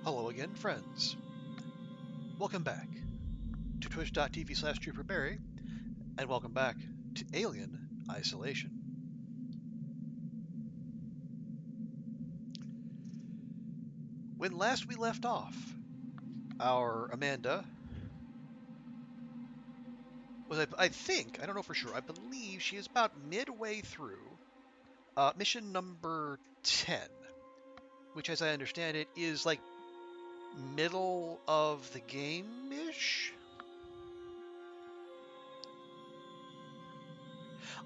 Hello again, friends. Welcome back to twitch.tv/TrooperBerry, and welcome back to Alien Isolation. When last we left off, our Amanda was, I think, I don't know for sure, I believe she is about midway through mission number 10, which, as I understand it, is like middle of the game-ish?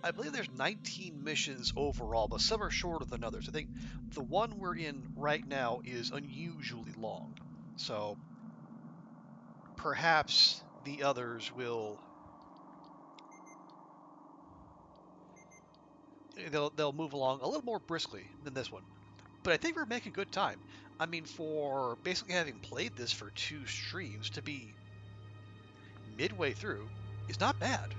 I believe there's 19 missions overall, but some are shorter than others. I think the one we're in right now is unusually long. So perhaps the others will they'll move along a little more briskly than this one. But I think we're making good time. I mean, for basically having played this for 2 streams, to be midway through is not bad.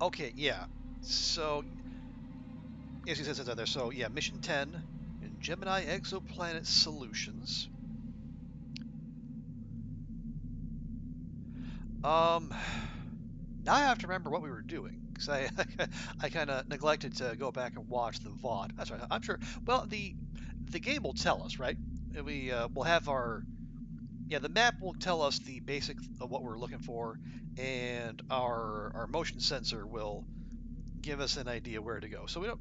Okay, yeah. So, as he says out there, so yeah, mission 10 in Gemini Exoplanet Solutions. Now I have to remember what we were doing because I kind of neglected to go back and watch the VOD. That's right. I'm sure. Well, the game will tell us, right? We'll have our the map will tell us the basic of what we're looking for, and our motion sensor will give us an idea where to go. So we don't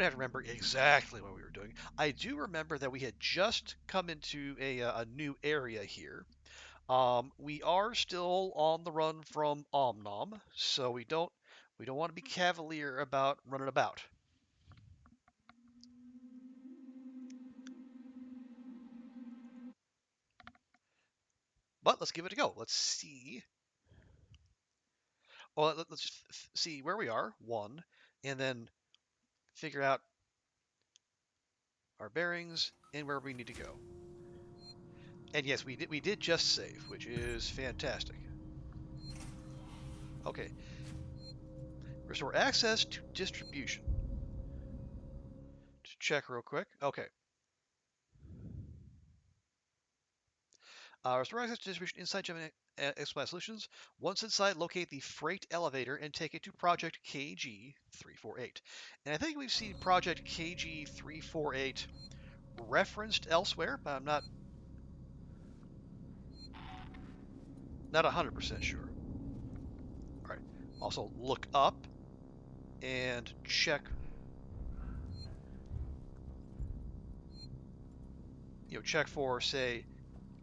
have to remember exactly what we were doing. I do remember that we had just come into a new area here. We are still on the run from Omnom, so we don't want to be cavalier about running about. But let's give it a go. Let's see. Well, let's just see where we are, one, and then figure out our bearings and where we need to go. And yes, we did just save, which is fantastic. Okay. Restore access to distribution. To check real quick. Okay. Restore access to distribution inside Gemini Exoplanet Solutions. Once inside, locate the freight elevator and take it to Project KG-348. And I think we've seen Project KG-348 referenced elsewhere, but I'm not 100% sure. All right. Also, look up and check. Check for, say,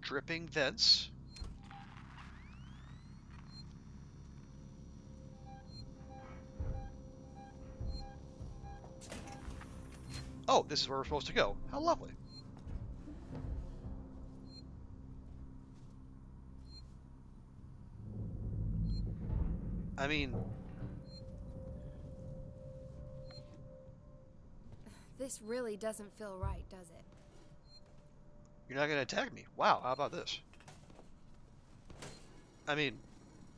dripping vents. Oh, this is where we're supposed to go. How lovely. I mean, This really doesn't feel right, does it? you're not going to attack me. Wow, how about this? I mean,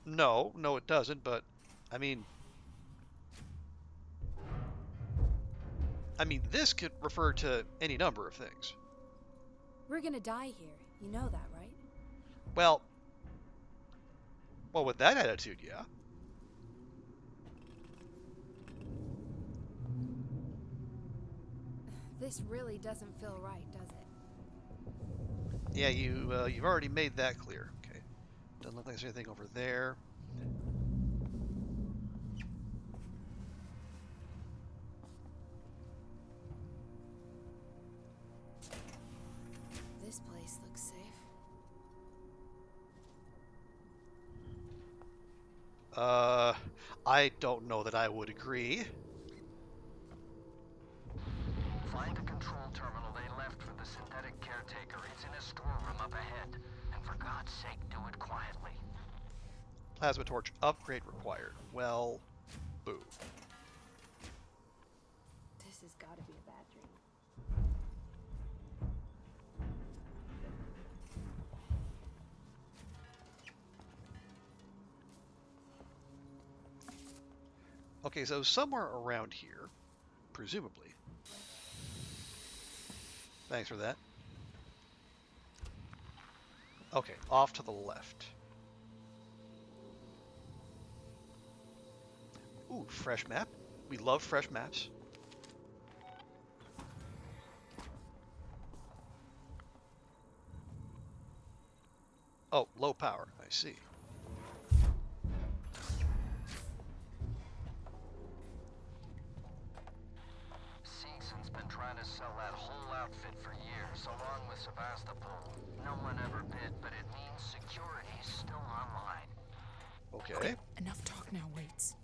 no, it doesn't, but I mean, this could refer to any number of things. We're gonna die here. You know that, right? Well, with that attitude, yeah. This really doesn't feel right, does it? Yeah, you've already made that clear. Okay, doesn't look like there's anything over there. This place looks safe. I don't know that I would agree. Find the control terminal they left for the synthetic caretaker. It's in a storeroom up ahead. And for God's sake, do it quietly. Plasma torch upgrade required. Well, boo. This has gotta be a bad dream. Okay, so somewhere around here, presumably. Thanks for that. Okay, off to the left. Ooh, fresh map. We love fresh maps. Oh, low power. I see. Season's been trying to sell that whole outfit for years, along with Sevastopol. No one ever bid, but it means security's still online. Okay. Enough talk now, Waits.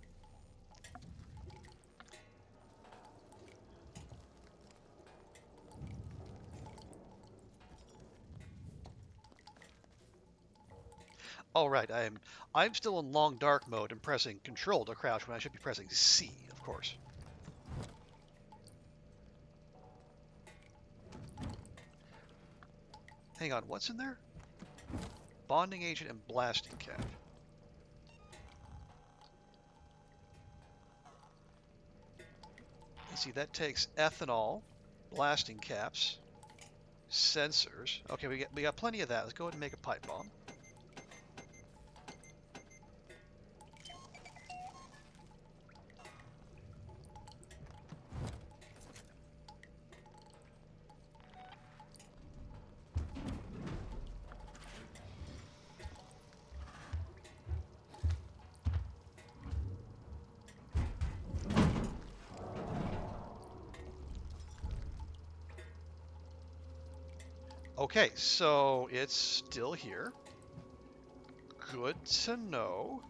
All right, I'm still in long dark mode and pressing Control to crouch when I should be pressing C, of course. Hang on, what's in there? Bonding agent and blasting cap. Let's see, that takes ethanol, blasting caps, sensors. Okay, we got plenty of that. Let's go ahead and make a pipe bomb. Okay, so it's still here. Good to know.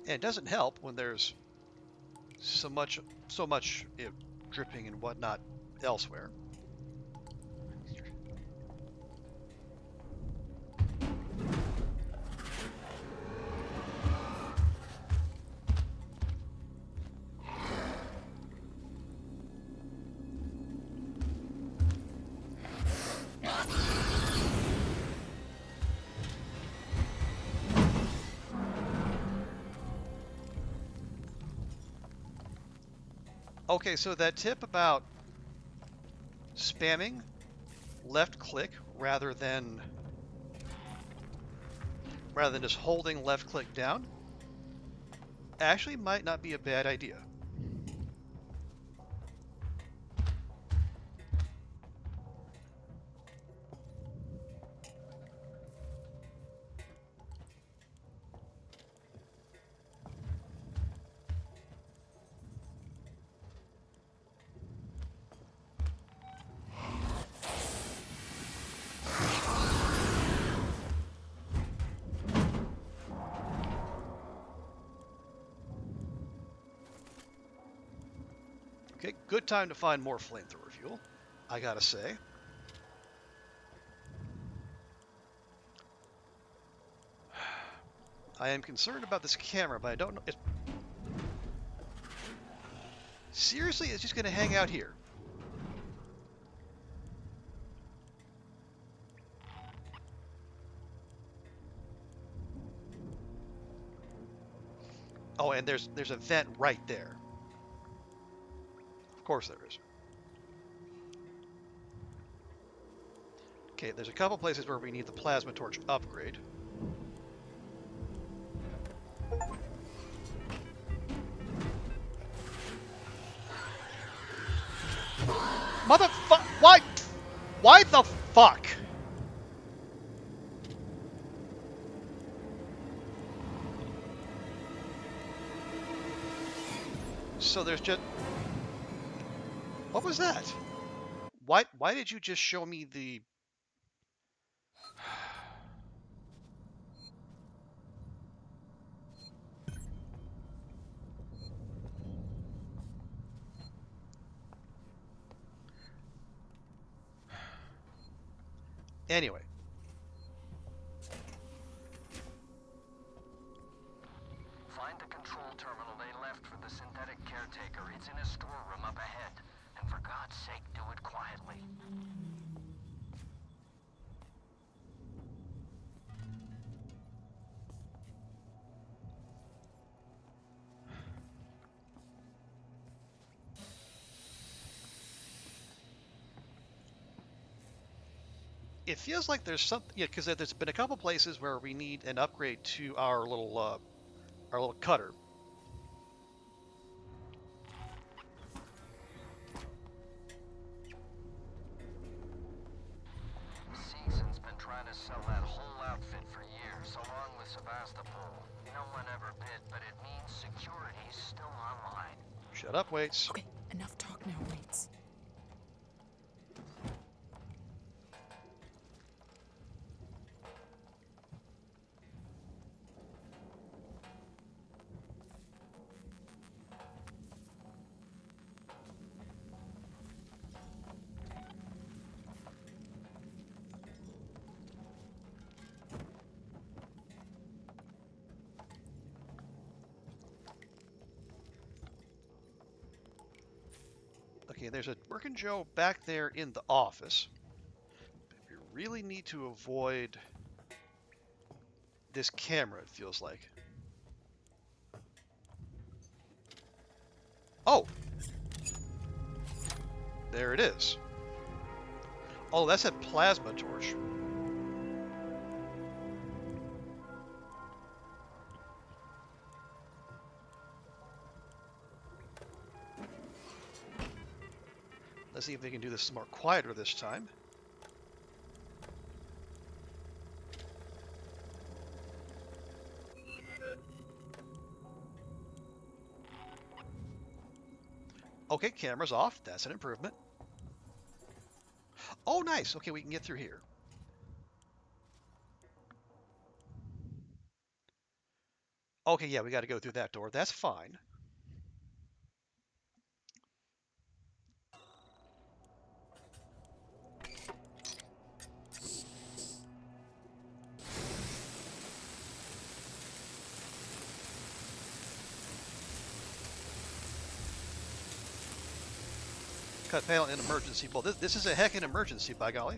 And it doesn't help when there's so much dripping and whatnot elsewhere. Okay, so that tip about spamming left click rather than just holding left click down actually might not be a bad idea. Okay, good time to find more flamethrower fuel, I gotta say. I am concerned about this camera, but I don't know. Seriously, it's just gonna hang out here. Oh, and there's a vent right there. Of course there is. Okay, there's a couple places where we need the plasma torch upgrade. Motherfuck! Why? Why the fuck? So there's just... What was that? Why did you just show me the... Anyway, Find the control terminal they left for the synthetic caretaker. It's in a storeroom up ahead. And for God's sake, do it quietly. it feels like there's something, yeah, because there's been a couple places where we need an upgrade to our little cutter. Season's been trying to sell that whole outfit for years, along with Sebastopol. No one ever bid, but it means security's still online. Shut up, Waits. Okay, enough talk now, Waits. Okay, there's a working Joe back there in the office. We really need to avoid this camera, it feels like. Oh! There it is. Oh, that's a plasma torch. Let's see if we can do this more quieter this time. Okay, camera's off. That's an improvement. Oh, nice. Okay, we can get through here. Okay, yeah, we got to go through that door. That's fine. Cut panel in emergency. Well, this is a heckin' emergency, by golly.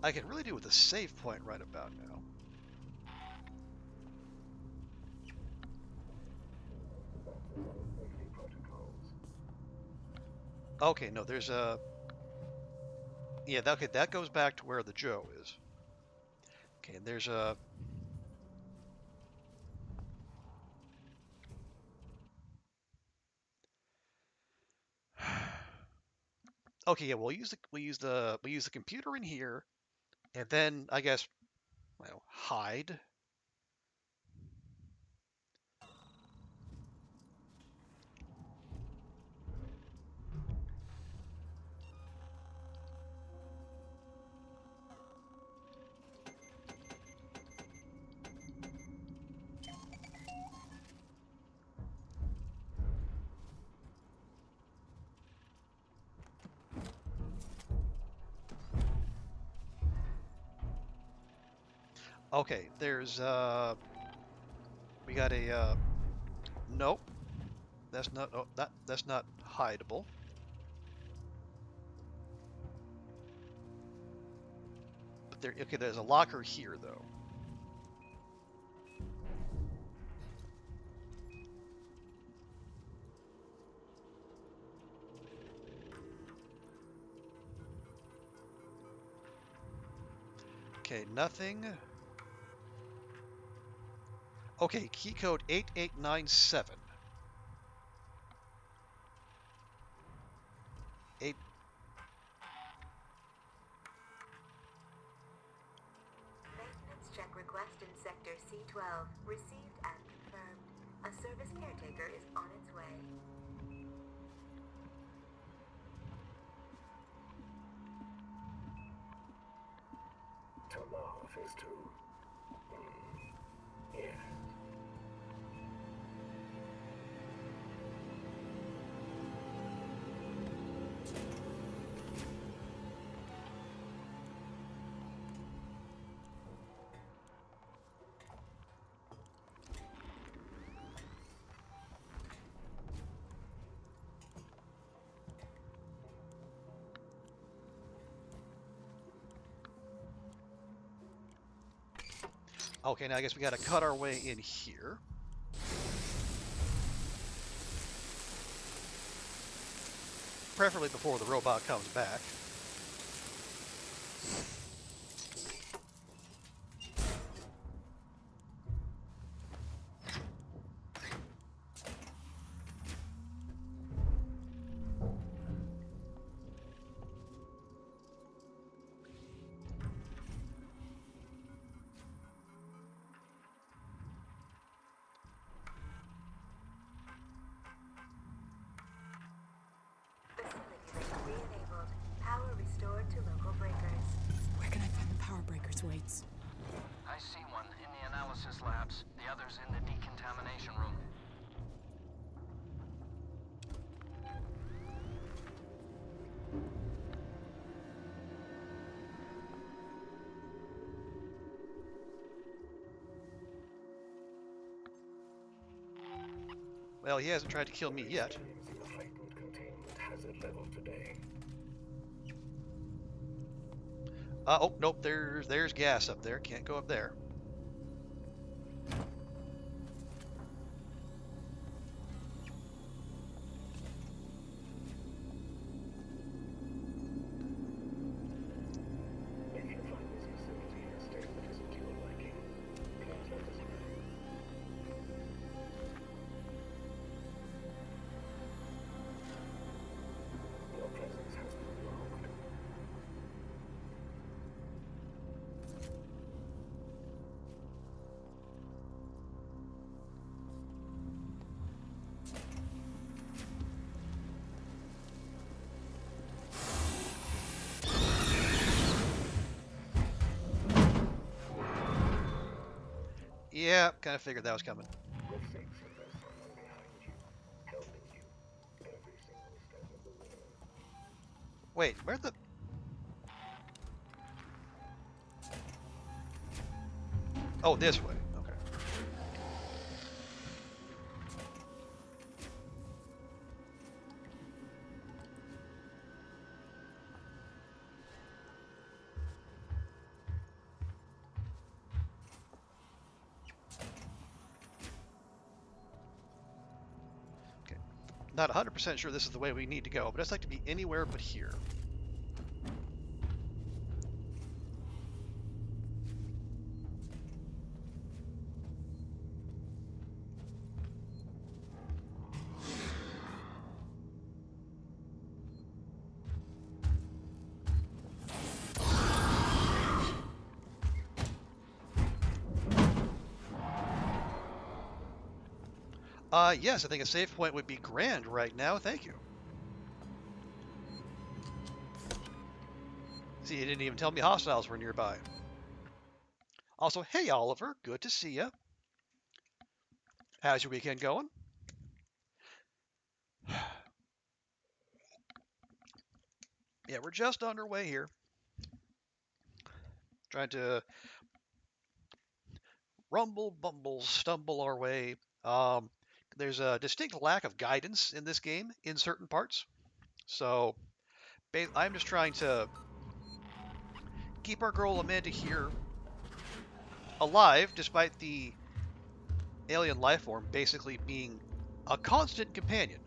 I can really do with a save point right about now. Okay, no, there's a... Yeah, okay, that goes back to where the Joe is. Okay, and there's a... Okay, yeah, we'll use the computer in here, and then I guess, well, hide. Okay, there's we got a nope. That's not that's not hideable. But there okay, there's a locker here though. Okay, nothing. Okay, key code 8897. 8. Maintenance check request in Sector C12. Received and confirmed. A service caretaker is on its way. To laugh is to... yeah. Okay, now I guess we got to cut our way in here. Preferably before the robot comes back. Facility link re-enabled. Power restored to local breakers. Where can I find the power breakers, Waits? I see one in the analysis labs. The other's in the decontamination room. Well, he hasn't tried to kill me yet. Experiencing a heightened containment hazard level today. Oh, nope, there's gas up there. Can't go up there. If you find this facility in a state that isn't to your liking, please let us know. Your presence has been logged. Yeah, kind of figured that was coming. With safe there's someone behind you, helping you every single step of the way. Wait, where the... Oh, this way. Okay. Okay. Not 100% sure this is the way we need to go, but I'd like to be anywhere but here. Yes, I think a save point would be grand right now. Thank you. See, you didn't even tell me hostiles were nearby. Also, hey Oliver, good to see you. How's your weekend going? Yeah, we're just underway here. Trying to rumble, bumble, stumble our way. There's a distinct lack of guidance in this game in certain parts. So I'm just trying to keep our girl Amanda here alive, despite the alien life form basically being a constant companion.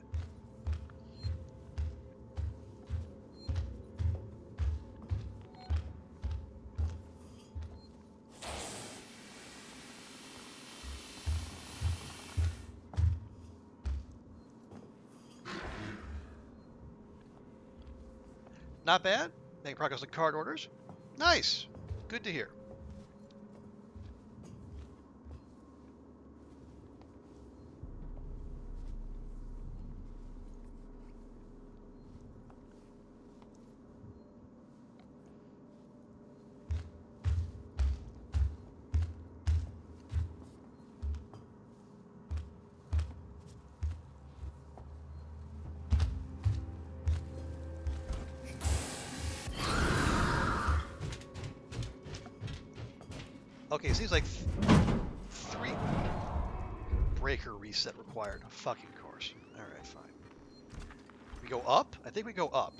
Not bad. Making progress on card orders. Nice. Good to hear. Okay, it seems like 3 breaker reset required. Fucking course. Alright, fine. We go up? I think we go up.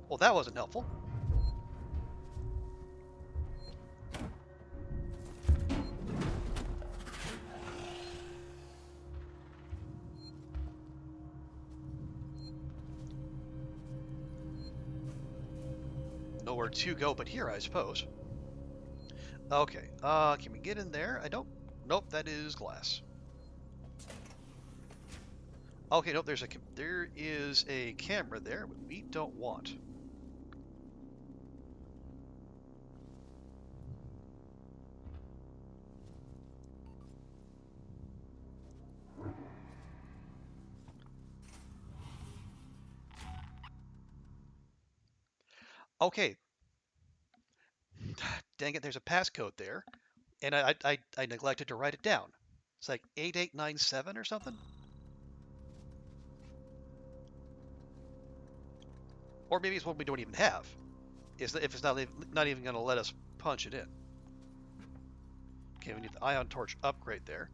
Well, that wasn't helpful. Nowhere to go but here, I suppose. Okay, can we get in there? I don't... Nope, that is glass. Okay, nope, there is a camera there, but we don't want. Okay, dang it, there's a passcode there, and I neglected to write it down. It's like 8897 or something? Or maybe it's one we don't even have. If it's not even going to let us punch it in. Okay, we need the ion torch upgrade there.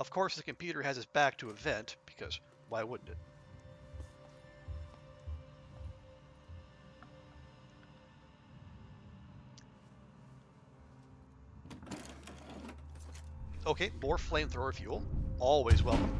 Of course, the computer has its back to a vent, because why wouldn't it? Okay, more flamethrower fuel. Always welcome.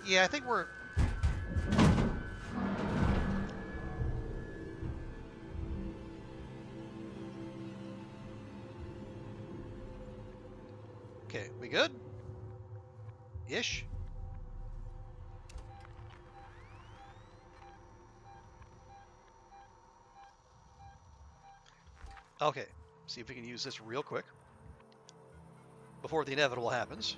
Yeah, I think we're... Okay, we good? Ish? Okay, see if we can use this real quick before the inevitable happens.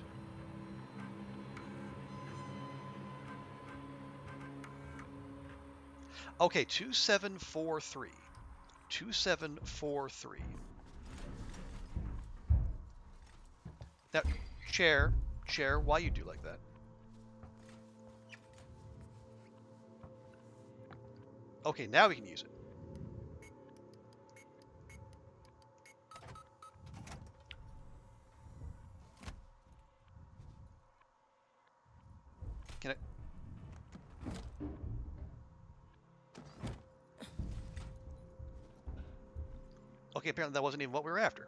Okay, 2743. 2743. Now, chair, why you do like that? Okay, now we can use it. Can I... Okay, apparently that wasn't even what we were after.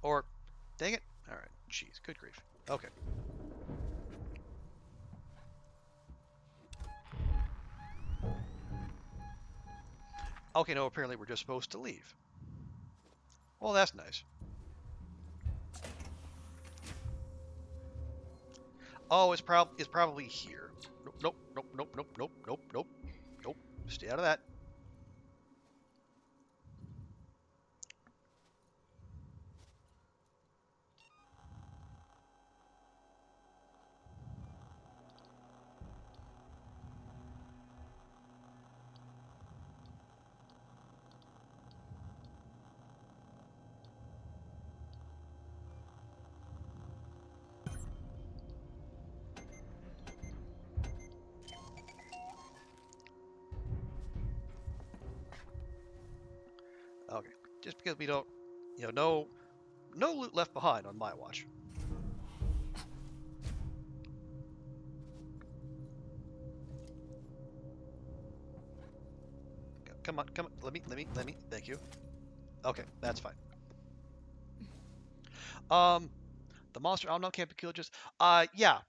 Or, dang it. All right, jeez, good grief. Okay. Okay, no, apparently we're just supposed to leave. Well, that's nice. Oh, it's probably here. Nope, nope, nope, nope, nope, nope, nope, nope. Stay out of that. just because we don't, no loot left behind on my watch. Come on, come on. Let me. Thank you. Okay, that's fine. Um, the monster Omnom can't be killed. Just, yeah.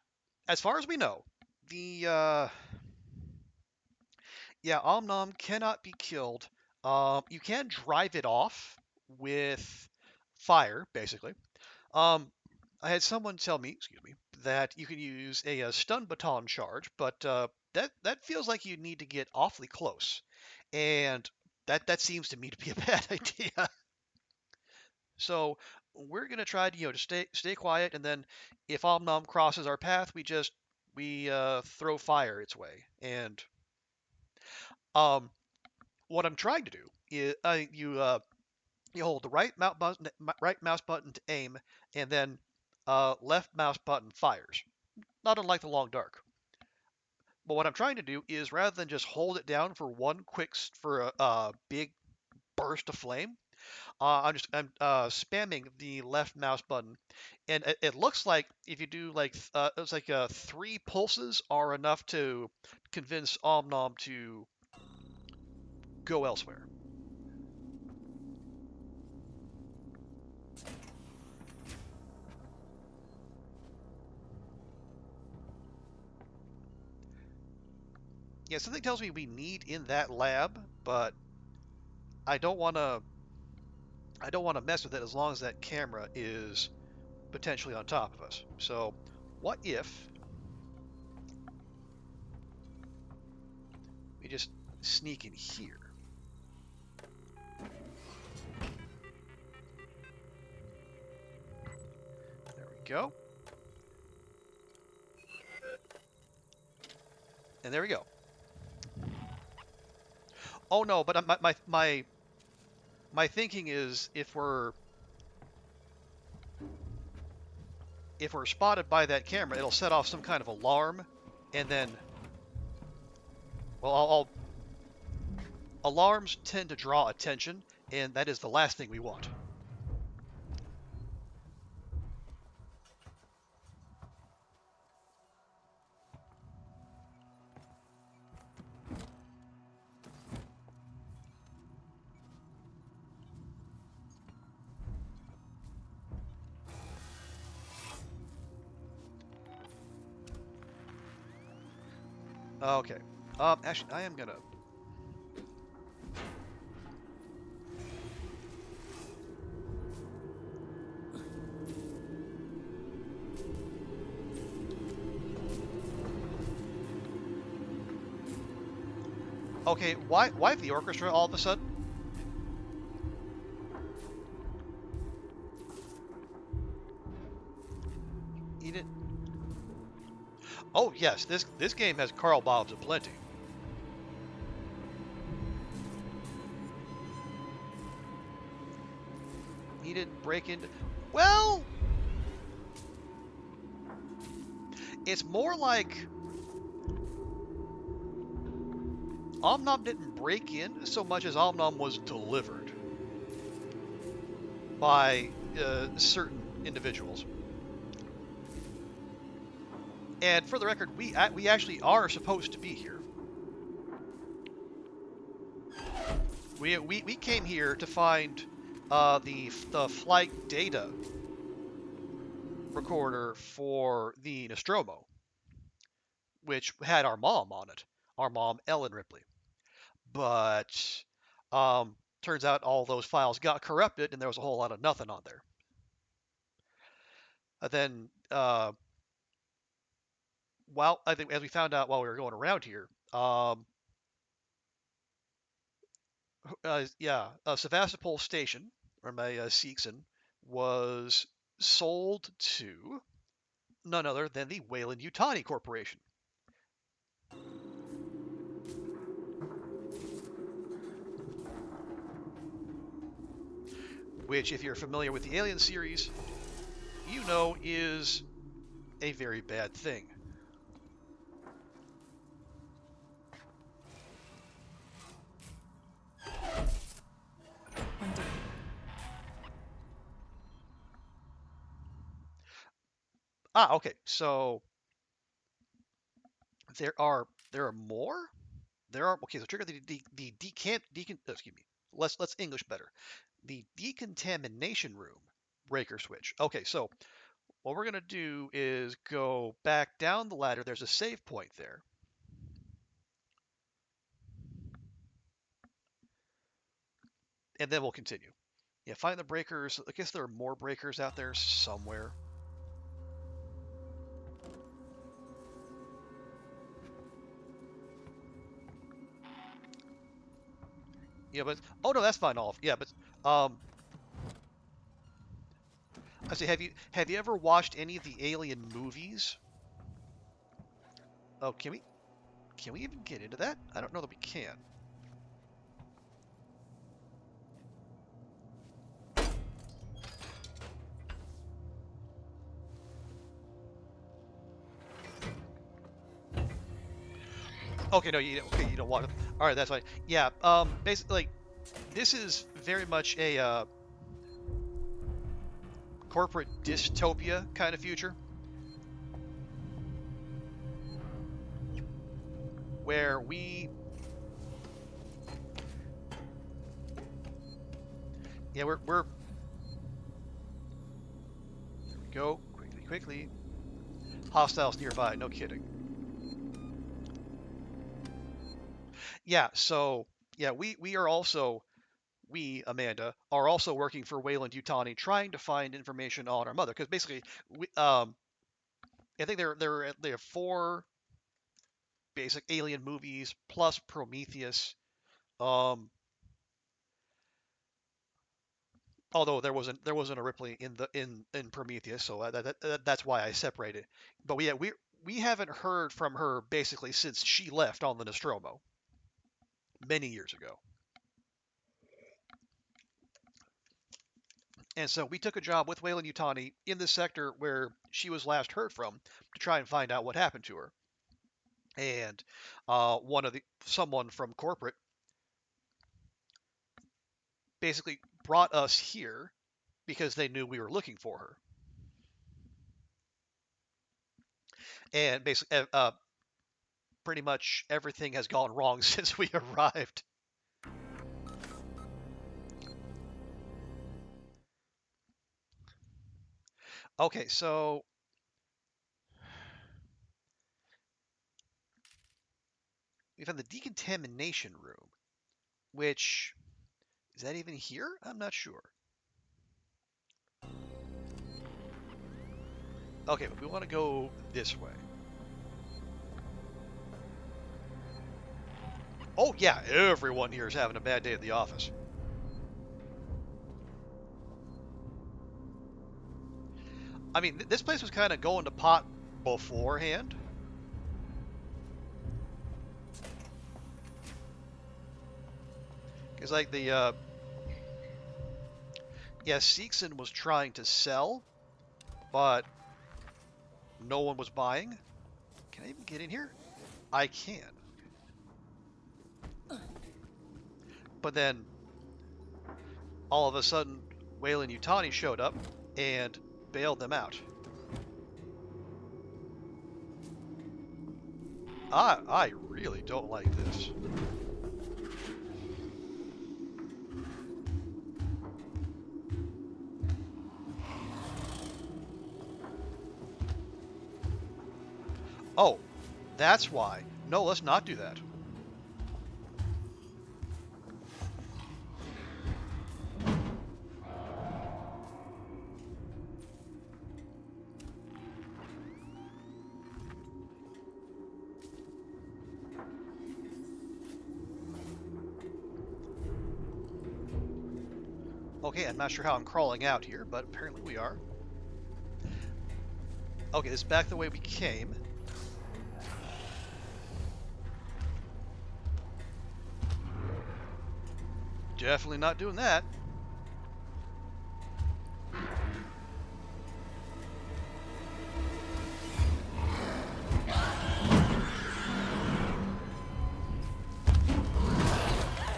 As far as we know, the yeah, Omnom cannot be killed. You can drive it off with fire, basically. Um, I had someone tell me, excuse me, that you can use a stun baton charge, but that feels like you need to get awfully close, and that seems to me to be a bad idea. So we're gonna try to to stay quiet, and then if Omnom crosses our path, we throw fire its way. And um, what I'm trying to do is you hold the right mouse button to aim, and then left mouse button fires. Not unlike the long dark. But what I'm trying to do is rather than just hold it down for one for a big burst of flame, I'm spamming the left mouse button, and it looks like if you do like it's like 3 pulses are enough to convince Omnom to go elsewhere. Yeah, something tells me we need in that lab, but I don't want to. I don't want to mess with it as long as that camera is potentially on top of us. So, what if we just sneak in here? There we go. And there we go. Oh no, but my thinking is if we're spotted by that camera, it'll set off some kind of alarm, and then well, alarms tend to draw attention, and that is the last thing we want. Okay. Actually, I am gonna. Okay, why the orchestra all of a sudden? Eat it. Oh yes, this game has Carl Bobs aplenty. He didn't break into. Well, it's more like Omnom didn't break in so much as Omnom was delivered by certain individuals. And for the record, we actually are supposed to be here. We came here to find the flight data recorder for the Nostromo, which had our mom on it, our mom Ellen Ripley. But turns out all those files got corrupted, and there was a whole lot of nothing on there. Then, well, I think as we found out while we were going around here, Sevastopol Station, run by Seegson, was sold to none other than the Weyland-Yutani Corporation. Which, if you're familiar with the Alien series, you know is a very bad thing. I'm done. Okay. So there are more. There are okay. So trigger the excuse me. Let's English better. The decontamination room breaker switch. Okay. So what we're gonna do is go back down the ladder. There's a save point there, and then we'll continue. Yeah, find the breakers. I guess there are more breakers out there somewhere. Yeah, but oh no, that's fine. All yeah, but I say, have you ever watched any of the Alien movies? Oh, can we even get into that? I don't know that we can. Okay, no, you don't want to. All right, that's fine. Yeah, basically, like, this is very much a corporate dystopia kind of future where we're there we go quickly hostiles nearby. No kidding. Yeah, so yeah, we are also we Amanda are also working for Wayland Yutani, trying to find information on our mother because basically I think they have four basic alien movies plus Prometheus. Um, Although there wasn't a Ripley in the in Prometheus, so that's why I separated. But we haven't heard from her basically since she left on the Nostromo many years ago. And so we took a job with Wayland Yutani in the sector where she was last heard from to try and find out what happened to her. And someone from corporate basically brought us here because they knew we were looking for her. And basically, pretty much everything has gone wrong since we arrived. Okay, so we found the decontamination room, which is that even here? I'm not sure. Okay, but we want to go this way. Oh yeah, everyone here is having a bad day at the office. I mean, this place was kind of going to pot beforehand. Because like yeah, Seekson was trying to sell, but no one was buying. Can I even get in here? I can. But then all of a sudden, Wayland Yutani showed up and bailed them out. I really don't like this. Oh, that's why. No, let's not do that. Okay, I'm not sure how I'm crawling out here, but apparently we are. Okay, this is back the way we came. Definitely not doing that.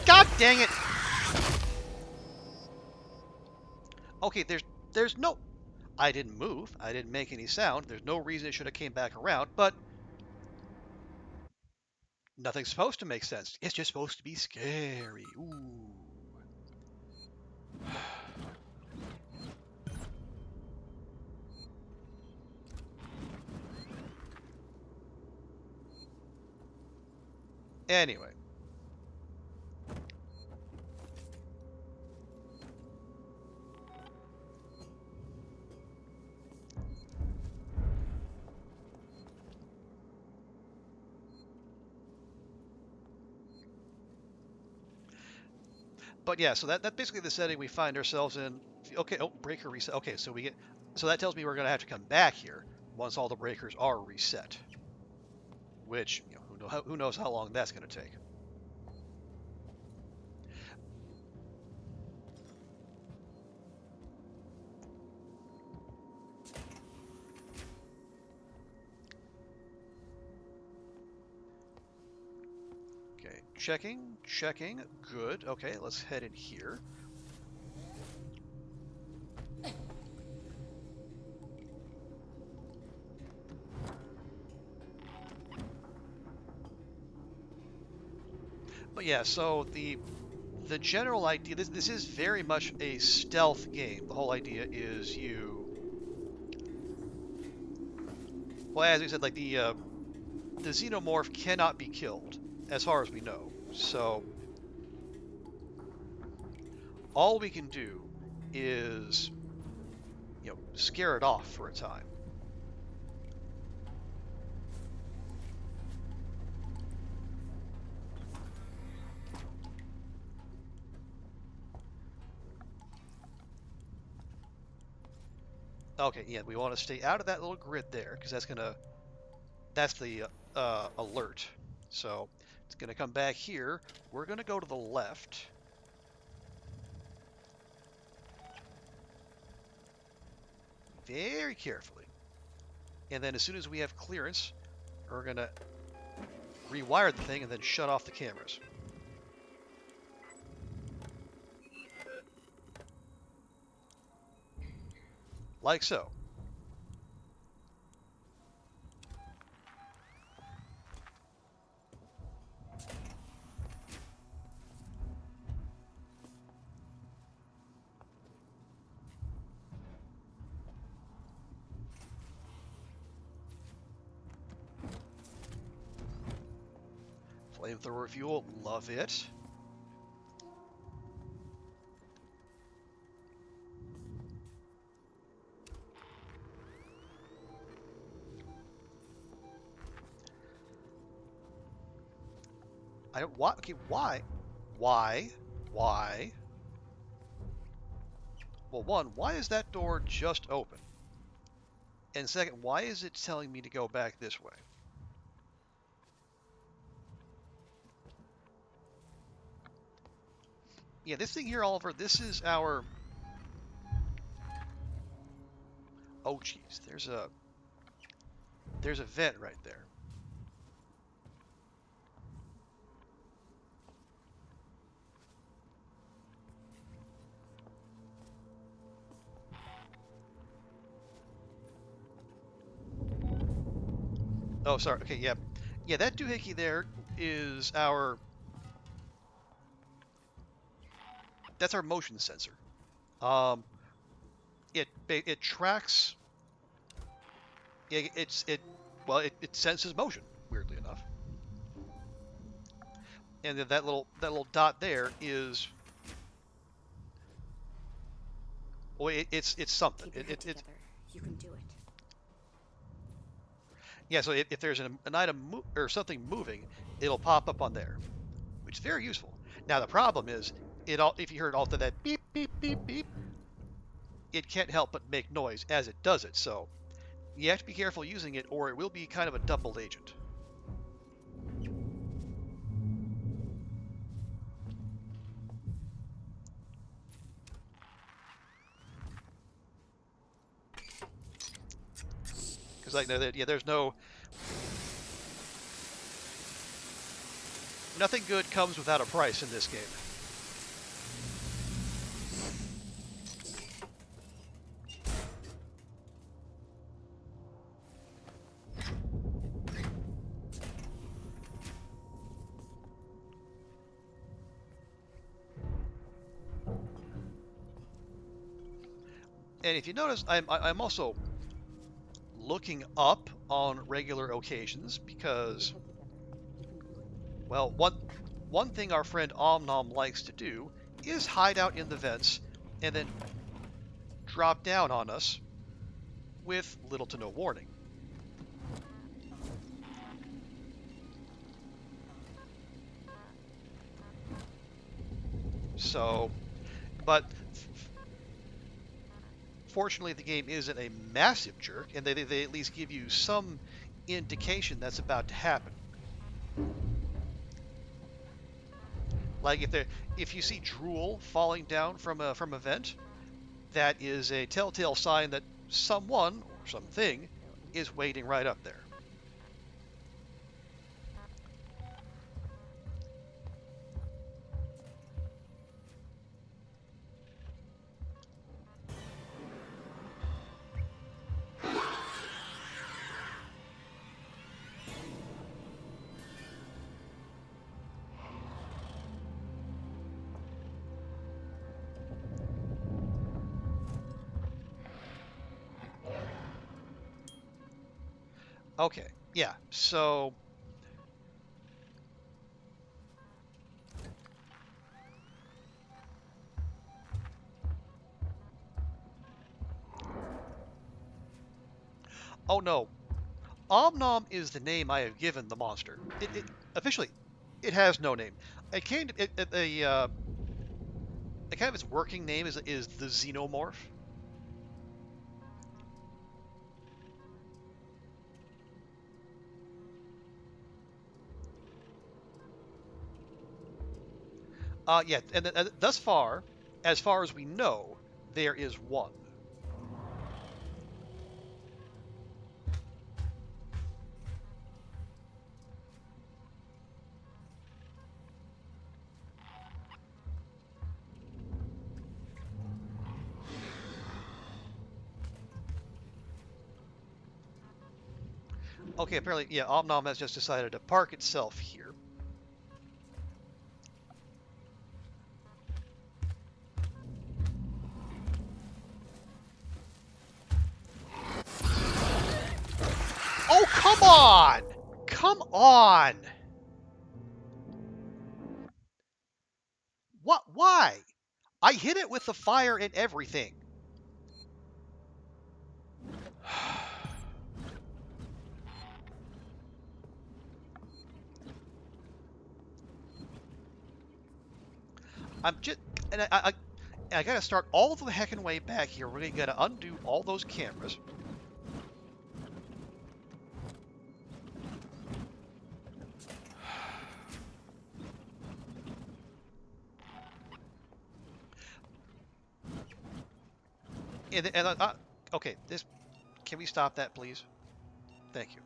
God dang it! Okay, there's no... I didn't move. I didn't make any sound. There's no reason it should have came back around, but nothing's supposed to make sense. It's just supposed to be scary. Ooh. Anyway. But yeah, so that's basically the setting we find ourselves in. Okay, oh, breaker reset. Okay, so so that tells me we're going to have to come back here once all the breakers are reset. Which, who knows how long that's going to take. Okay, checking, good. Okay, let's head in here. But yeah, so the general idea, this is very much a stealth game. The whole idea is well, as we said, like the xenomorph cannot be killed, as far as we know. So all we can do is, scare it off for a time. Okay, yeah, we want to stay out of that little grid there, because that's the alert. So it's gonna come back here. We're gonna go to the left. Very carefully. And then as soon as we have clearance, we're gonna rewire the thing and then shut off the cameras. Like so. Flamethrower fuel, love it. I don't, why, okay, why? Why? Why? Well, one, why is that door just open? And second, why is it telling me to go back this way? Yeah, this thing here, Oliver, this is our... Oh, jeez, there's a vent right there. Oh, sorry. Okay, yeah. Yeah, that doohickey there is that's our motion sensor. Um, it tracks. Yeah, it senses motion. Weirdly enough, and then that little dot there is. Well, it's something. Keep your head together. You can do it. Yeah, so if there's an item or something moving, it'll pop up on there, which is very useful. Now the problem is, if you heard all of that beep beep beep beep, it can't help but make noise as it does it. So you have to be careful using it, or it will be kind of a double agent. Because there's nothing good comes without a price in this game. And if you notice, I'm also looking up on regular occasions because, well, one thing our friend Omnom likes to do is hide out in the vents and then drop down on us with little to no warning. So, but fortunately, the game isn't a massive jerk, and they at least give you some indication that's about to happen. Like if you see drool falling down from a vent, that is a telltale sign that someone or something is waiting right up there. Okay, yeah. So oh no, Omnom is the name I have given the monster. It officially, it has no name. It came to a kind of its working name is the xenomorph. Yeah, and thus far, as far as we know, there is one. Okay, apparently, yeah, Omnom has just decided to park itself here. Oh, come on! Come on! What? Why? I hit it with the fire and everything. I'm just, and I gotta start all the heckin' way back here. We're gonna gotta undo all those cameras. And okay, this, can we stop that, please? Thank you.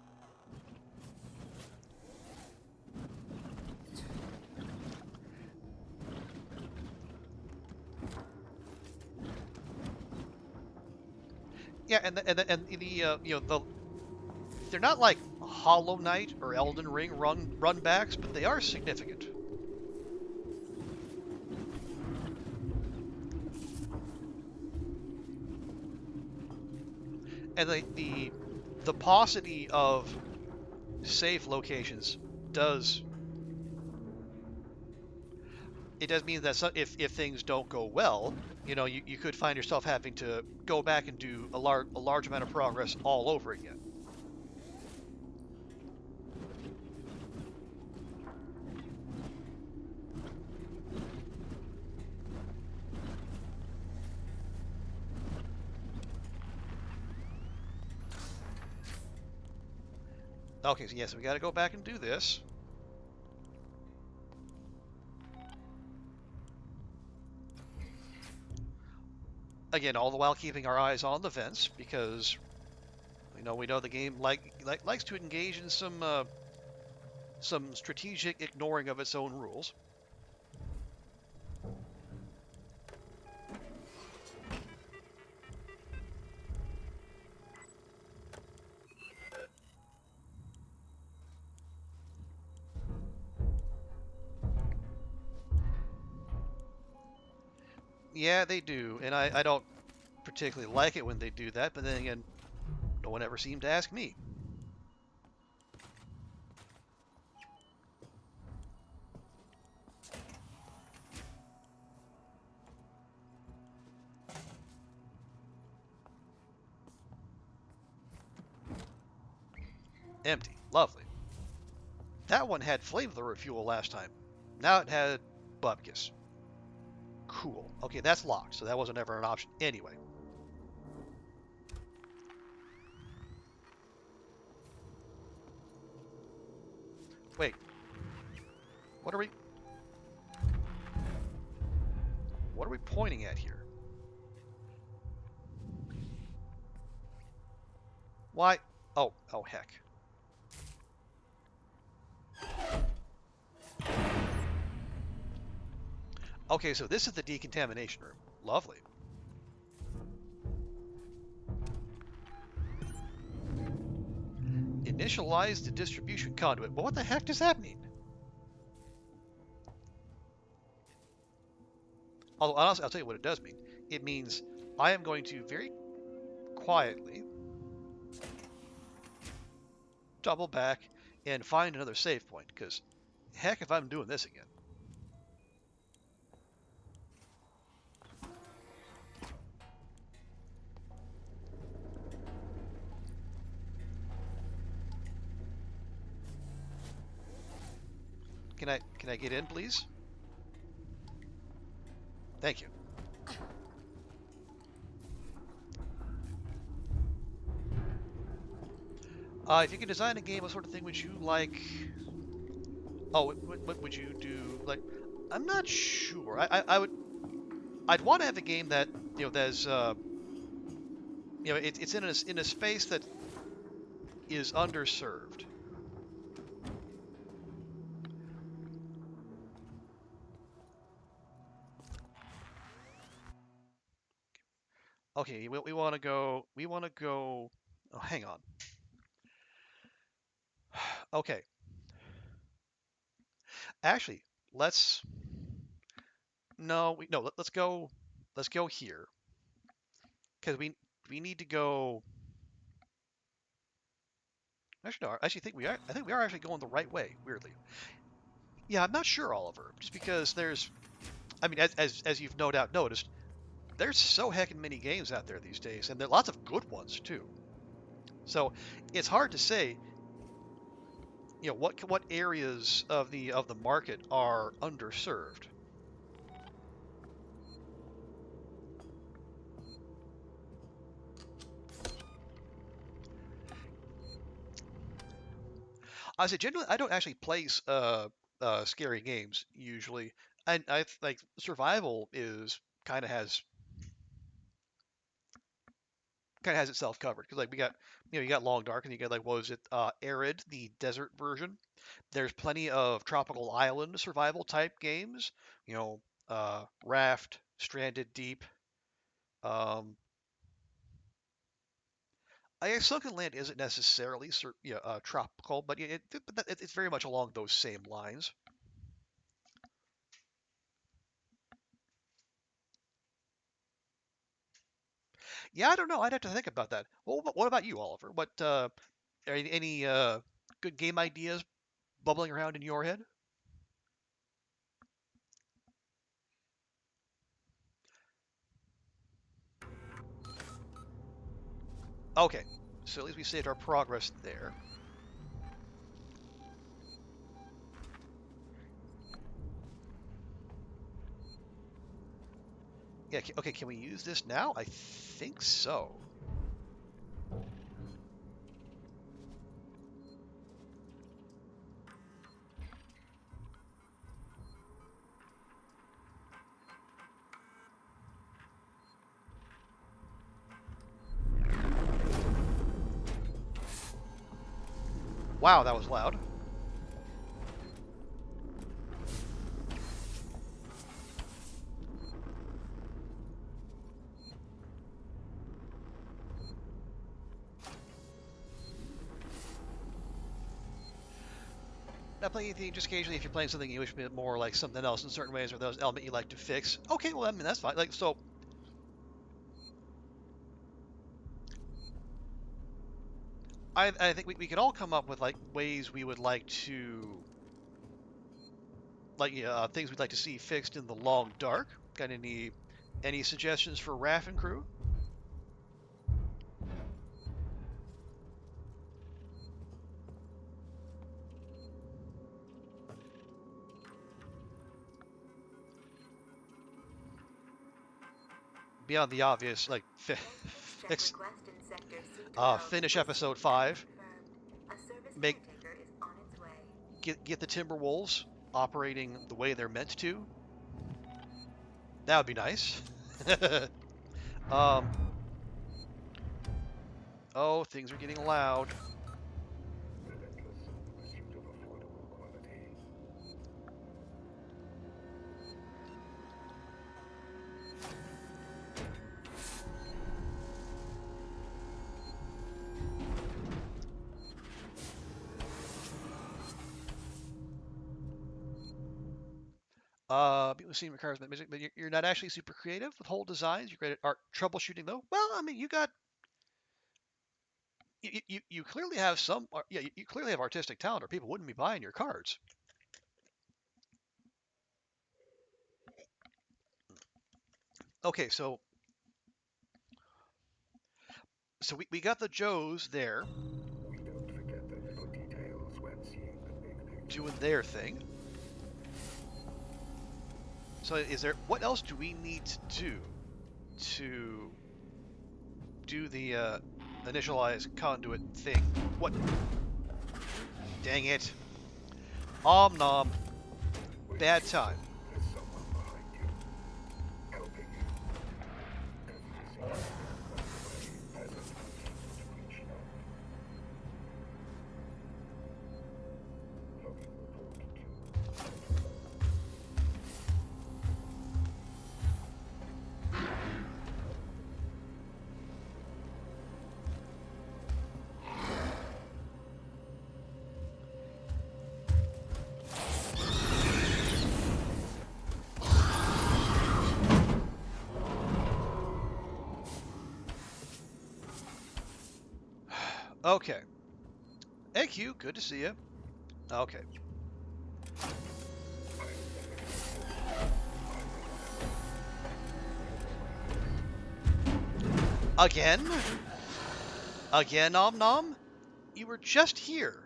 Yeah, and the you know they're not like Hollow Knight or Elden Ring run backs, but they are significant. And the paucity of save locations does it does mean that if things don't go well, you know, you could find yourself having to go back and do a large amount of progress all over again. Okay, so yes, we got to go back and do this. Again, all the while keeping our eyes on the vents because we know the game likes to engage in some strategic ignoring of its own rules. Yeah, they do, and I don't particularly like it when they do that, but then again, no one ever seemed to ask me. Empty. Lovely. That one had flamethrower fuel last time. Now it had bupkis. Cool. Okay, that's locked, so that wasn't ever an option anyway. Wait. What are we... What are we pointing at here? Why? Oh, heck. Okay, so this is the decontamination room. Lovely. Initialize the distribution conduit. Well, what the heck does that mean? Although, honestly, I'll tell you what it does mean. It means I am going to very quietly double back and find another save point, because heck if I'm doing this again. Can I get in, please? Thank you. If you could design a game, what sort of thing would you like? Oh, what would you do? Like, I'm not sure. I'd want to have a game that there's it's in a space that is underserved. Okay, we want to go. We want to go. Oh, hang on. Okay. Actually, let's. No, let's go. Let's go here because we need to go. Actually, no. I actually think we are. I think we are actually going the right way. Weirdly. Yeah, I'm not sure, Oliver. Just because there's. I mean, as you've no doubt noticed, there's so heckin' many games out there these days, and there are lots of good ones too. So it's hard to say, what areas of the market are underserved. I say generally, I don't actually play scary games usually, and I like survival is kind of has itself covered because like we got you got Long Dark and you got like what was it Arid, the desert version. There's plenty of tropical island survival type games, Raft, Stranded Deep. Um, I guess Sunken Land isn't necessarily tropical, but it's very much along those same lines. Yeah, I don't know. I'd have to think about that. Well, what about you, Oliver? What are any good game ideas bubbling around in your head? Okay, so at least we saved our progress there. Yeah. Okay. Can we use this now? I think so. Wow, that was loud. Not playing anything just occasionally if you're playing something you wish a bit more like something else in certain ways or those element you like to fix. Okay, well I mean that's fine. Like so I think we could all come up with like ways we would like to, like things we'd like to see fixed in the long dark. Got any suggestions for Raph and crew? Beyond the obvious, like Maintenance check fix, request in Sector C12 finish episode received 5. and confirmed. A service Make caretaker is on its way. get the Timberwolves operating the way they're meant to. That would be nice. um, oh, things are getting loud. Relentless pursuit of affordable quality. People seem requires music, but you're not actually super creative with whole designs. You're great at art troubleshooting, though. Well, I mean, you clearly have some, yeah, you clearly have artistic talent, or people wouldn't be buying your cards. Okay, so we got the Joes there We don't forget the little details when seeing the big picture. doing their thing. So what else do we need to to do the initialize conduit thing? What? Dang it. Omnom. Bad time. There's someone behind you, helping you. Every single way has its continued reach out. Logging report 2. Okay. AQ, good to see you. Okay. Again? Again, Omnom? You were just here.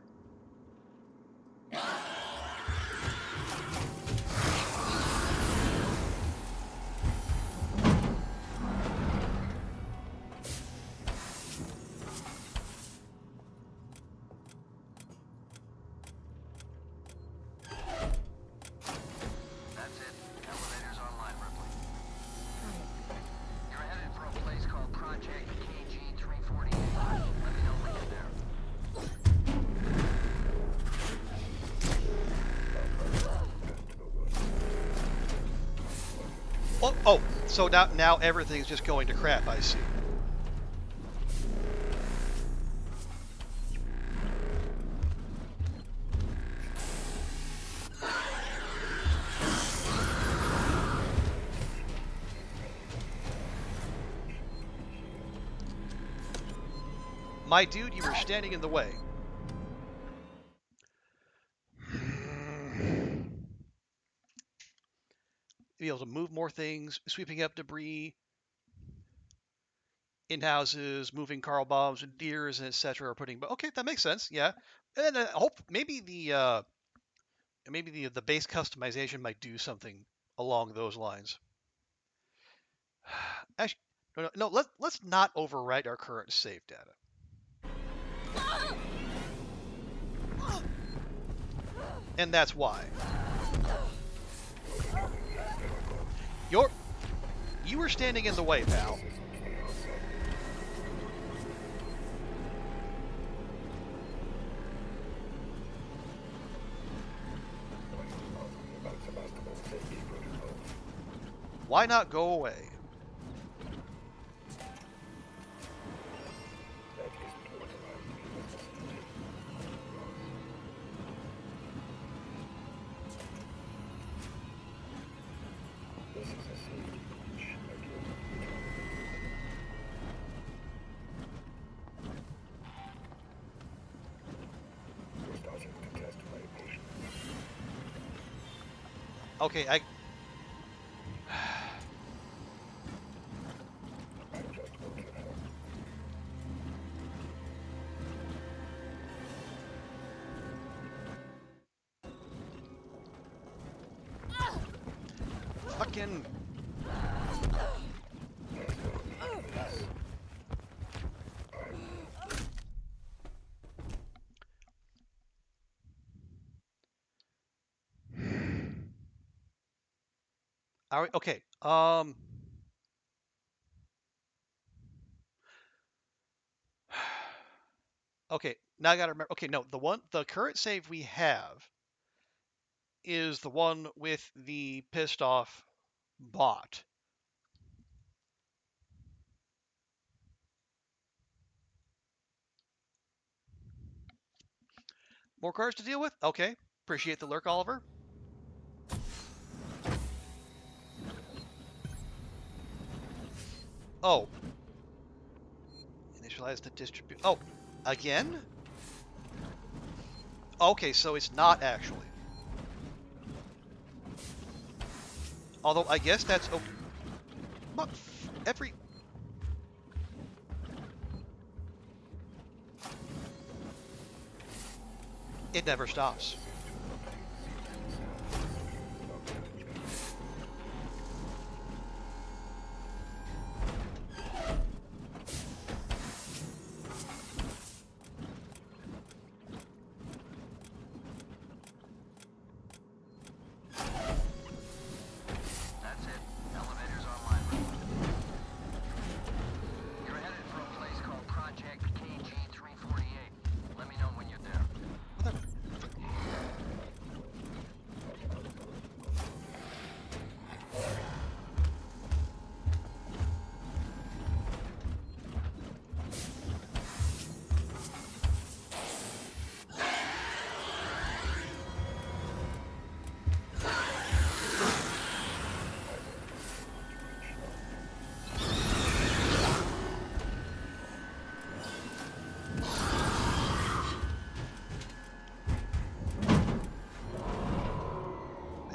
That's it. Elevator's online, Ripley. You're headed for a place called Project KG-348. Let me know when you're there. Oh, so now everything's just going to crap, I see. My dude, you were standing in the way. Be able to move more things, sweeping up debris, in houses, moving car bombs and deers and etc. Are putting. But okay, that makes sense. Yeah, and I hope maybe the base customization might do something along those lines. Actually, no. Let's not overwrite our current save data. And that's why. You were standing in the way, pal. Why not go away? That isn't what allowed me to facilitate. This is a safety breach again. Okay, I. I just want your help. Fucking. All right. Okay. Okay. Now I gotta remember. Okay. No, the current save we have is the one with the pissed off bot. More cards to deal with? Okay. Appreciate the lurk, Oliver. Oh. Initialize the distribute. Oh. Again? Okay, so it's not actually. Although I guess that's okay. Every. It never stops. That's it. Elevator's online. You're headed for a place called Project KG-348. Let me know when you're there.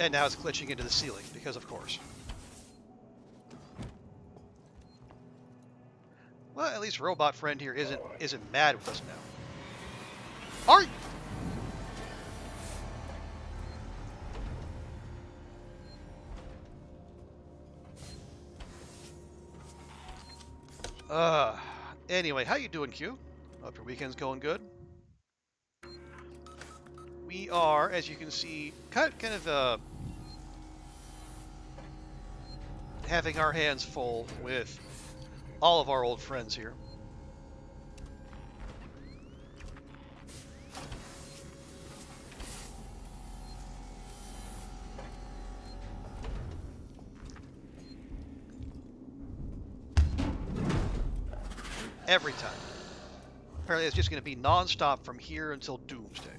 And now it's glitching into the ceiling, because of course. Well, at least robot friend here isn't mad with us now. Are you? Uh, anyway, how you doing, Q? Hope your weekend's going good. We are, as you can see, kind of having our hands full with all of our old friends here. Every time. Apparently, it's just going to be non-stop from here until doomsday.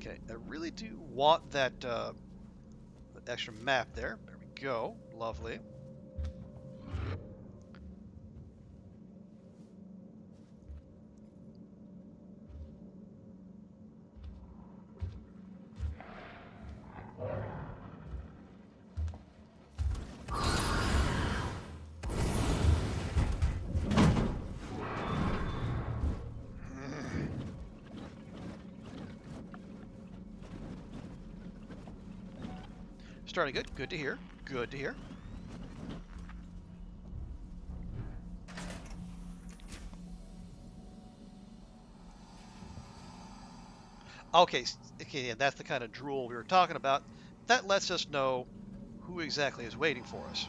Okay, I really do want that extra map there. There we go. Lovely. Starting good. Good to hear. Good to hear. Okay, okay, and that's the kind of drool we were talking about. That lets us know who exactly is waiting for us.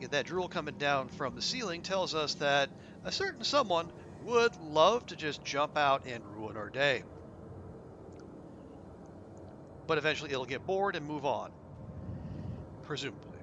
Yeah, that drool coming down from the ceiling tells us that a certain someone would love to just jump out and ruin our day. But eventually it'll get bored and move on. Presumably.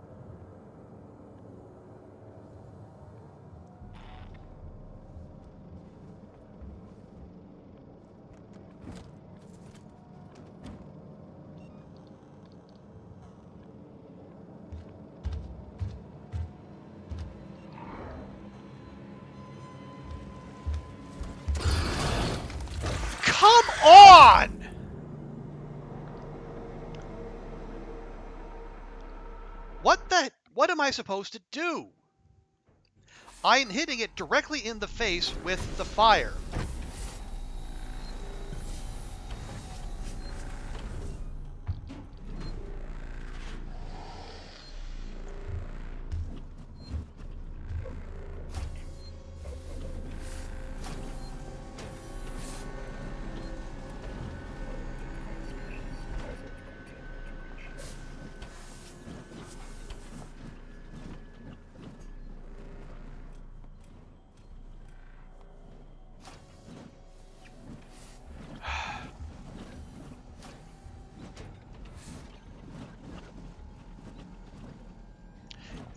Come on! What am I supposed to do? I'm hitting it directly in the face with the fire.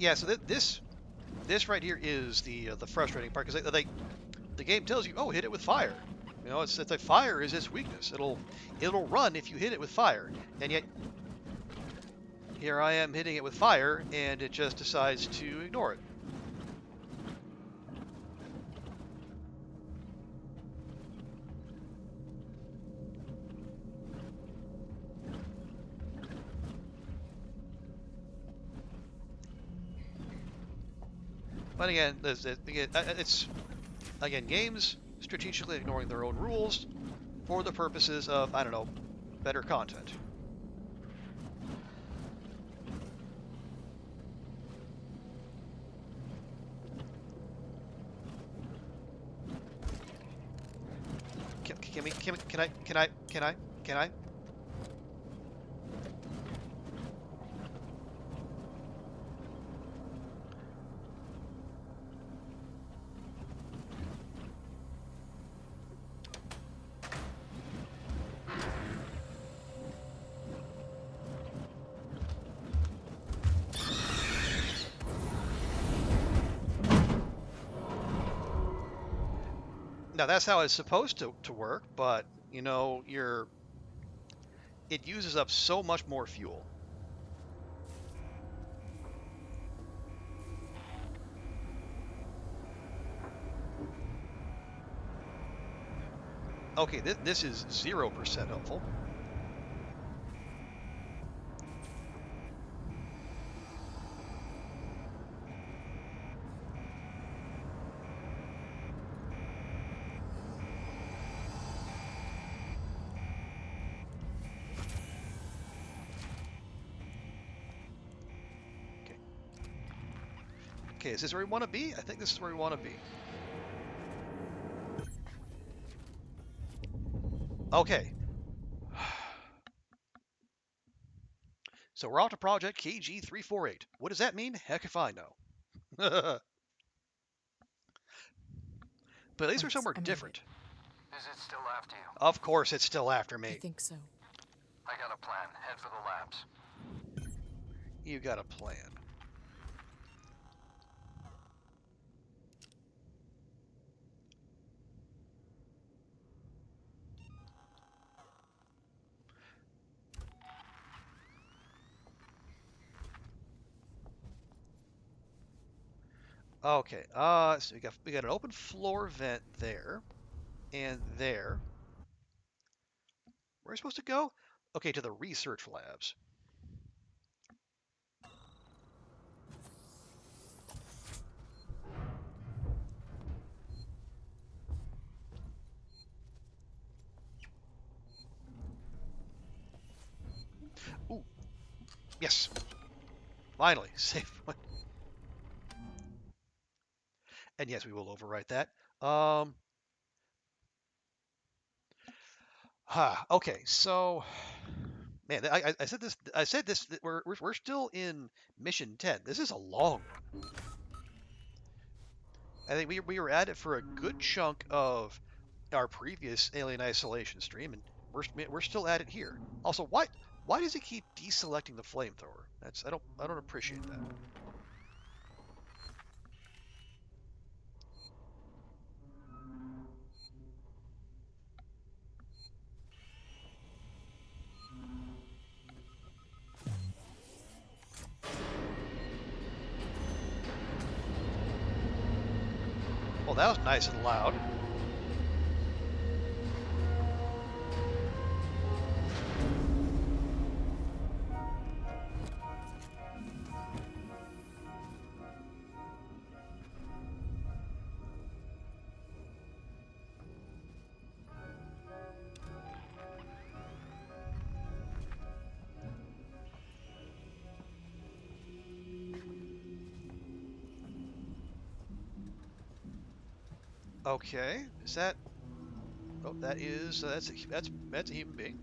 Yeah, so this right here is the frustrating part because the game tells you, oh, hit it with fire. You know, it's like fire is its weakness. It'll run if you hit it with fire, and yet here I am hitting it with fire, and it just decides to ignore it. But again, it's again games strategically ignoring their own rules for the purposes of, I don't know, better content. Can I? Now that's how it's supposed to work, but you know, it uses up so much more fuel. Okay, this is 0% helpful. Okay, is this where we want to be? I think this is where we want to be. Okay. So we're off to Project KG348. What does that mean? Heck if I know. But at least we're Thanks, somewhere I made different. Is it still after you? Of course it's still after I me. think so. I got a plan. Head for the labs. You got a plan. Okay, so we got an open floor vent there and there. Where are we supposed to go? Okay, to the research labs. Ooh, yes. Finally, safe one. And yes, we will overwrite that. Okay, so man, I said this. I said this. We're still in mission 10. This is a long one. I think we were at it for a good chunk of our previous Alien Isolation stream, and we're still at it here. Also, why does it keep deselecting the flamethrower? I don't appreciate that. Well, that was nice and loud. Okay, is that? Oh, that is that's a human being.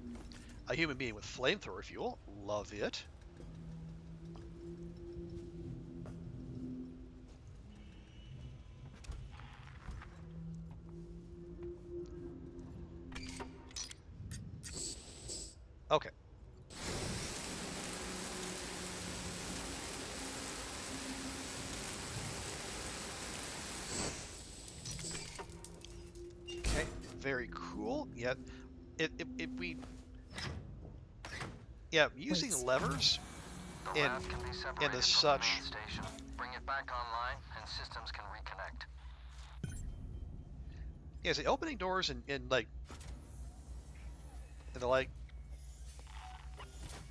A human being with flamethrower fuel. Love it. Okay. Okay. Very cool. Yeah. If we using Weights. levers The and raft can be and separated as from the main such. station. Bring it back online, and systems can reconnect. Yeah, see, opening doors and like and the like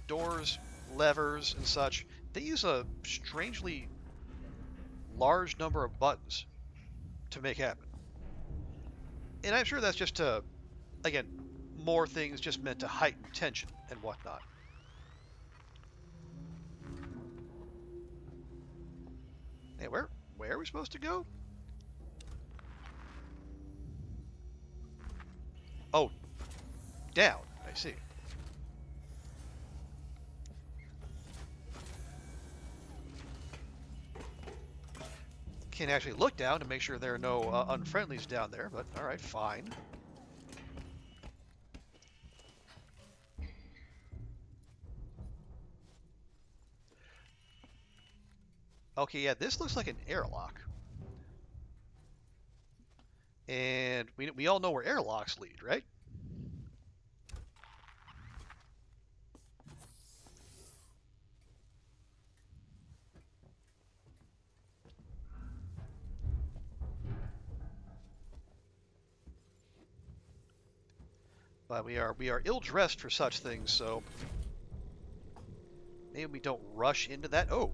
doors, levers and such. They use a strangely large number of buttons to make happen. And I'm sure that's just to, again, more things just meant to heighten tension and whatnot. Hey, where are we supposed to go? Oh, down. I see. Can't actually look down to make sure there are no unfriendlies down there, but all right, fine. Okay, yeah, this looks like an airlock. And we all know where airlocks lead, right? But we are ill-dressed for such things, so maybe we don't rush into that. Oh,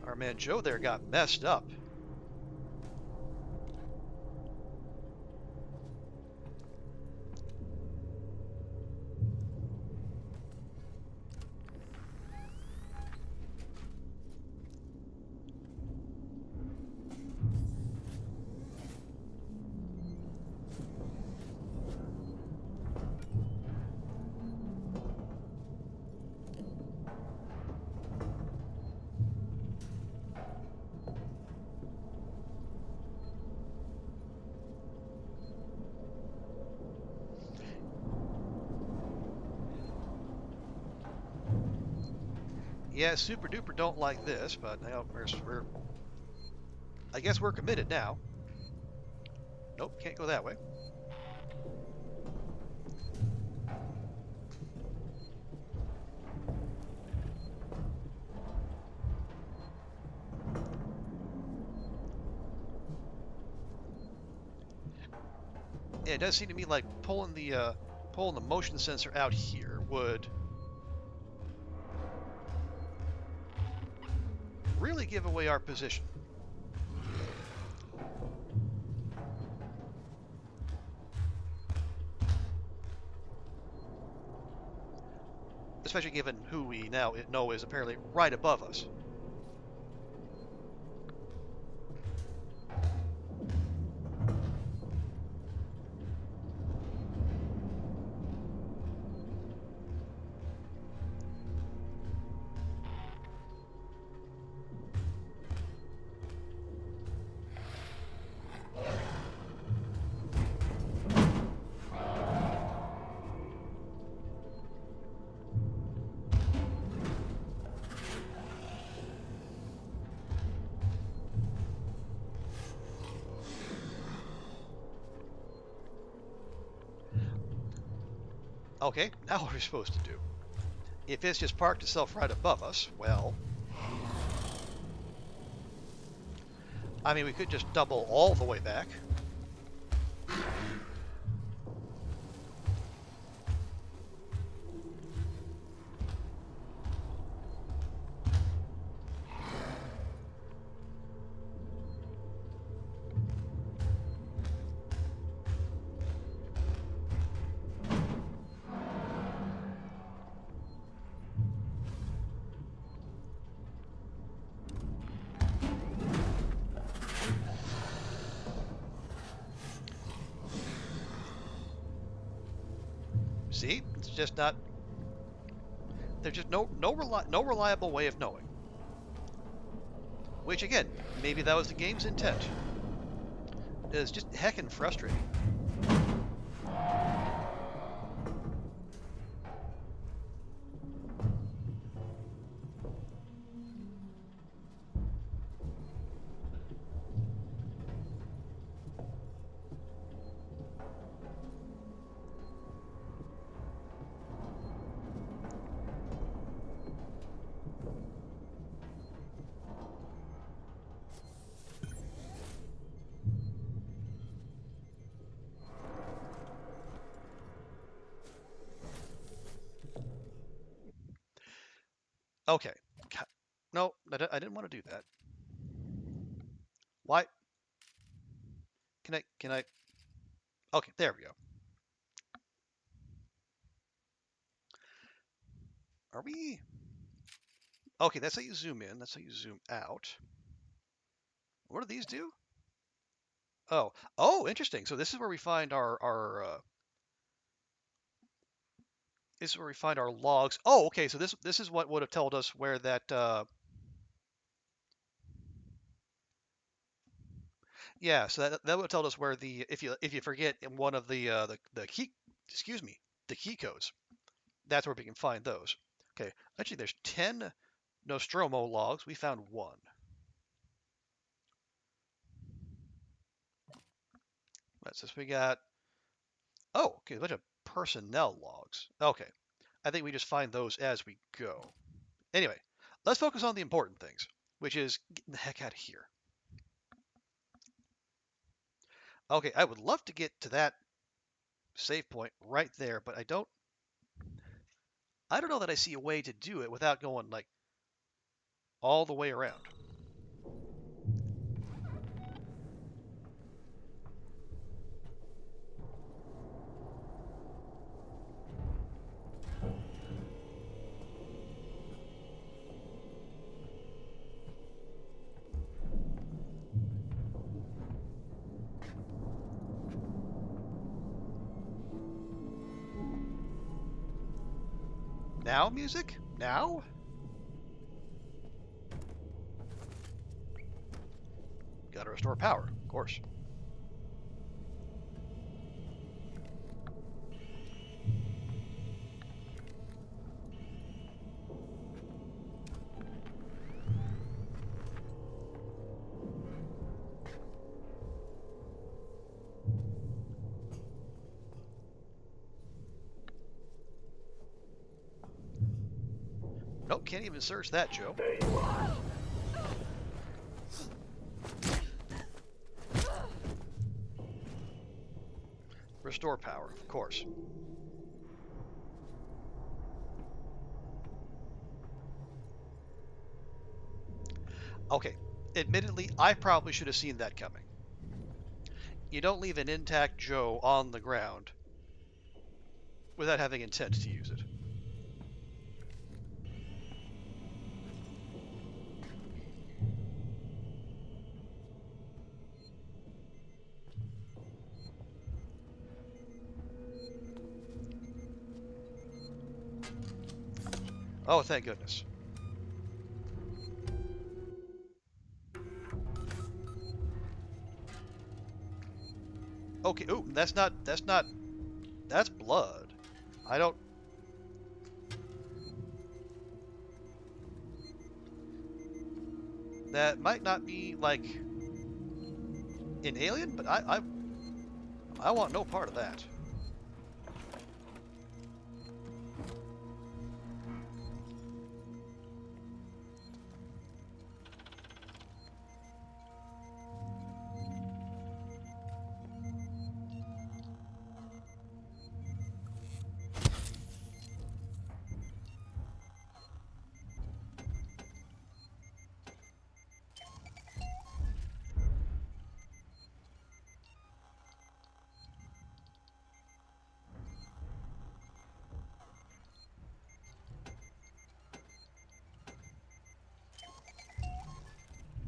our man Joe there got messed up. Yeah, super duper don't like this, but you know, I guess we're committed now. Nope, can't go that way. Yeah, it does seem to me like pulling the motion sensor out here would really give away our position. Especially given who we now know is apparently right above us. Okay, now what are we supposed to do? If it's just parked itself right above us, well, I mean, we could just double all the way back. See, it's just not. There's just no reliable way of knowing. Which again, maybe that was the game's intent. It's just heckin' frustrating. Okay. No, I didn't want to do that. Why? Can I? Okay, there we go. Are we? Okay, that's how you zoom in. That's how you zoom out. What do these do? Oh, interesting. So this is where we find our this is where we find our logs. Oh, okay. So this is what would have told us where that. Yeah. So that would have told us where the if you forget in one of the key, excuse me, the key codes. That's where we can find those. Okay. Actually, there's 10 Nostromo logs. We found one. That's this. We got. Oh, okay. A bunch of personnel logs. Okay. I think we just find those as we go. Anyway, let's focus on the important things, which is getting the heck out of here. Okay, I would love to get to that save point right there, but I don't know that I see a way to do it without going like all the way around. Now music? Now? Gotta restore power, of course. Nope, can't even search that, Joe. There you are. Restore power, of course. Okay, admittedly, I probably should have seen that coming. You don't leave an intact Joe on the ground without having intent to use it. Oh, thank goodness. Okay, ooh, that's blood. I don't, that might not be like an alien, but I want no part of that.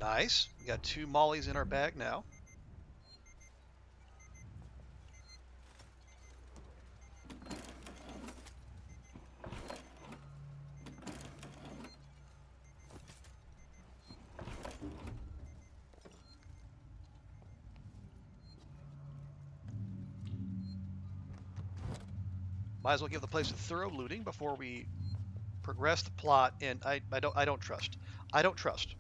Nice. We got 2 mollies in our bag now. Might as well give the place a thorough looting before we progress the plot. And I don't trust. I don't trust.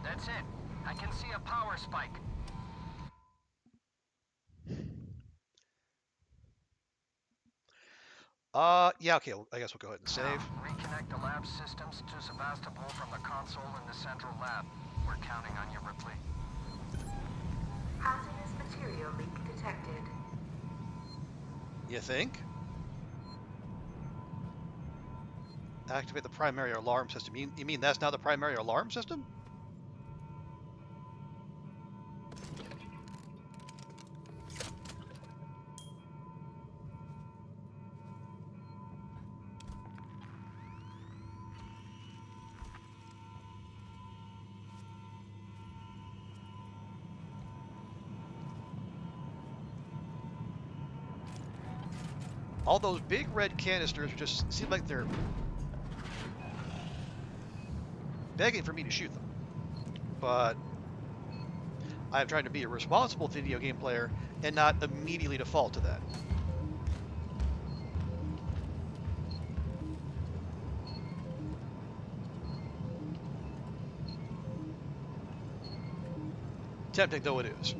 That's it. I can see a power spike. Yeah, okay, well, I guess we'll go ahead and Now, save. reconnect the lab systems to Sebastopol from the console in the central lab. We're counting on you, Ripley. Hazardous material leak detected. You think? Activate the primary alarm system. You mean that's not the primary alarm system? All those big red canisters just seem like they're begging for me to shoot them. But I'm trying to be a responsible video game player and not immediately default to that. Tempting though it is.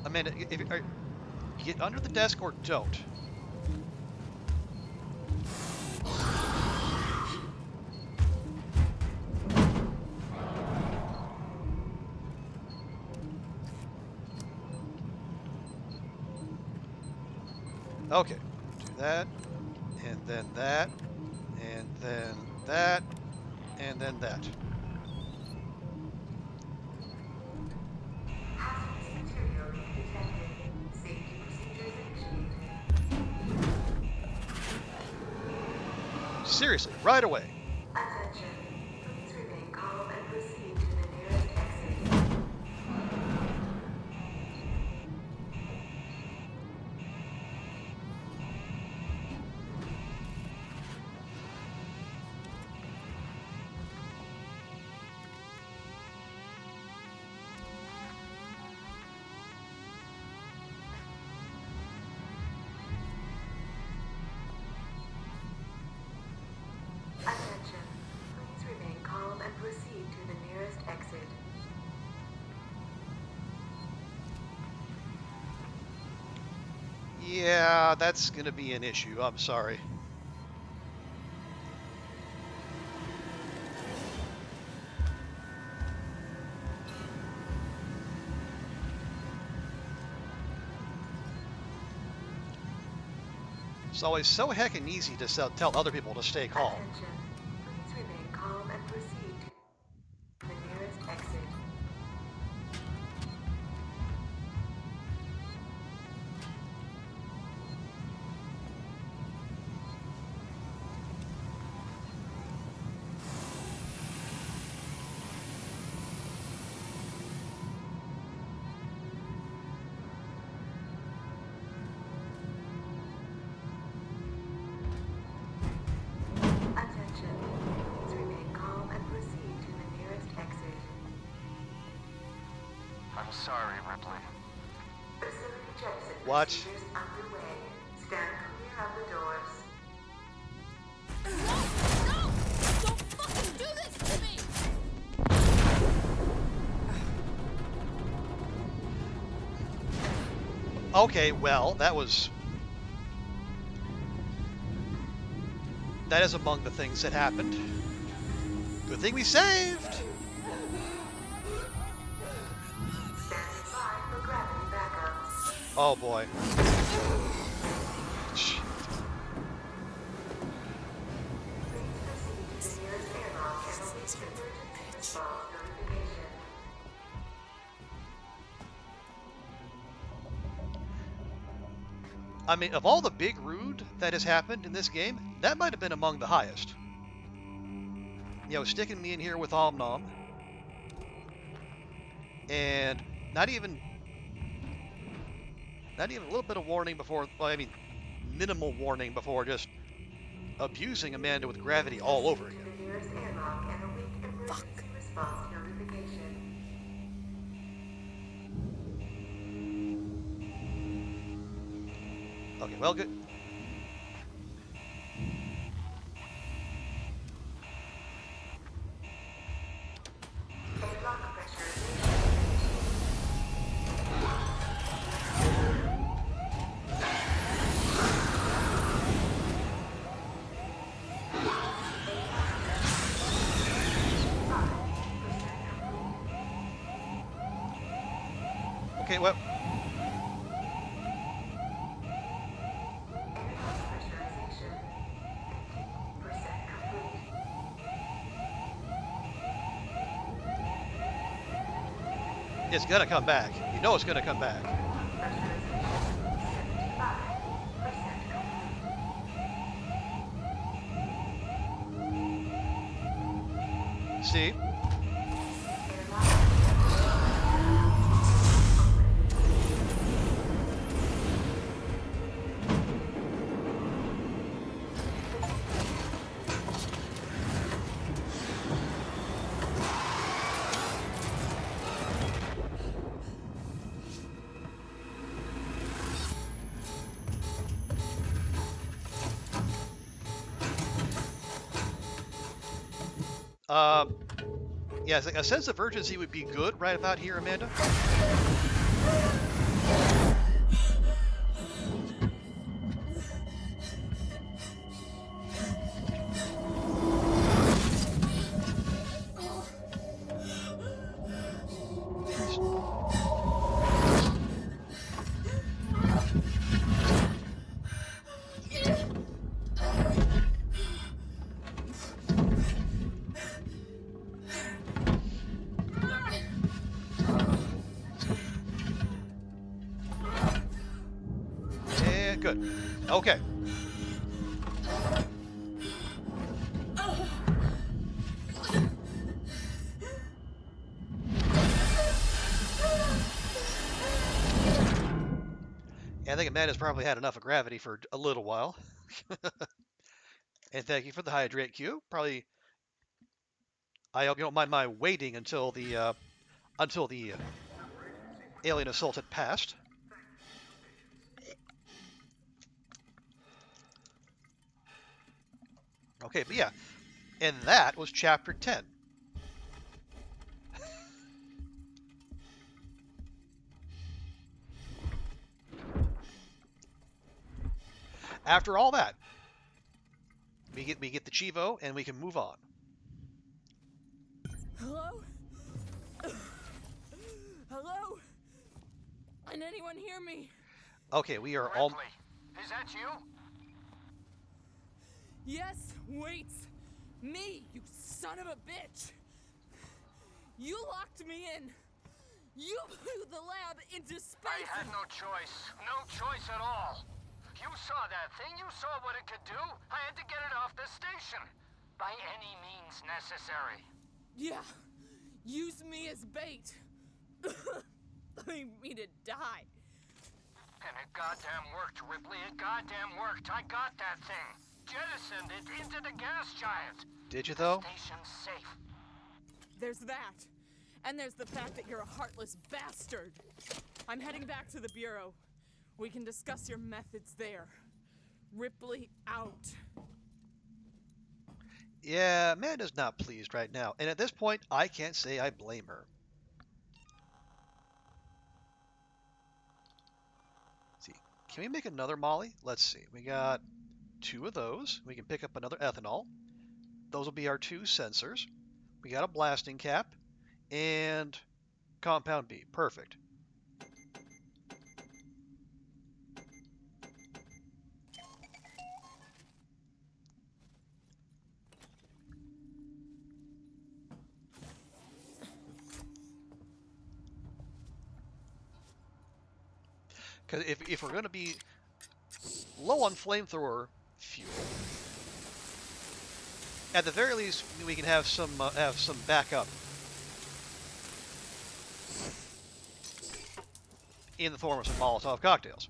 Amanda, if get under the desk or don't. Okay, do that, and then that, and then that, and then that. Hazardous material leak detected. Safety procedures initiated. Seriously, right away. Attention. Please remain calm and proceed to the nearest exit. Attention. Please remain calm and proceed to the nearest exit. Yeah, that's gonna be an issue. I'm sorry. It's always so heckin' easy to tell other people to stay calm. Attention. Please remain calm and proceed to the nearest exit. Attention. Please remain calm and proceed to the nearest exit. I'm sorry, Ripley. Facility jettison What? procedures underway. Stand clear of the doors. No! Don't fucking do this to me! Okay, well, that is among the things that happened. Good thing we saved. Standing by for gravity backup. Oh boy. Shit. Please proceed to the nearest airlock and await emergency response notification. I mean, of all the big rude that has happened in this game, that might have been among the highest. You know, sticking me in here with Omnom, and not even a little bit of warning before. Well, I mean, minimal warning before just abusing Amanda with gravity all over Proceed again. to the nearest airlock and await emergency response notification. Okay, well, good. Airlock pressurization. Okay, well, Pressurization 80% complete. it's gonna come back. You know it's gonna come back. Pressurization 75% complete. See? Um, yeah, a sense of urgency would be good right about here, Amanda. And good. Okay. Yeah, I think Amanda's probably had enough of gravity for a little while. And thank you for the hydrate cue. Probably, I don't mind my waiting until the alien assault had passed. Okay, but yeah, and that was chapter 10. After all that, we get the Chivo and we can move on. Hello? Hello? Can anyone hear me? Okay, we are all. Ripley, is that you? Yes, wait. Me, you son of a bitch. You locked me in. You blew the lab into I space. had no choice. No choice at all. You saw that thing. You saw what it could do. I had to get it off the station. By any means necessary. Yeah, use me as bait. Leave me to die. And it goddamn worked, Ripley. It goddamn worked. I got that thing. Jettisoned it into the gas giant. Did you though? Station's safe. There's that. And there's the fact that you're a heartless bastard. I'm heading back to the Bureau. We can discuss your methods there. Ripley out. Yeah, Amanda's not pleased right now, and at this point, I can't say I blame her. Let's see, can we make another Molly? Let's see. We got 2 of those. We can pick up another ethanol. Those will be our 2 sensors. We got a blasting cap and compound B. Perfect. Because if we're going to be low on flamethrower fuel, at the very least we can have some backup in the form of some Molotov cocktails.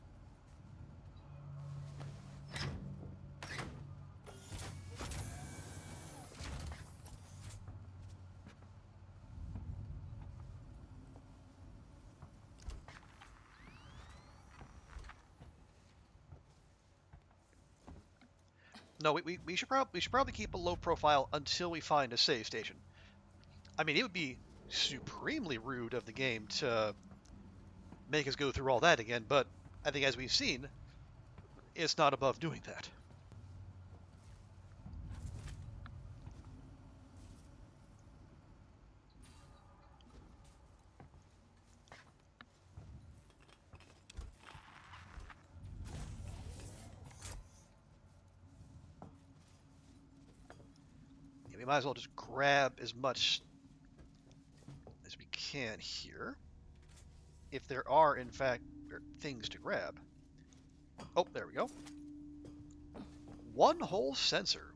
No, we should probably keep a low profile until we find a save station. I mean, it would be supremely rude of the game to make us go through all that again, but I think as we've seen, it's not above doing that. Yeah, we might as well just grab as much as we can here, if there are in fact things to grab. Oh, there we go. One whole sensor.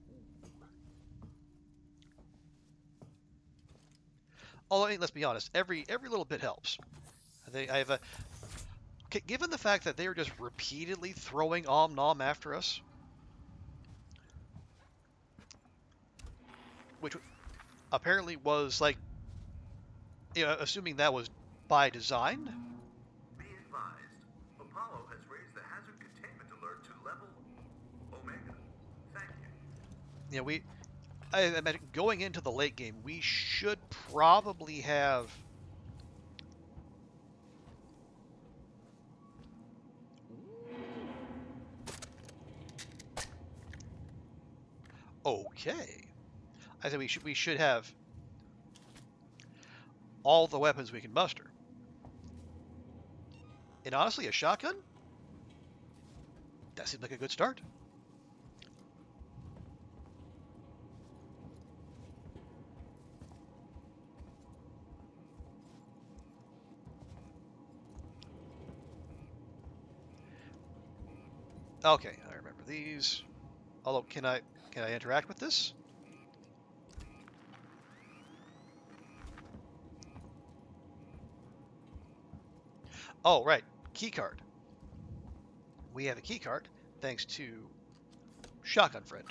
Although, I mean, let's be honest, every little bit helps. I think I have a. Okay, given the fact that they are just repeatedly throwing Omnom after us, which apparently was like, you know, assuming that was by design. Be advised, Apollo has raised the hazard containment alert to level Omega. Thank you. You know, I imagine going into the late game, we should probably have. Okay, I think we should have all the weapons we can muster. And honestly, a shotgun? That seems like a good start. Okay, I remember these. Although, can I interact with this? Oh, right, keycard. We have a keycard thanks to Shotgun Friend.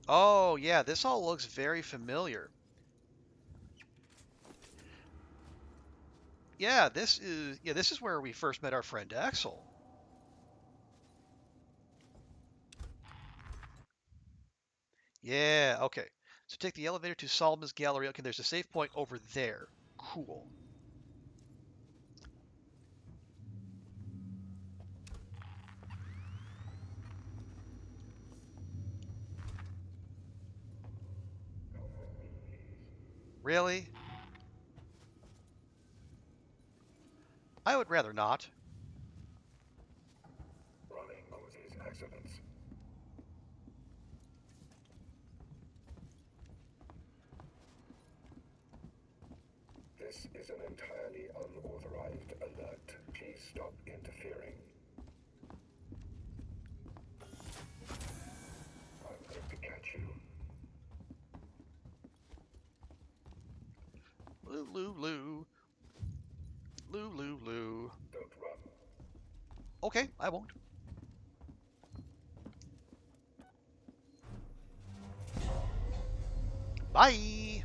Oh, yeah, this all looks very familiar. Yeah, this is where we first met our friend Axel. Yeah, okay. So take the elevator to Solomon's Gallery. Okay, there's a save point over there. Cool. Really? I would rather not. Running causes accidents. This is an entirely unauthorized alert. Please stop interfering. I'm going to catch you. Loo, loo, loo. Loo, loo, loo. Don't run. Okay, I won't. Bye!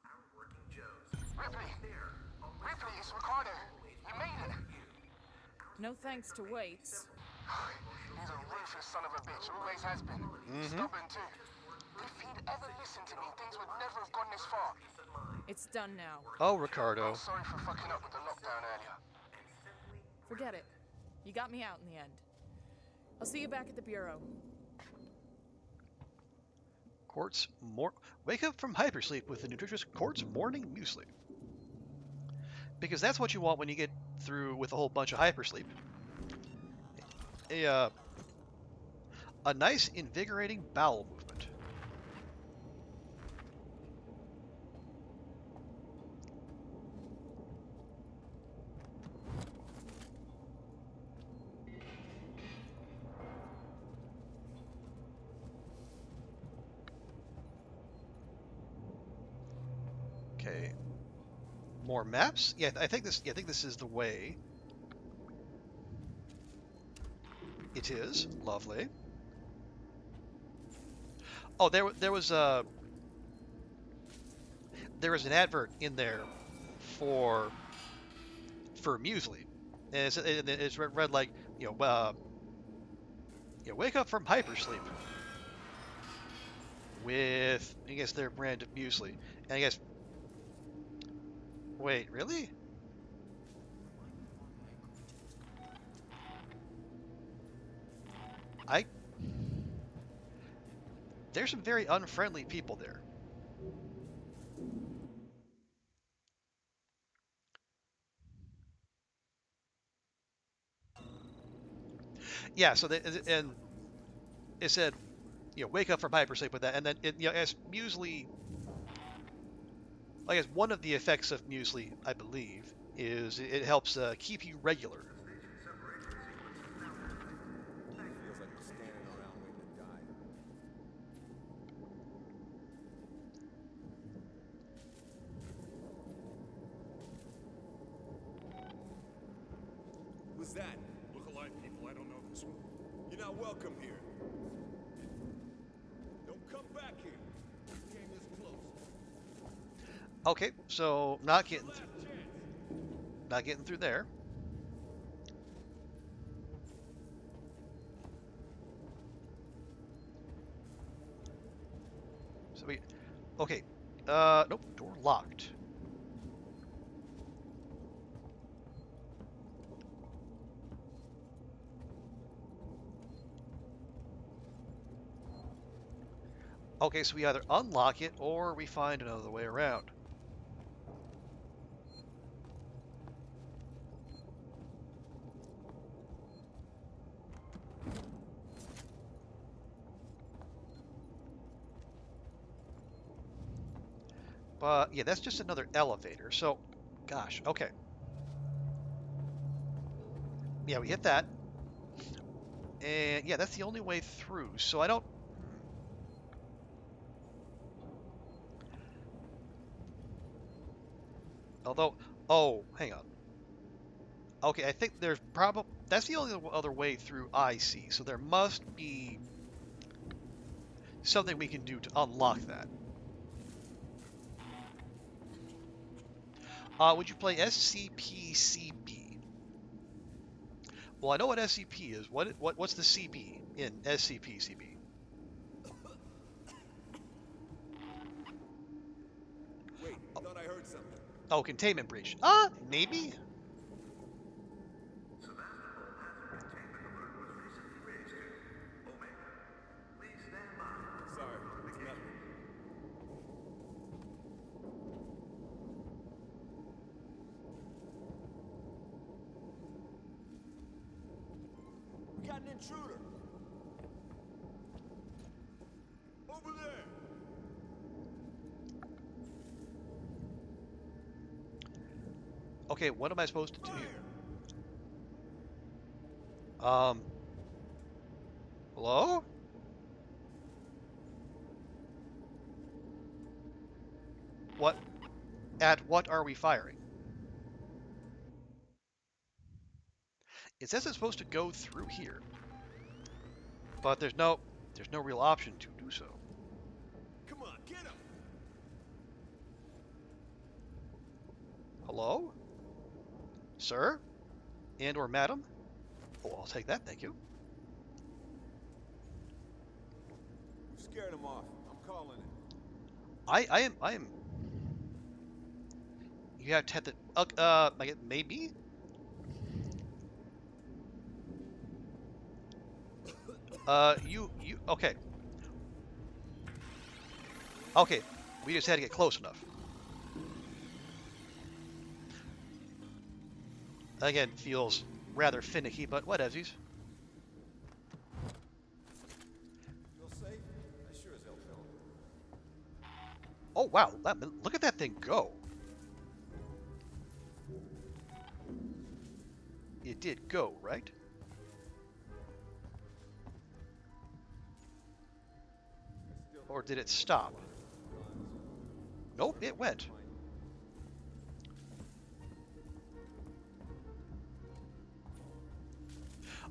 Our working Joes. Ripley! Ripley, it's Ricardo. You made it! No thanks to Waits. He's a ruthless son of a bitch, always has been. Stubborn too. If he'd ever listened to me, things would never have gone this far. It's done now. Oh, Ricardo. Sorry for fucking up with the lockdown earlier. Forget it. You got me out in the end. I'll see you back at the Bureau. Wake up from hypersleep with the nutritious Quartz Morning Muesli. Because that's what you want when you get through with a whole bunch of hypersleep. A a nice invigorating bowel movement. Okay. More maps? Yeah, I think this. Yeah, I think this is the way. It is lovely. Oh, there was an advert in there for muesli, and it's read like wake up from hypersleep with I guess their brand of muesli, and I guess wait really I there's some very unfriendly people there. Yeah, so and it said wake up from hypersleep with that, and then as muesli. I guess one of the effects of muesli, I believe, is it helps keep you regular. Feels like we're standing around waiting to die. Who's that? Look alive, people. I don't know this one. You're not welcome here. Don't come back here. You came this close. Okay, so not getting through there. So okay, nope, door locked. Okay, so we either unlock it or we find another way around. But yeah, that's just another elevator. So, gosh, okay. Yeah, we hit that. And yeah, that's the only way through. So I don't. Although, oh, hang on. Okay, I think there's probably that's the only other way through I see. So there must be something we can do to unlock that. Would you play SCP-CB? Well, I know what SCP is. What's the CB in SCP-CB? Wait, thought I heard something. Oh, containment breach. Maybe. Sorry, it's nothing. We got an intruder. Over there. Okay, what am I supposed to do here? Hello? What? At what are we firing? It says it's supposed to go through here, but there's no real option to do so. Come on, get him. Hello? Sir? And or madam? Oh, I'll take that, thank you. You scared him off. I'm calling it. I am. You have to have the. Maybe. You. Okay. Okay. We just had to get close enough. Again, feels rather finicky, but whatevsies. Feel safe? I sure as hell felt. Oh wow, look at that thing go. It did go, right? Or did it stop? Nope, it went.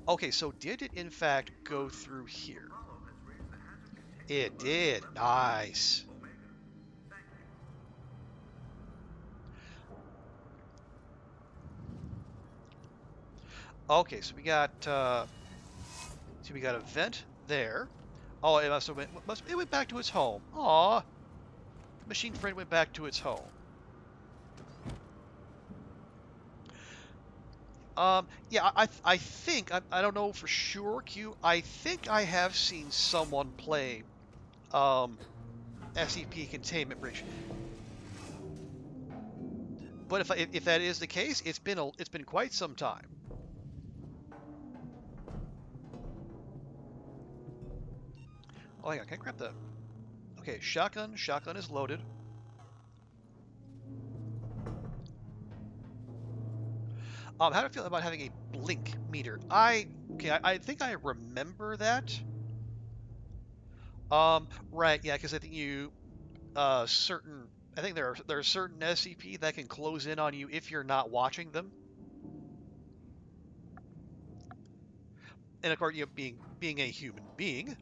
Okay, so did it in fact go through here? It did. Nice. Okay, so we got a vent there. Oh, it must have it went back to its home. Aw, machine friend went back to its home. Yeah, I think I don't know for sure, Q. I think I have seen someone play SCP Containment Breach. But if that is the case, it's been quite some time. Oh, hang on, can I grab the? Okay, shotgun. Shotgun is loaded. How do I feel about having a blink meter? I think I remember that. Right, yeah, because I think I think there are certain SCP that can close in on you if you're not watching them. And of course, being a human being,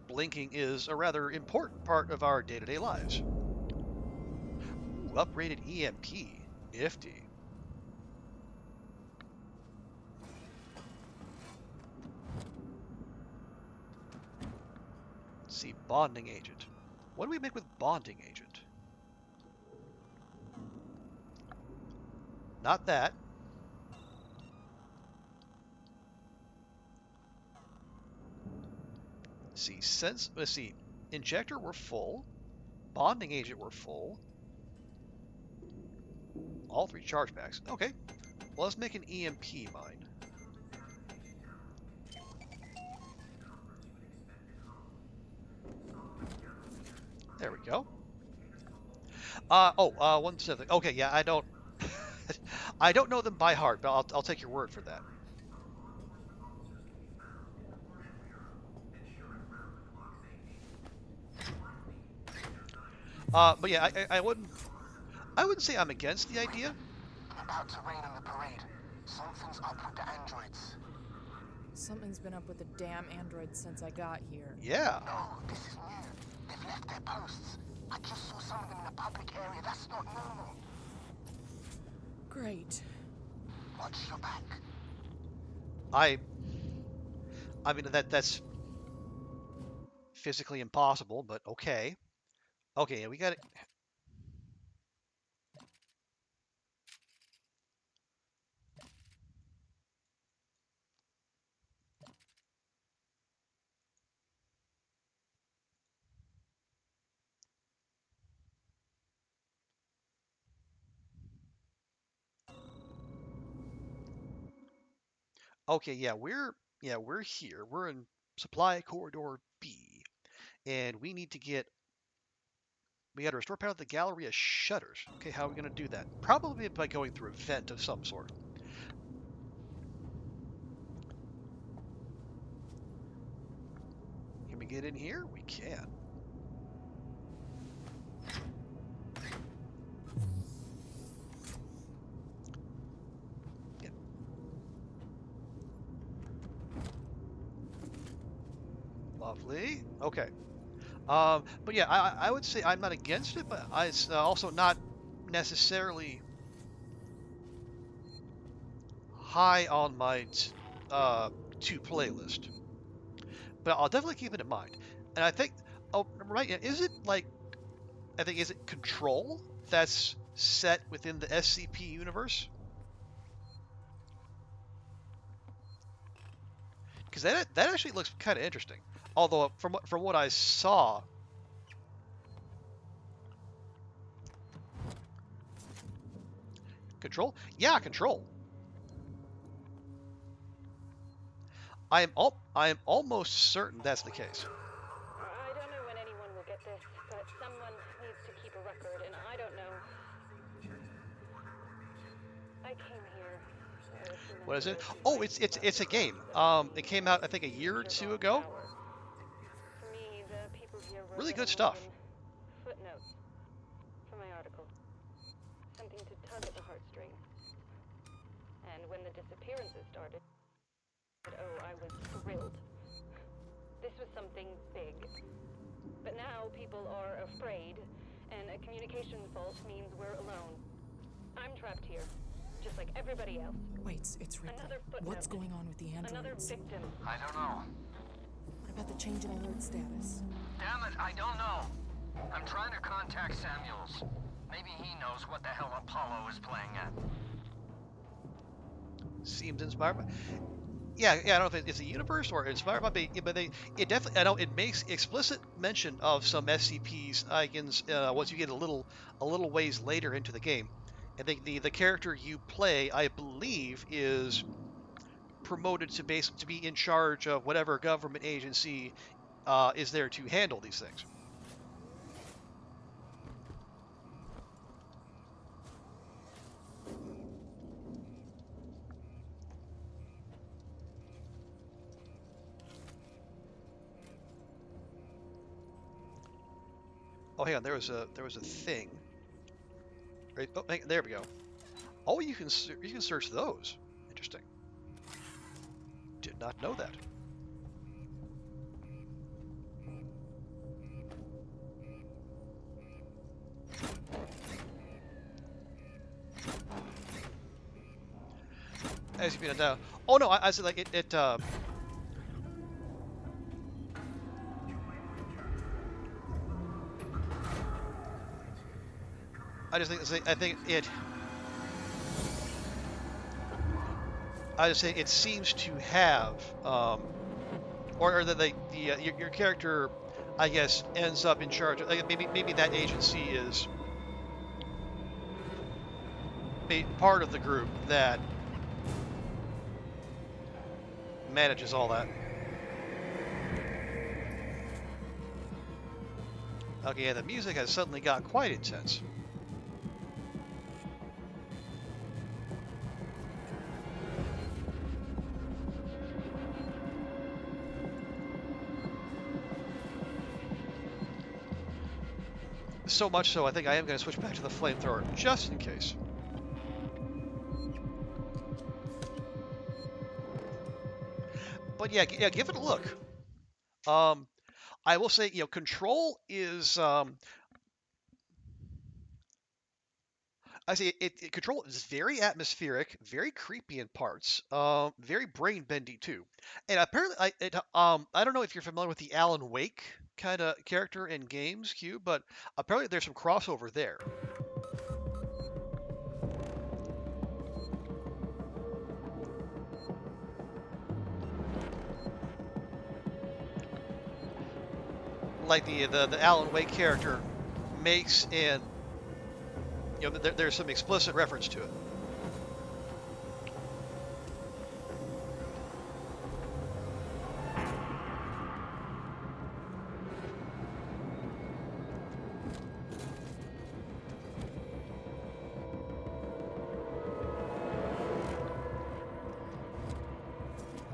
blinking is a rather important part of our day-to-day lives. Ooh, upgraded EMP, nifty. Let's see, bonding agent. What do we make with bonding agent? Not that. Let's see, injector we're full, bonding agent we're full, all 3 charge packs. Okay, well, let's make an EMP mine. There we go. One specific. Okay, yeah, I don't, I don't know them by heart, but I'll take your word for that. But yeah, I wouldn't say I'm against the idea. About to rain on the parade. Something's up with the androids. Something's been up with the damn androids since I got here. Yeah. No, this is new. They've left their posts. I just saw some of them in a public area. That's not normal. Great. Watch your back. I mean that's physically impossible, but okay. Okay, we got it. Okay, we're here. We're in supply corridor B, and we got to restore power to the Galleria shutters. Okay, how are we going to do that? Probably by going through a vent of some sort. Can we get in here? We can. Yeah. Lovely. Okay. But yeah, I would say I'm not against it, but it's also not necessarily high on my to playlist. But I'll definitely keep it in mind. And I think, oh, right, yeah, is it like, I think, is it Control that's set within the SCP universe? Because that actually looks kind of interesting. Although from what I saw, Control? Yeah, Control. I am almost certain that's the case. I don't know when anyone will get this, but someone needs to keep a record, and I don't know. I came here a few What is months it? ago to Oh, write about it's a the game. things that It seem came out I think a to year or usurp two our ago. power. For me, the people here were Really good little more stuff. than footnotes for my article. Something to tug at the heartstrings. And when the disappearances started, oh, I was thrilled. This was something big. But now people are afraid, and a communication fault means we're alone. I'm trapped here, just like everybody else. Wait, it's Ripley. Another footnote. What's going on with the Another androids? victim. I don't know. What about the change in alert status? Damn it, I don't know. I'm trying to contact Samuels. Maybe he knows what the hell Apollo is playing at. Seems inspired by. Yeah. I don't know if it's a universe or inspired by, but it definitely. I know it makes explicit mention of some SCPs icons once you get a little ways later into the game. I think the character you play, I believe, is promoted to be in charge of whatever government agency is there to handle these things. Oh, hang on. There was a thing. Right. Oh, there we go. Oh, you can search those. Interesting. Did not know that. As you mean, oh no, I said like it. I just think I think it. I just say it seems to have, or that your character, I guess, ends up in charge. Like maybe that agency is part of the group that manages all that. Okay, yeah, the music has suddenly got quite intense. So much so, I think I am going to switch back to the flamethrower, just in case. But yeah, give it a look. I will say, Control is. I say Control is very atmospheric, very creepy in parts, very brain bendy too. And apparently, I don't know if you're familiar with the Alan Wake kind of character in games, Q, but apparently there's some crossover there. Like the Alan Wake character makes in, there's some explicit reference to it.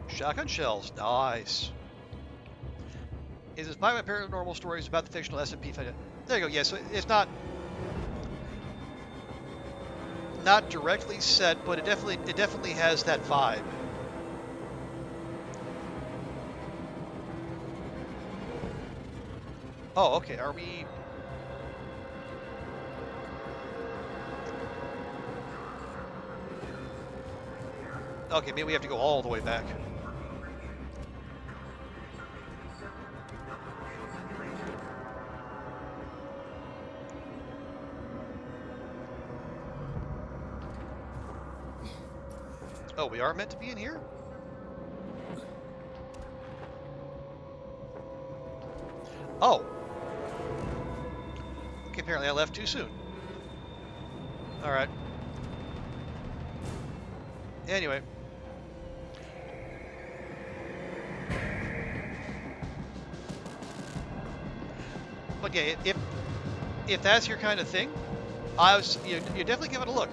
Shotgun shells, nice. Is inspired by paranormal stories about the fictional SMP. There you go. Yeah, so it's not directly set, but it definitely has that vibe. Oh, okay. Are we? Okay, maybe we have to go all the way back. Oh, we are meant to be in here? Oh. Okay, apparently I left too soon. Alright. Anyway. But yeah, if that's your kind of thing, you definitely give it a look.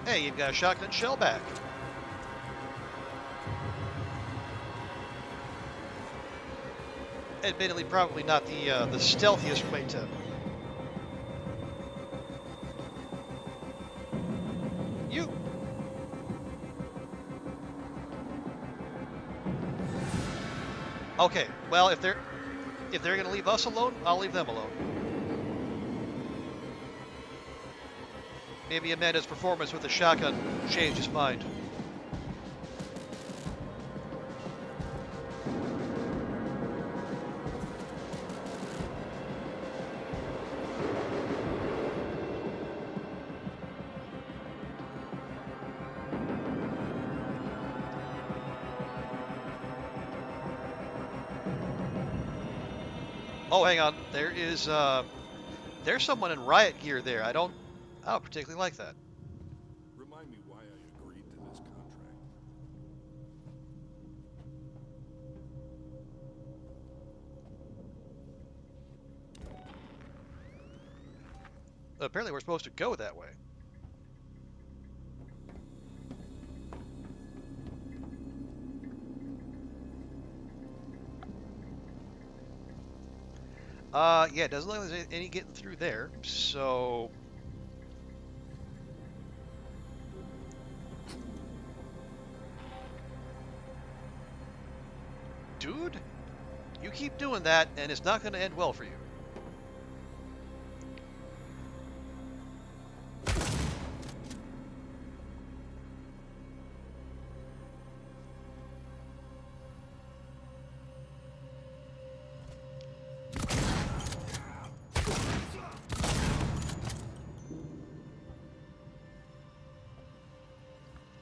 Hey, you've got a shotgun shell back. Admittedly, probably not the stealthiest way to. You. Okay. Well, if they're gonna leave us alone, I'll leave them alone. Maybe Amanda's performance with the shotgun changed his mind. Oh, hang on. There's someone in riot gear there. I don't particularly like that. Remind me why I agreed to this contract. Apparently, we're supposed to go that way. Yeah, it doesn't look like there's any getting through there. So, dude, you keep doing that, and it's not going to end well for you.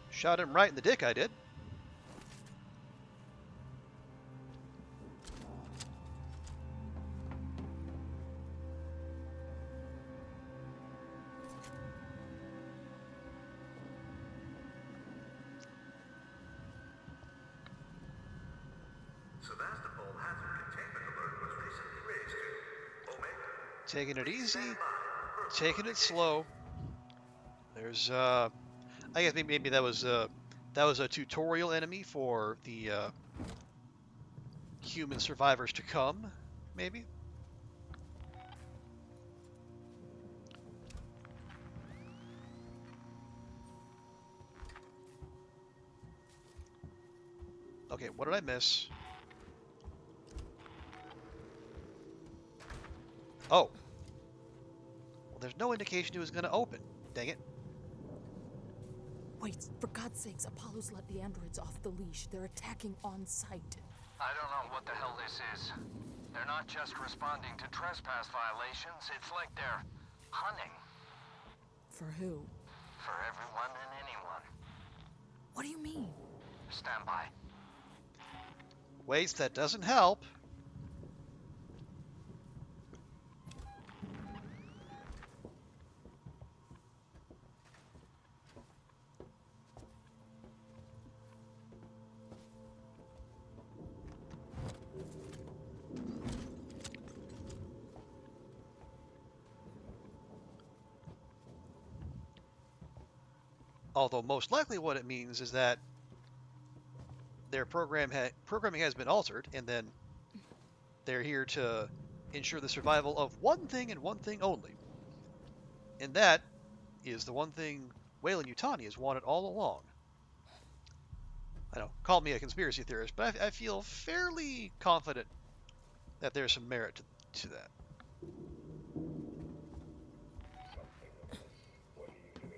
Shot him right in the dick, I did. Sevastopol hazard containment alert was recently raised to Omega. Taking it easy, taking it slow. There's, I guess maybe that was a tutorial enemy for the human survivors to come, maybe. Okay, what did I miss? Oh. Well, there's no indication it was going to open. Dang it. Wait, for God's sakes, Apollo's let the androids off the leash. They're attacking on sight. I don't know what the hell this is. They're not just responding to trespass violations, it's like they're hunting. For who? For everyone and anyone. What do you mean? Stand by. Wait, that doesn't help. Although most likely what it means is that their programming has been altered, and then they're here to ensure the survival of one thing and one thing only. And that is the one thing Weyland-Yutani has wanted all along. I know, call me a conspiracy theorist, but I feel fairly confident that there's some merit to that. Something amiss. What are you doing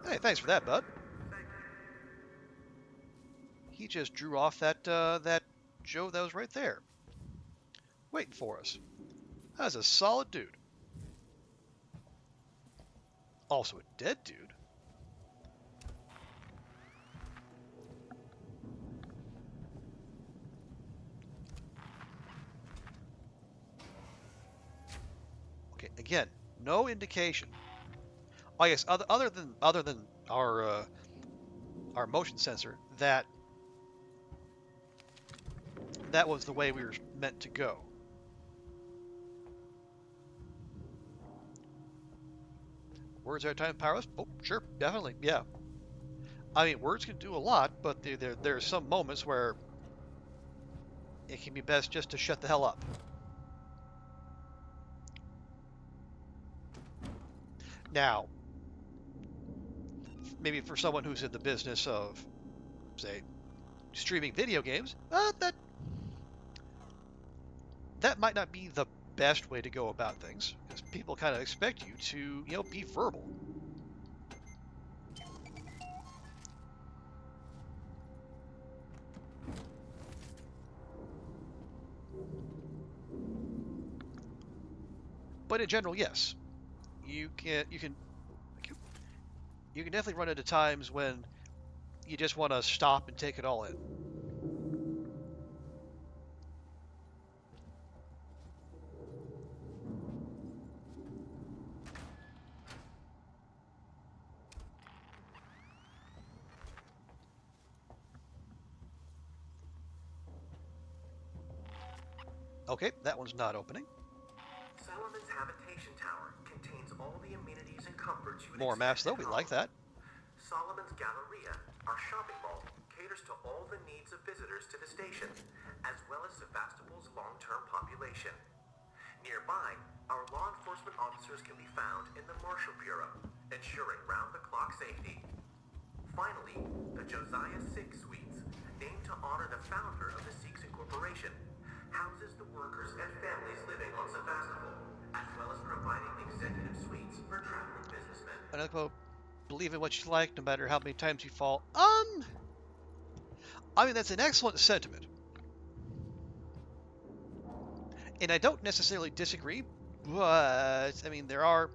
here? Hey, thanks for that, bud. He just drew off that Joe that was right there, waiting for us. That's a solid dude. Also a dead dude. Okay, again, no indication. I guess other than our motion sensor that was the way we were meant to go. Words are time powerless? Oh, sure, definitely, yeah. I mean, words can do a lot, but there are some moments where it can be best just to shut the hell up. Now, maybe for someone who's in the business of, say, streaming video games, that might not be the best way to go about things, because people kind of expect you to, be verbal. But in general, yes, you can definitely run into times when you just want to stop and take it all in. Okay, that one's not opening. Solomon's habitation tower contains all the amenities and comforts you would More maps though, expect we at like home. that. Solomon's Galleria, our shopping mall, caters to all the needs of visitors to the station, as well as Sevastopol's long-term population. Nearby, our law enforcement officers can be found in the Marshal Bureau, ensuring round-the-clock safety. Finally, the Josiah Six Suites, named to honor the founder of the Six Incorporation, houses the workers and families living on Sevastopol, as well as providing executive suites for traveling businessmen. Another quote, believe in what you like, no matter how many times you fall. I mean, that's an excellent sentiment. And I don't necessarily disagree, but, I mean, there are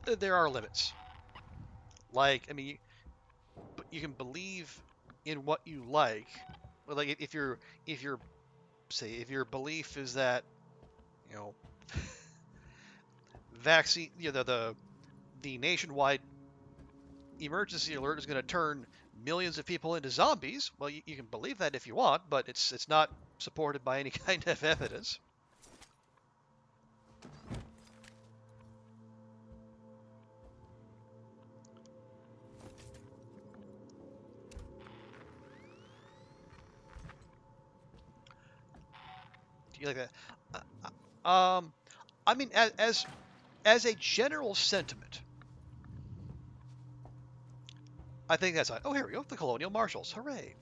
limits. Like, I mean, you can believe in what you like. Like, if your belief is that, you know, vaccine, the nationwide emergency alert is going to turn millions of people into zombies. Well, you can believe that if you want, but it's not supported by any kind of evidence. Do you like that? I mean, as a general sentiment, I think that's like, oh, here we go, the Colonial Marshals, hooray!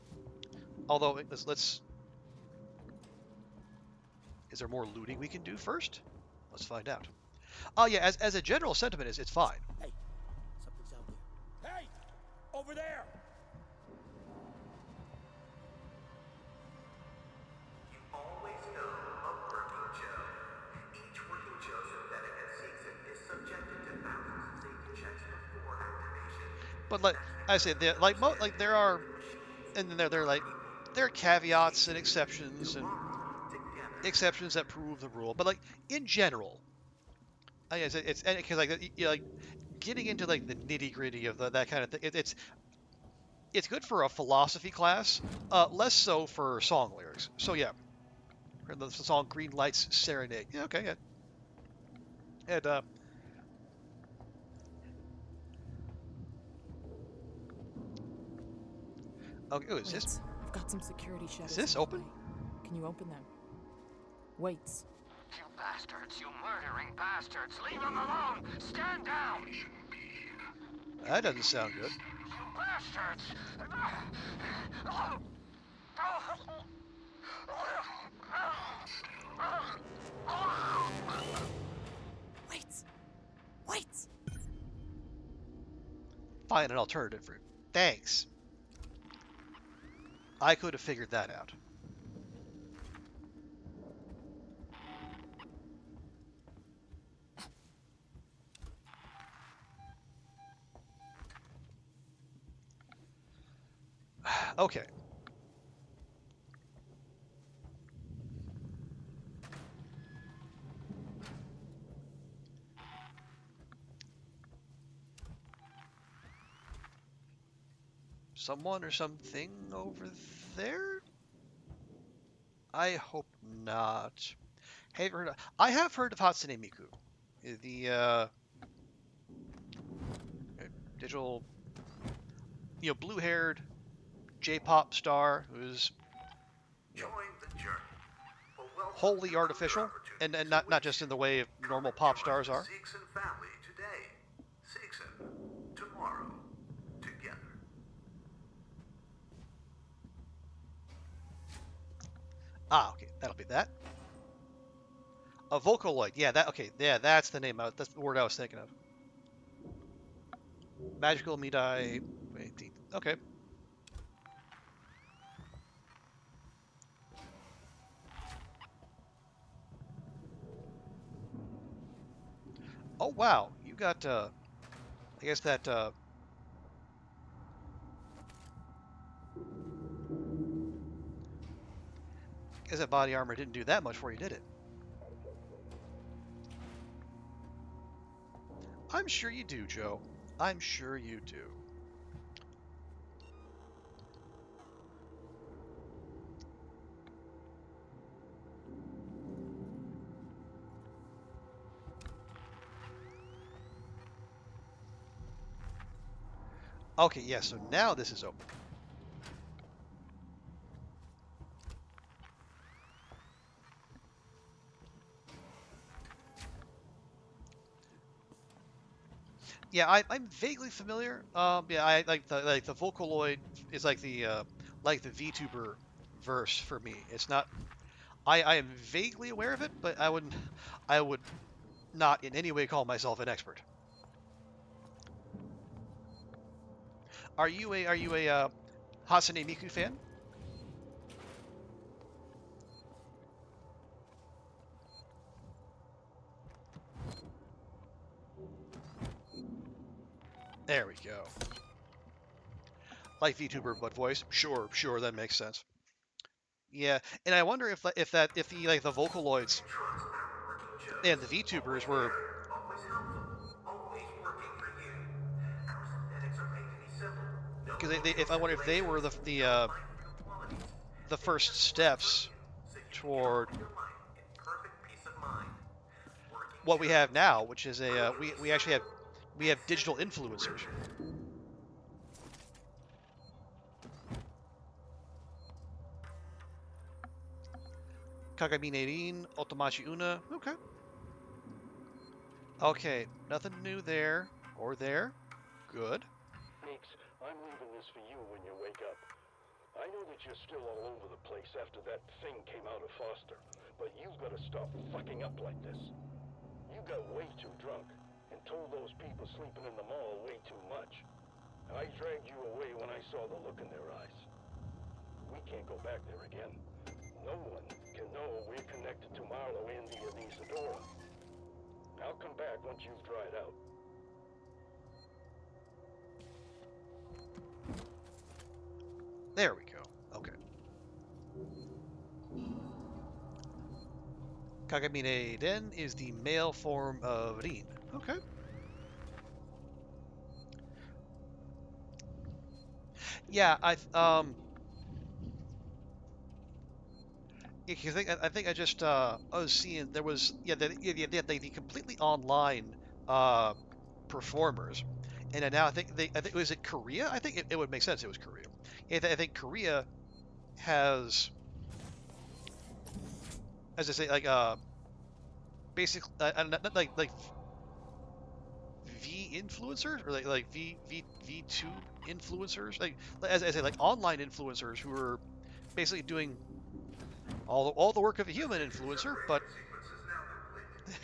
Although, let's is there more looting we can do first? Let's find out. Oh yeah, as a general sentiment, it's fine. Hey, something's out there. Hey, over there! You always know a working Joe. Each working Joe synthetic at Seegson is subjected to thousands of safety checks before activation. But like I said, there are, and then there are caveats and exceptions that prove the rule. But like in general, I guess it's because like getting into like the nitty gritty of that kind of thing. It's good for a philosophy class, less so for song lyrics. So yeah, the song "Green Lights Serenade." Yeah, okay, yeah. And okay, oh, Wait, I've got some security shutters this in my open? way. Can you open them? Waits. You bastards, you murdering bastards! Leave him alone! Stand down! That doesn't sound good. You bastards! Waits! Waits! Find an alternative route. Thanks. I could have figured that out. Okay. Someone or something over there? I hope not. I have heard of Hatsune Miku, the digital, blue-haired J-pop star who's Join the journey. A welcome wholly to artificial, career and opportunities not await just in you. the way of Come normal and pop join stars the are. Seegson family today. Seegson, tomorrow, together. Ah, okay, that'll be that. A Vocaloid, yeah, that's the name. That's the word I was thinking of. Magical Midai 18. Okay. Oh wow, you got I guess that body armor didn't do that much for you, did it? I'm sure you do, Joe. I'm sure you do. Okay, yeah, so now this is open. Yeah, I'm vaguely familiar. Yeah, I like the Vocaloid is like the VTuber verse for me. It's not. I am vaguely aware of it, but I would not in any way call myself an expert. Are you a Hatsune Miku fan? There we go. Like VTuber but voice. Sure, that makes sense. Yeah, and I wonder if the like the Vocaloids Trust hardworking and Joes. the VTubers Always were caring, always helpful, always working for you. Our synthetics are made to be simple. No because emotional if I wonder if they were stipulations, no minefield qualities. the They first just work for steps you, so you can get on toward with your life in perfect peace of mind. Working what we have Joes. now, which is Brilliantly we actually have simple and digital simply influencers. terrific. Kagami Nerin, Otomachi Una. Okay. Okay, nothing new there or there. Good. Meeks, I'm leaving this for you when you wake up. I know that you're still all over the place after that thing came out of Foster, but you've got to stop fucking up like this. You got way too drunk and told those people sleeping in the mall way too much. I dragged you away when I saw the look in their eyes. We can't go back there again. No one can know we're connected to Marlo, Andy, and Isadora. I'll come back once you've dried out. There we go. Okay. Kagamine Den is the male form of Rin. Okay. Yeah, I think I just I was seeing there was they had the completely online performers, and now I think was it Korea? I think it would make sense it was Korea. I think Korea has, as I say, like basically not like V influencers or like V tube influencers, like as I say, like online influencers who are basically doing all the work of a human influencer, but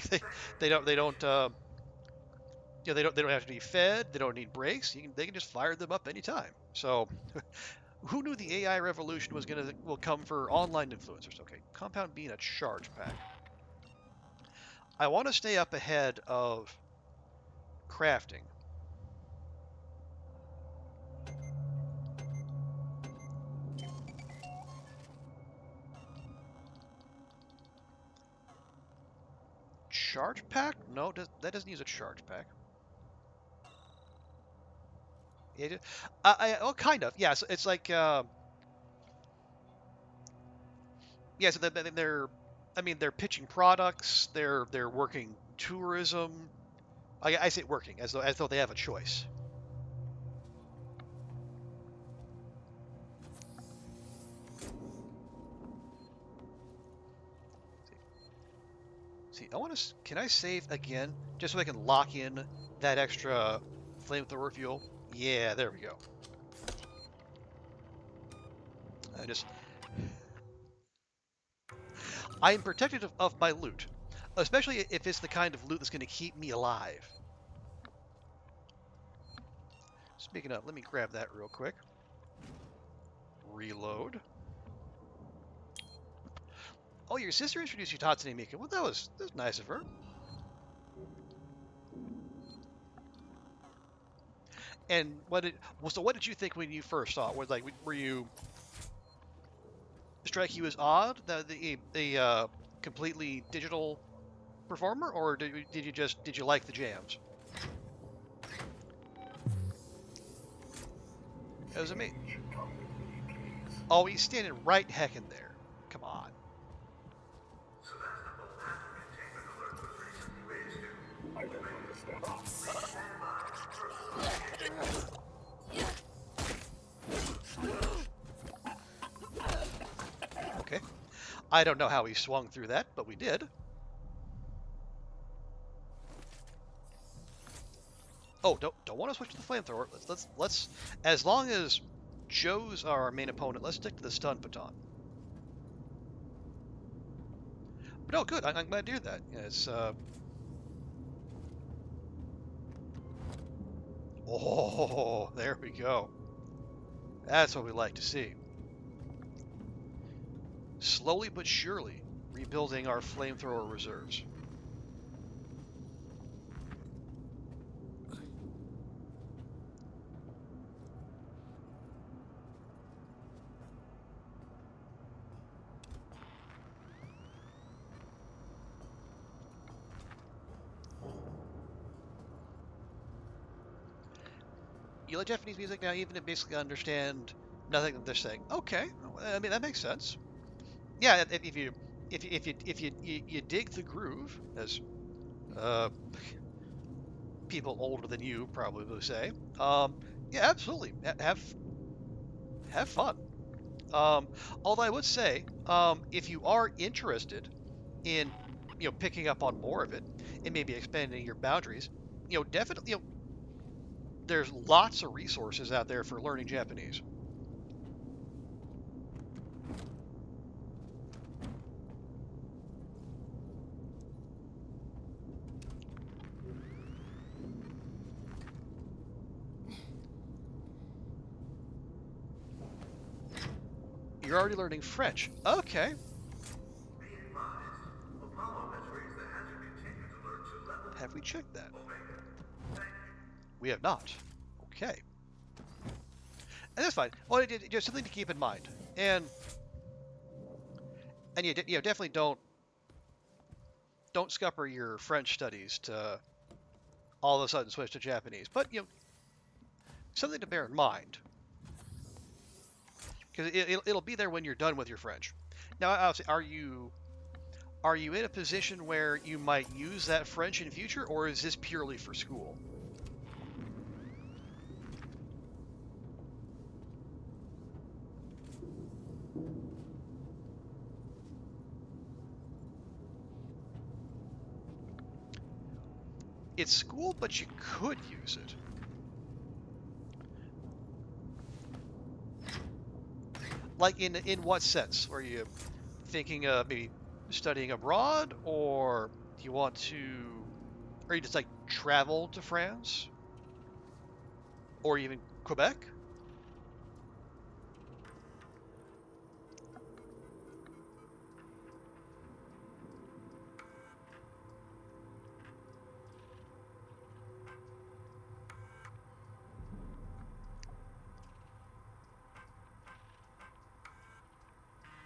they, they don't they don't have to be fed. They don't need breaks. They can just fire them up anytime. So who knew the AI revolution will come for online influencers? Okay, compound being a charge pack. I want to stay up ahead of crafting. Charge pack? No, that doesn't use a charge pack. Oh, kind of. Yeah, so it's like, yeah. So I mean, they're pitching products. They're working tourism. I say working as though they have a choice. See, I want to. Can I save again just so I can lock in that extra flamethrower fuel? Yeah, there we go. I just I am protective of my loot, especially if it's the kind of loot that's going to keep me alive. Speaking of, let me grab that real quick. Reload. Oh, your sister introduced you to Hatsune Miku. Well, that was nice of her. And what did you think when you first saw it? Were you strike you as odd that the completely digital performer, or did you like the jams? It was amazing. Oh, he's standing right heckin' there. Come on. I don't understand. Okay. I don't know how he swung through that, but we did. Oh, don't want to switch to the flamethrower. Let's as long as Joe's our main opponent, let's stick to the stun baton. But no, good. I'm glad to hear that. Yeah, it's oh, there we go. That's what we like to see. Slowly but surely rebuilding our flamethrower reserves. You like Japanese music now, even to basically understand nothing that they're saying. Okay, I mean that makes sense. Yeah, if you dig the groove, as uh, people older than you probably will say, yeah, absolutely, have fun. Although I would say, if you are interested in picking up on more of it and maybe expanding your boundaries, definitely there's lots of resources out there for learning Japanese. You're already learning French. Okay. Have we checked that? We have not. Okay. And that's fine. Well, just something to keep in mind. And you definitely don't scupper your French studies to all of a sudden switch to Japanese. But something to bear in mind, because it'll be there when you're done with your French. Now, I'll say, are you in a position where you might use that French in future, or is this purely for school? It's school, but you could use it. Like in what sense? Are you thinking of maybe studying abroad, or do you want to, or you just like travel to France, or even Quebec?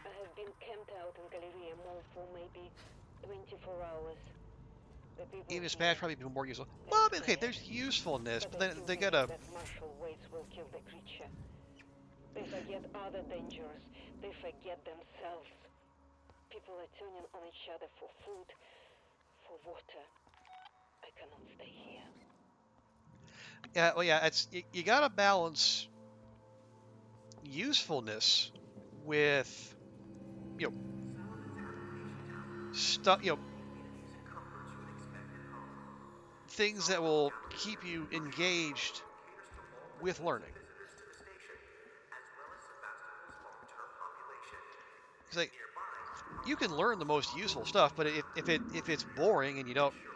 I have been camped out in Galleria Mall for maybe 24 hours. The people Even here, Spanish probably be more useful. they Well, I mean, okay, Spanish, there's usefulness, but but I then still they think gotta. that martial ways will kill the creature. They forget other dangers. They forget themselves. People are tuning on each other for food, for water. I cannot stay here. Yeah, well, yeah, it's you gotta balance usefulness with you know stuff things that will keep you engaged with learning. Visitors to the station, as well as Sevastopol's long-term population. Because like, Nearby, you can learn the most useful stuff, but if it's boring and you don't, cheering around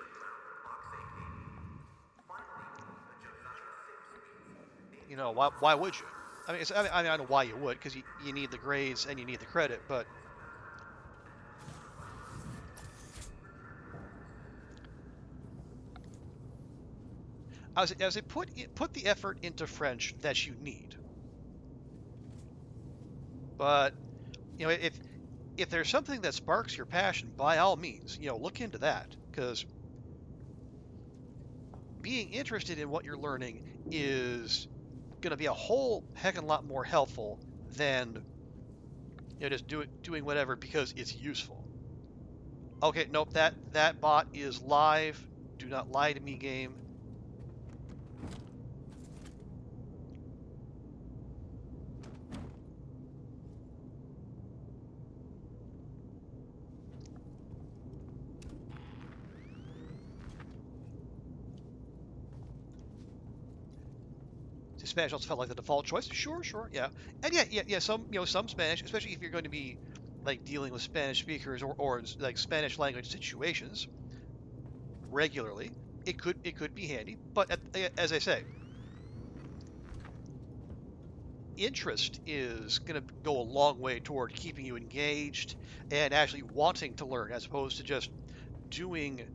the box AK. Finally, the Josiah 6 piece. why would you? I mean, I mean, I know why you would, because you need the grades and you need the credit, but I say put the effort into French that you need. But if there's something that sparks your passion, by all means, look into that, because being interested in what you're learning is going to be a whole heck of a lot more helpful than just doing whatever because it's useful. Okay, nope, that bot is live. Do not lie to me, game. Spanish also felt like the default choice. Sure, sure, yeah, and yeah. Some Spanish, especially if you're going to be like dealing with Spanish speakers or like Spanish language situations regularly, it could be handy. But as I say, interest is going to go a long way toward keeping you engaged and actually wanting to learn, as opposed to just doing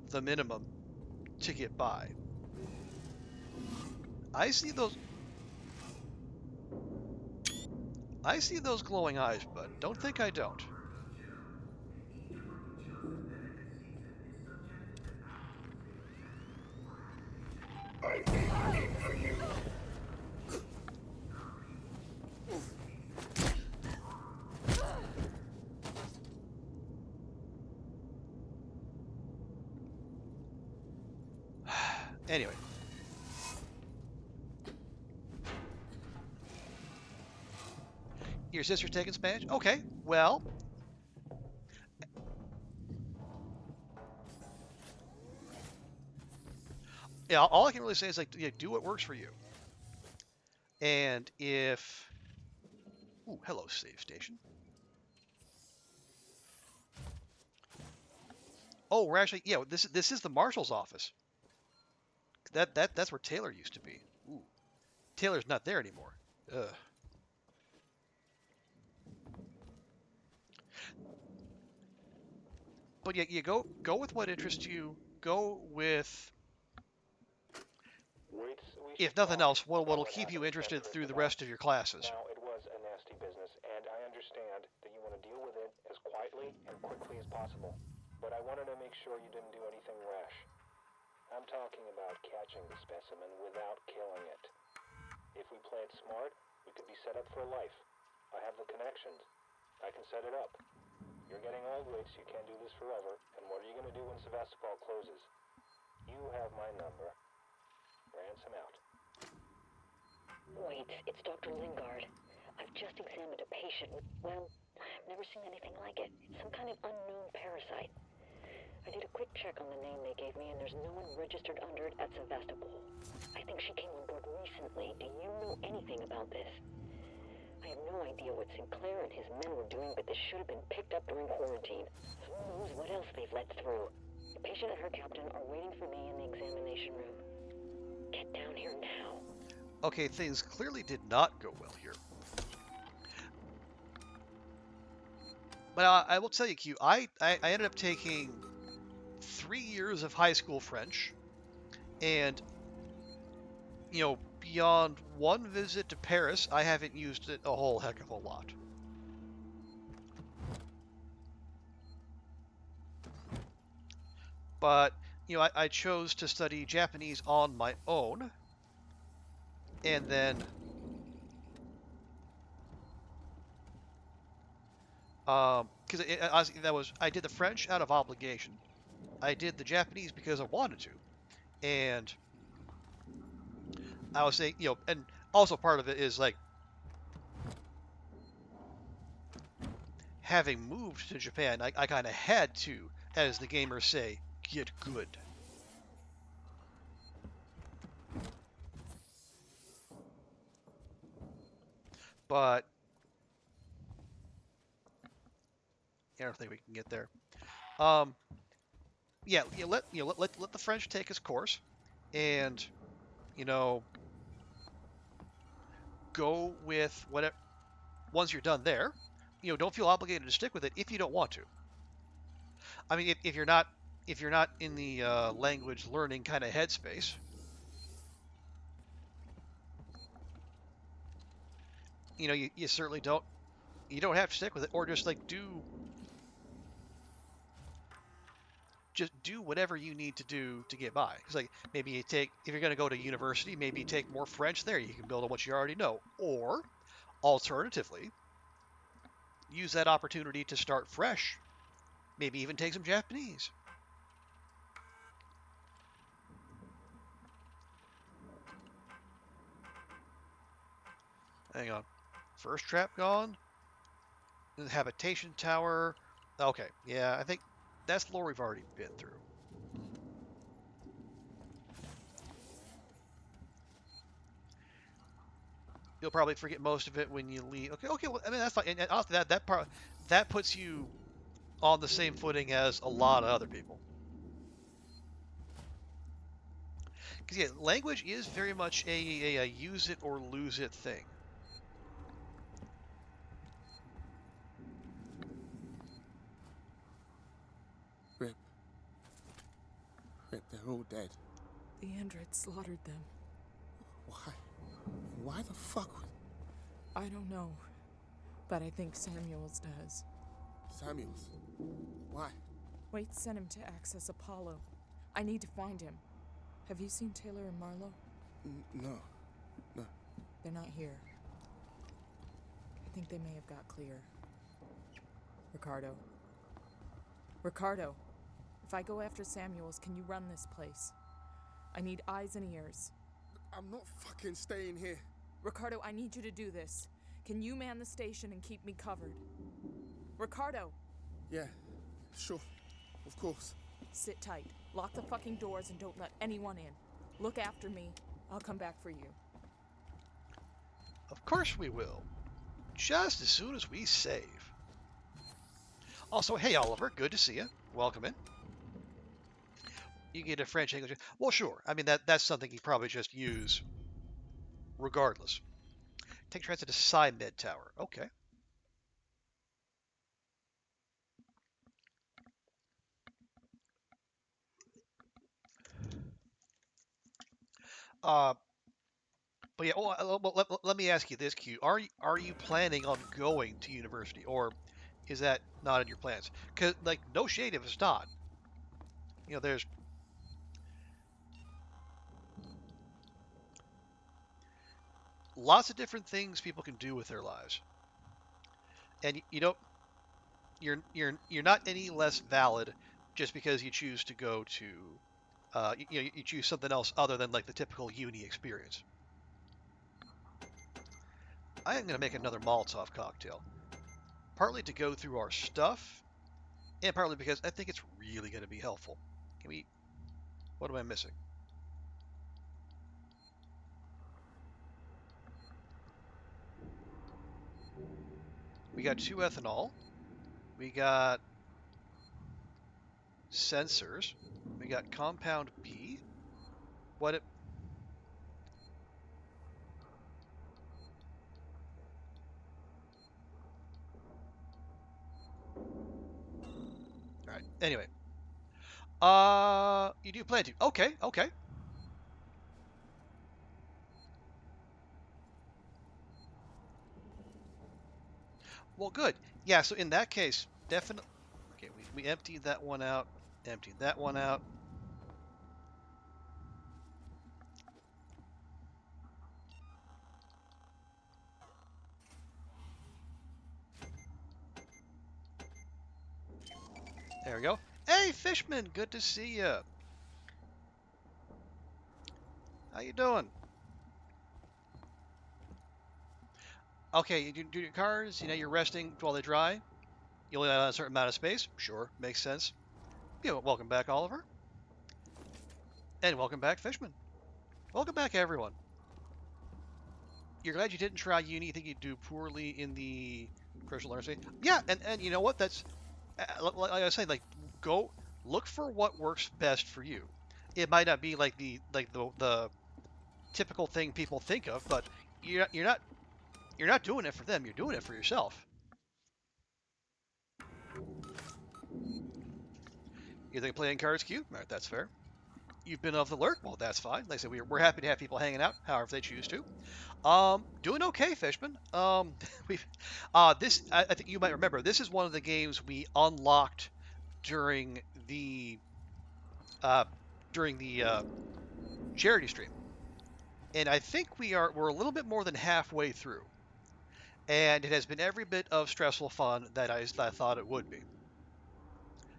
the minimum to get by. I see those. I see those glowing eyes, bud. Don't think I don't. Anyway. Your sister's taking Spanish? Okay, well, yeah, all I can really say is like, yeah, do what works for you. And if, ooh, hello, save station. Oh, we're actually, yeah, this is the marshal's office. That's where Taylor used to be. Ooh, Taylor's not there anymore. Ugh. But yeah, you go with what interests you. Go with, if nothing else, what'll keep you interested through the rest of your classes. Now, it was a nasty business, and I understand that you want to deal with it as quietly and quickly as possible. But I wanted to make sure you didn't do anything rash. I'm talking about catching the specimen without killing it. If we play it smart, we could be set up for life. I have the connections. I can set it up. You're getting old, Wicks. You can't do this forever. And what are you gonna do when Sevastopol closes? You have my number. Ransom out. Wait, it's Dr. Lingard. I've just examined a patient with, well, I've never seen anything like it. It's some kind of unknown parasite. I did a quick check on the name they gave me, and there's no one registered under it at Sevastopol. I think she came on board recently. Do you know anything about this? I have no idea what Sinclair and his men were doing, but this should have been picked up during quarantine. Who knows what else they've let through? The patient and her captain are waiting for me in the examination room. Get down here now. Okay, things clearly did not go well here. But I will tell you, Q, I ended up taking 3 years of high school French, and, you know, beyond one visit to Paris, I haven't used it a whole heck of a lot. But, you know, I chose to study Japanese on my own, and then because I did the French out of obligation. I did the Japanese because I wanted to, and I was saying, you know, and also part of it is like having moved to Japan, I kind of had to, as the gamers say, get good. But I don't think we can get there. Yeah, let the French take its course, and you know, go with whatever. Once you're done there, you know, don't feel obligated to stick with it if you don't want to. I mean, if you're not in the language learning kind of headspace, you know, you certainly don't. You don't have to stick with it, or just like just do whatever you need to do to get by. Because like maybe you take, if you're going to go to university, maybe you take more French there. You can build on what you already know. Or alternatively, use that opportunity to start fresh. Maybe even take some Japanese. Hang on. First trap gone. The habitation tower. Okay, yeah, I think that's the lore we've already been through. You'll probably forget most of it when you leave. Okay. Well, I mean that's fine. And after that part, that puts you on the same footing as a lot of other people. Because yeah, language is very much a use it or lose it thing. Rip. Rip, they're all dead. The androids slaughtered them. Why? Why the fuck would... I don't know, but I think Samuels does. Samuels? Why? Wait, sent him to access Apollo. I need to find him. Have you seen Taylor and Marlowe? No. They're not here. I think they may have got clear. Ricardo, if I go after Samuels, can you run this place? I need eyes and ears. I'm not fucking staying here. Ricardo, I need you to do this. Can you man the station and keep me covered? Ricardo! Yeah, sure. Of course. Sit tight. Lock the fucking doors and don't let anyone in. Look after me. I'll come back for you. Of course we will. Just as soon as we save. Also, hey Oliver, good to see you. Welcome in. You get a French English. Well, sure. I mean that's something you probably just use regardless. Take transit to Med Tower. Okay. Uh, but yeah. Let me ask you this, Q. Are you planning on going to university, or is that not in your plans? Because like no shade if it's not. You know, there's lots of different things people can do with their lives, and you don't you're not any less valid just because you choose to go to you choose something else other than like the typical uni experience. I am going to make another Molotov cocktail, partly to go through our stuff, and partly because I think it's really going to be helpful. Can we? What am I missing? We got 2 ethanol. We got sensors. We got compound B. What it? All right. Anyway, you do plan to? Okay, okay. Well, good. Yeah. So in that case, definitely. Okay, we emptied that one out. Emptied that one out. There we go. Hey, Fishman, good to see you. How you doing? Okay, you do your cars. You know, you're resting while they dry. You only have a certain amount of space. Sure, makes sense. Yeah, well, welcome back, Oliver. And welcome back, Fishman. Welcome back, everyone. You're glad you didn't try uni. You think you'd do poorly in the professional learning space. Yeah, and you know what? That's like I was saying. Like, go look for what works best for you. It might not be like the typical thing people think of, but you're not doing it for them. You're doing it for yourself. You think playing cards cute? All right, that's fair. You've been off the alert? Well, that's fine. Like I said, we're happy to have people hanging out, however they choose to. Doing okay, Fishman. We've this I think you might remember. This is one of the games we unlocked during the uh, charity stream, and I think we're a little bit more than halfway through, and it has been every bit of stressful fun that I thought it would be.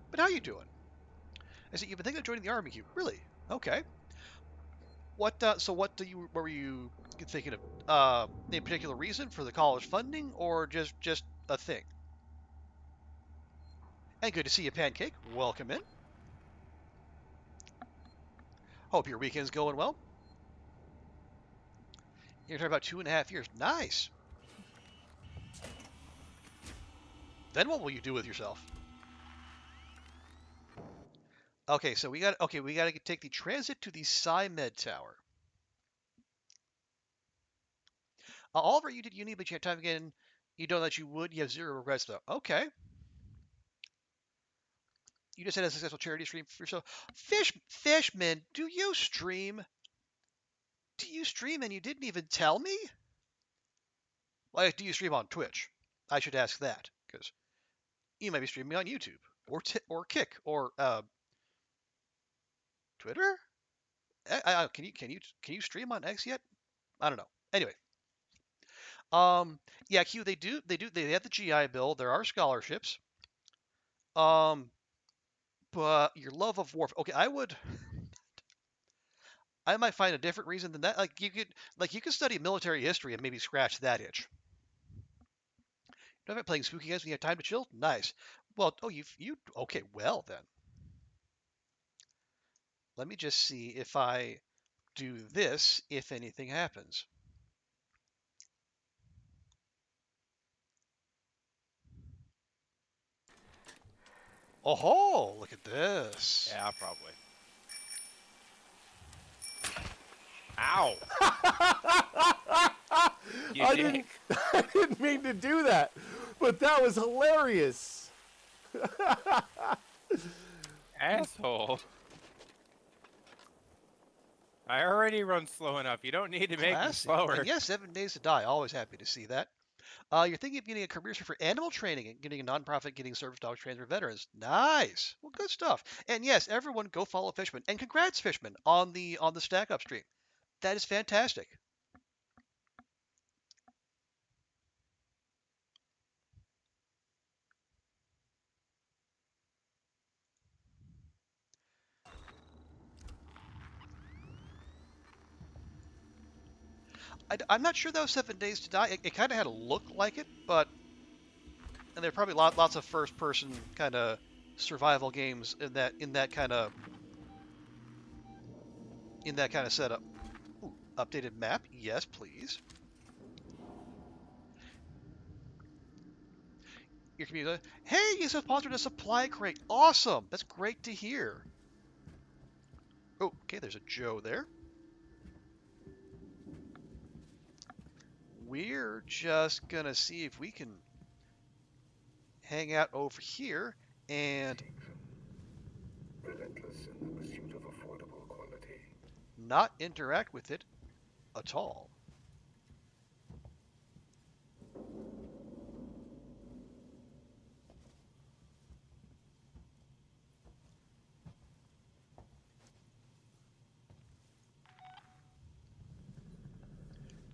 But how you doing? I said you've been thinking of joining the army. You really? Okay. What were you thinking of? Any particular reason for the college funding, or just a thing? And good to see you, Pancake. Welcome in. Hope your weekend's going well. You're talking about 2.5 years. Nice. Then what will you do with yourself? Okay, so we got to take the transit to the SciMed Tower. Oliver, you did uni, but you had time again. You know that you would. You have zero regrets, though. Okay. You just had a successful charity stream for yourself. Fishman, do you stream? Do you stream and you didn't even tell me? Like, do you stream on Twitch? I should ask that because you might be streaming on YouTube or Kick or Twitter. Can you stream on X yet? I don't know. Anyway, yeah, Q they have the GI Bill. There are scholarships. Um, but your love of warfare. Okay, I might find a different reason than that. Like you could study military history and maybe scratch that itch. You know, playing spooky games when you have time to chill. Nice. Well, oh you okay? Well then, let me just see if I do this. If anything happens. Oh, look at this. Yeah, probably. Ow! You I dick. didn't, I didn't mean to do that, but that was hilarious. Asshole. I already run slow enough. You don't need to make me Classy. slower. And yes, 7 days to die. Always happy to see that. You're thinking of getting a career for animal training and getting a nonprofit getting service dogs trained for veterans. Nice. Well, good stuff. And yes, everyone go follow Fishman. And congrats, Fishman, on the stack up stream. That is fantastic. I'm not sure that was 7 Days to Die. It kind of had a look like it, but and there are probably lots of first-person kind of survival games in that kind of setup. Ooh, updated map? Yes, please. Your community. Hey, you sponsored a supply crate. Awesome. That's great to hear. Oh, okay. There's a Joe there. We're just gonna see if we can hang out over here and Relentless in the pursuit of affordable quality. not interact with it at all.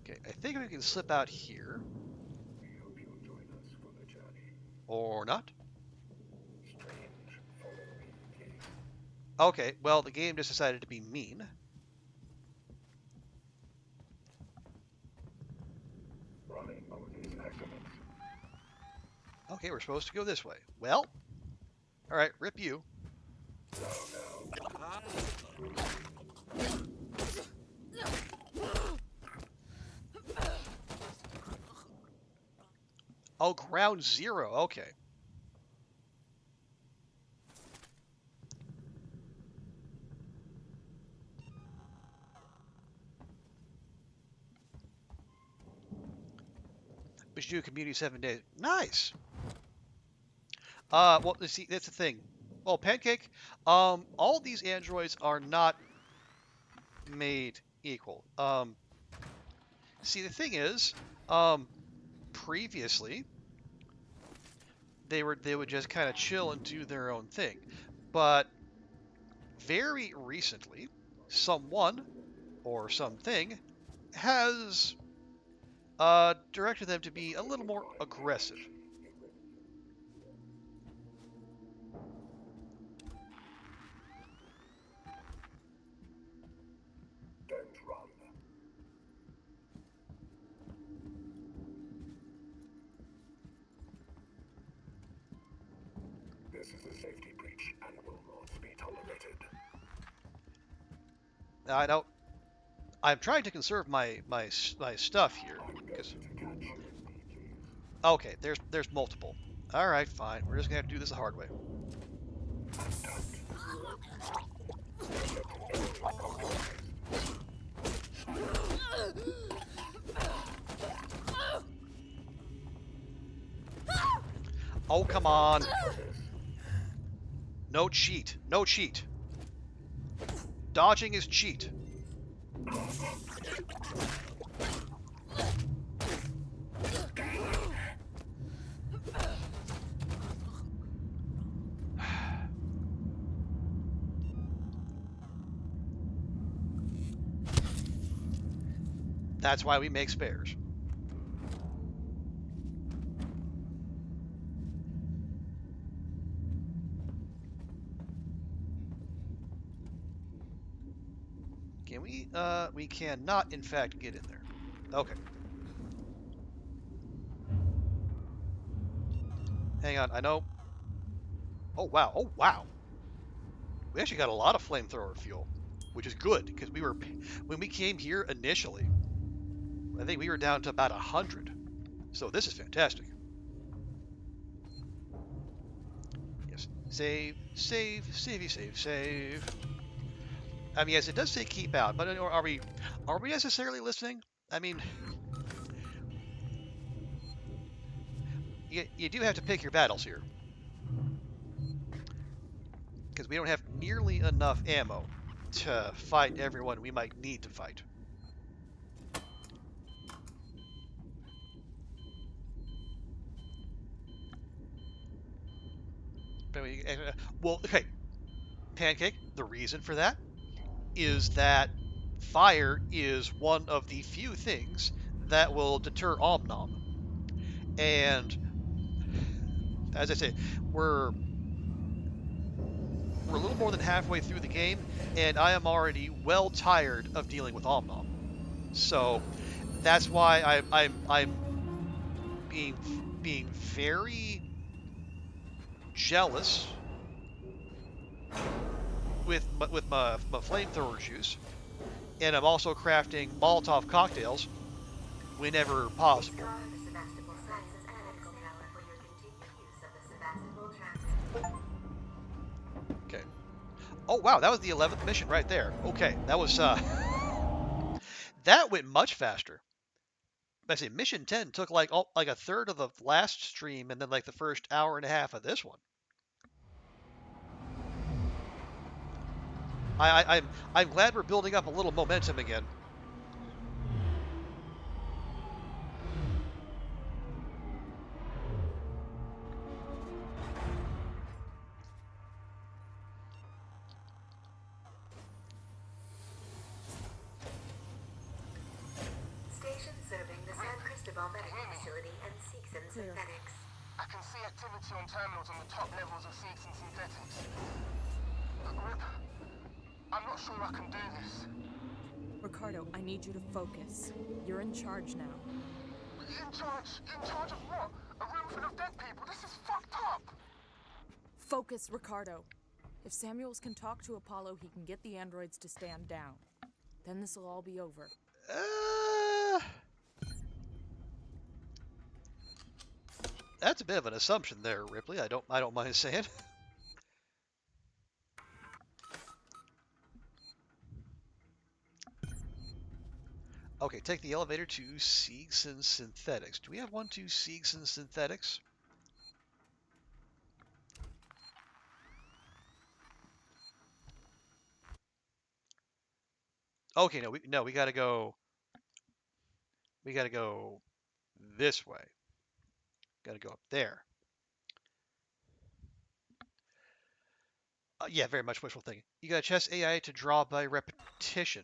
Okay, I think we can slip out here. We hope you'll join us for the journey. Or not. Strange, follow me, please. Okay, well, the game just decided to be mean. Running over these accidents. Okay, we're supposed to go this way. Well, all right, rip you. Oh, ground zero. Okay. We should do a community 7 days. Nice. Well, see, that's the thing. Well, Pancake, all these androids are not made equal. See, the thing is, previously they would just kind of chill and do their own thing, but very recently, someone or something has directed them to be a little more aggressive. Don't run. This is a safety breach and will not be tolerated. I don't. I'm trying to conserve my stuff here. Okay, there's multiple. All right, fine. We're just gonna have to do this the hard way. Oh, come on. No cheat. No cheat. Dodging is cheat. That's why we make spares. Can we? We cannot, in fact, get in there. Okay. Hang on, I know. Oh, wow. Oh, wow. We actually got a lot of flamethrower fuel, which is good, because when we came here initially, I think we were down to about 100. So this is fantastic. Yes. Save, save, savey, save, save. I mean, yes, it does say keep out, but are we necessarily listening? I mean, you do have to pick your battles here, because we don't have nearly enough ammo to fight everyone we might need to fight. Well, okay, Pancake, the reason for that is that fire is one of the few things that will deter Omnom. And as I say, we're a little more than halfway through the game, and I am already well tired of dealing with Omnom. So That's why I'm being being very jealous with my flamethrower juice, and I'm also crafting Molotov cocktails whenever possible. Restore the Sebastopol science and medical tower for your continued use of the Sebastopol transit. Okay. Oh wow, that was the 11th mission right there. Okay, that was that went much faster. I say mission 10 took like like a third of the last stream and then like the first hour and a half of this one. I'm glad we're building up a little momentum again. Station serving the San Cristobal Medical Facility and Seegson Clear. Synthetics. I can see activity on terminals on the top levels of Seegson Synthetics. Rip, I'm not sure I can do this. Ricardo, I need you to focus. You're in charge now. In charge? In charge of what? A room full of dead people? This is fucked up! Focus, Ricardo. If Samuels can talk to Apollo, he can get the androids to stand down. Then this'll all be over. That's a bit of an assumption there, Ripley. I don't mind saying. Okay, take the elevator to Seegson Synthetics. Do we have one to Seegson Synthetics? Okay, no, we gotta go. We gotta go this way. Gotta go up there. Yeah, very much wishful thinking. You gotta test AI to draw by repetition.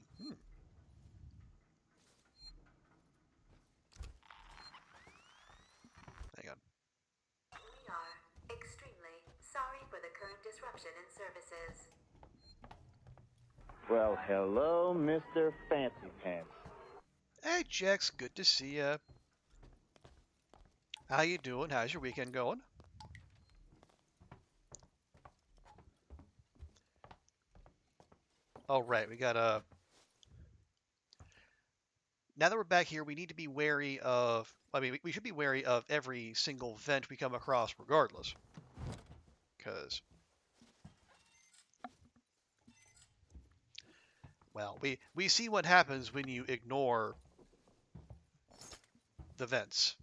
Hang on. We are extremely sorry for the current disruption in services. Well, hello, Mr. Fancy Pants. Hey, Jex, good to see ya. How you doing? How's your weekend going? Oh, right, we gotta... Now that we're back here, we need to be wary of... I mean, we should be wary of every single vent we come across regardless. Because... Well, we see what happens when you ignore the vents.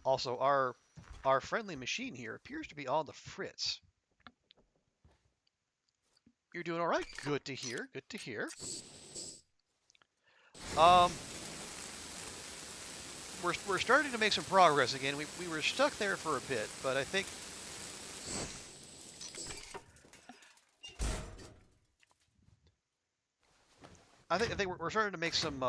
Also, our friendly machine here appears to be on the fritz. You're doing all right. Good to hear. Good to hear. We're starting to make some progress again. We were stuck there for a bit, but I think we're starting to make some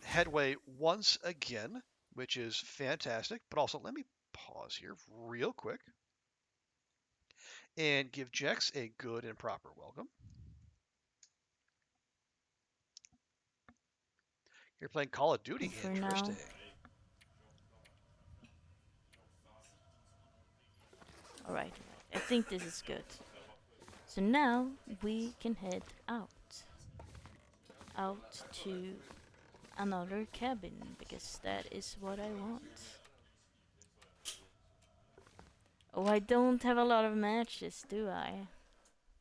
headway once again, which is fantastic. But also, let me pause here real quick and give Jex a good and proper welcome. You're playing Call of Duty. For Interesting. Alright, I think this is good. So now we can head out. Out to another cabin, because that is what I want. Oh, I don't have a lot of matches, do I?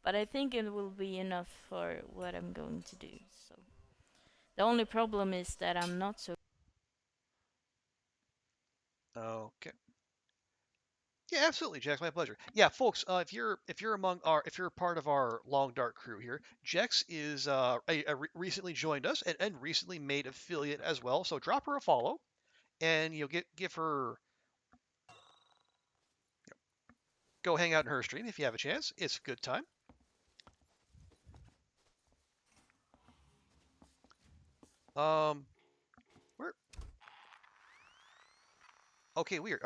But I think it will be enough for what I'm going to do. So the only problem is that I'm not so... Okay. Yeah, absolutely, Jex. My pleasure. Yeah, folks, if you're part of our Long Dark crew here, Jex is recently joined us and recently made affiliate as well. So drop her a follow, and you'll give her go hang out in her stream if you have a chance. It's a good time. Where? Okay, weird.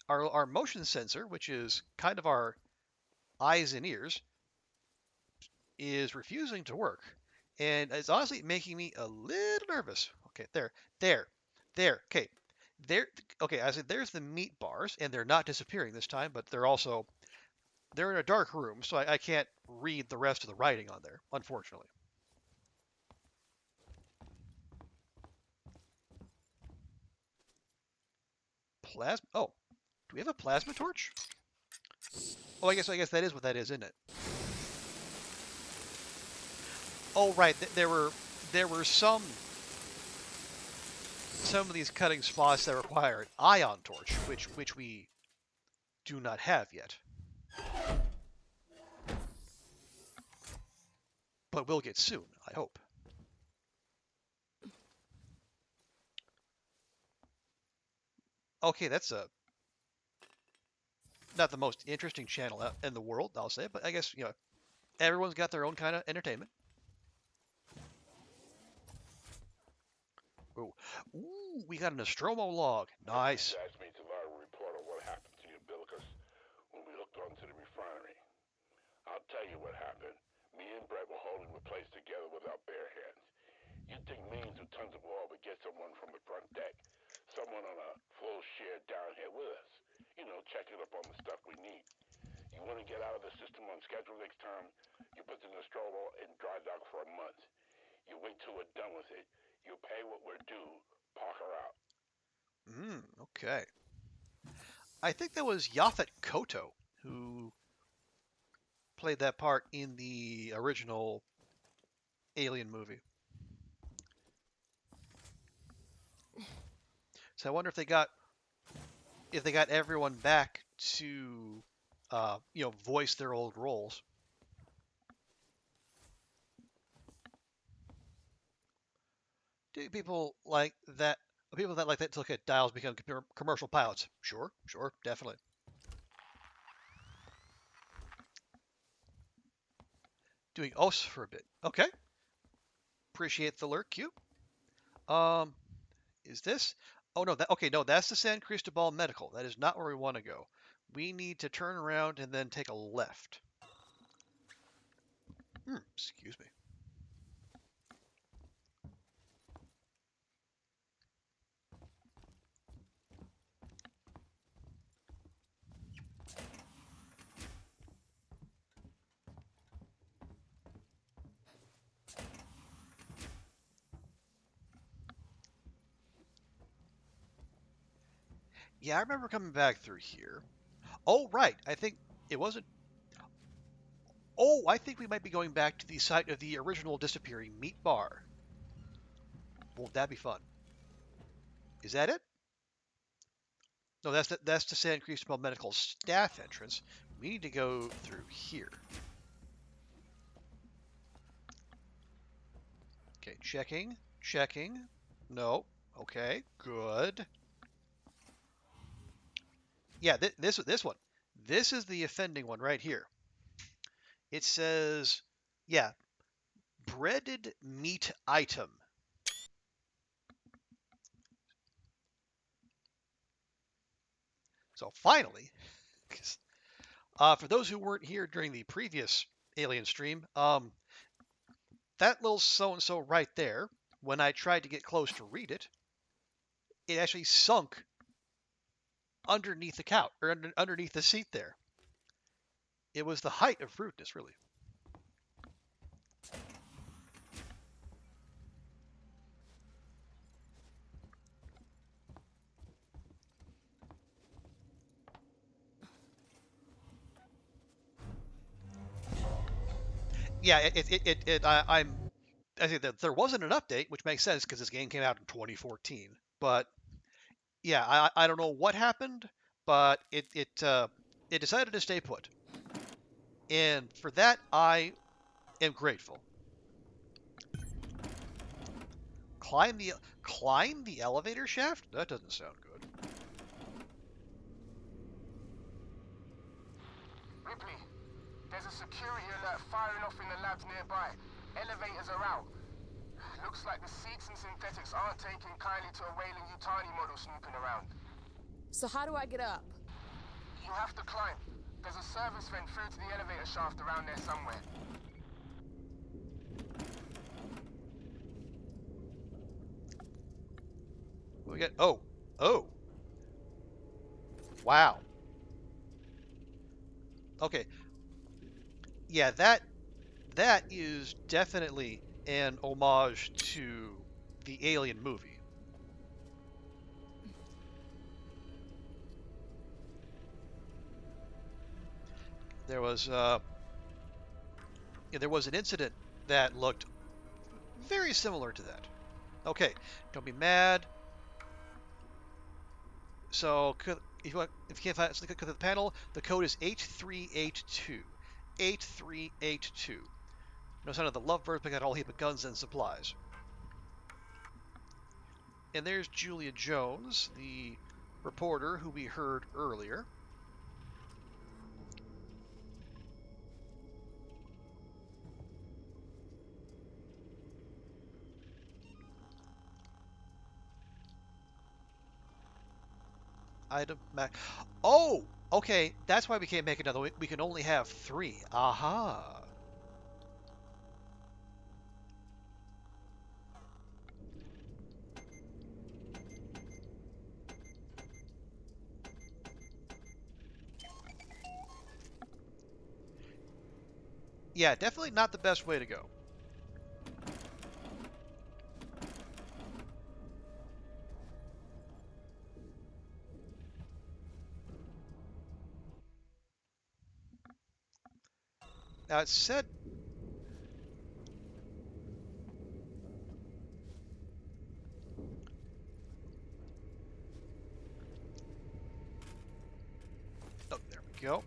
Our motion sensor, which is kind of our eyes and ears, is refusing to work. and it's honestly making me a little nervous. Okay, there. Okay, there. Okay, I said there's the meat bars, and they're not disappearing this time, but they're in a dark room, so I can't read the rest of the writing on there, unfortunately. Plasma. Oh, do we have a plasma torch? Oh, I guess that is what that is, isn't it? Oh, right. There were some of these cutting spots that require an ion torch, which we do not have yet, but we'll get soon, I hope. Okay, that's not the most interesting channel in the world, I'll say, but I guess everyone's got their own kind of entertainment. Ooh, we got an Nostromo log. Nice. Asked me to write a report on what happened to the umbilicus when we hooked onto the refinery. I'll tell you what happened. Me and Brett were holding the place together with our bare hands. You'd think millions of tons of oil would get someone from the front deck, someone on a full share down here with us. Checking up on the stuff we need. You want to get out of the system on schedule next time, you put the Nostromo in dry dock for a month. You wait till we're done with it. You pay what we're due. Park her out. Okay. I think that was Yaphet Kotto who played that part in the original Alien movie. So I wonder if they got everyone back to voice their old roles. Do people like that? People that like that to look at dials become commercial pilots? Sure, definitely. Doing OS for a bit. Okay. Appreciate the lurk, Q. Is this? Oh no, no, that's the San Cristobal Medical. That is not where we want to go. We need to turn around and then take a left. Excuse me. Yeah, I remember coming back through here. Oh, right. I think it wasn't. Oh, I think we might be going back to the site of the original disappearing meat bar. Won't that be fun? Is that it? No, that's the San Cristobal Medical staff entrance. We need to go through here. Okay, checking. No. Okay, good. Yeah, this one. This is the offending one right here. It says, yeah, breaded meat item. So finally, for those who weren't here during the previous Alien stream, that little so-and-so right there, when I tried to get close to read it, it actually sunk underneath the couch, or underneath the seat there. It was the height of rudeness, really. Yeah, I think that there wasn't an update, which makes sense because this game came out in 2014. But yeah, I don't know what happened, but it decided to stay put, and for that I am grateful. Climb the elevator shaft? That doesn't sound good. Ripley, there's a security alert firing off in the labs nearby. Elevators are out. Looks like the seeds and synthetics aren't taking kindly to a Weyland-Yutani model snooping around. So how do I get up? You have to climb. There's a service vent through to the elevator shaft around there somewhere. We got oh. Wow. Okay. Yeah, that is definitely an homage to the Alien movie. There was there was an incident that looked very similar to that. Okay, don't be mad. So if you can't find click the panel, the code is 8382. 8382. No sign of the lovebirds, but got a whole heap of guns and supplies. And there's Julia Jones, the reporter who we heard earlier. Item Mac. Oh, okay. That's why we can't make another. We can only have 3. Aha. Yeah, definitely not the best way to go. Now it said. Oh, there we go.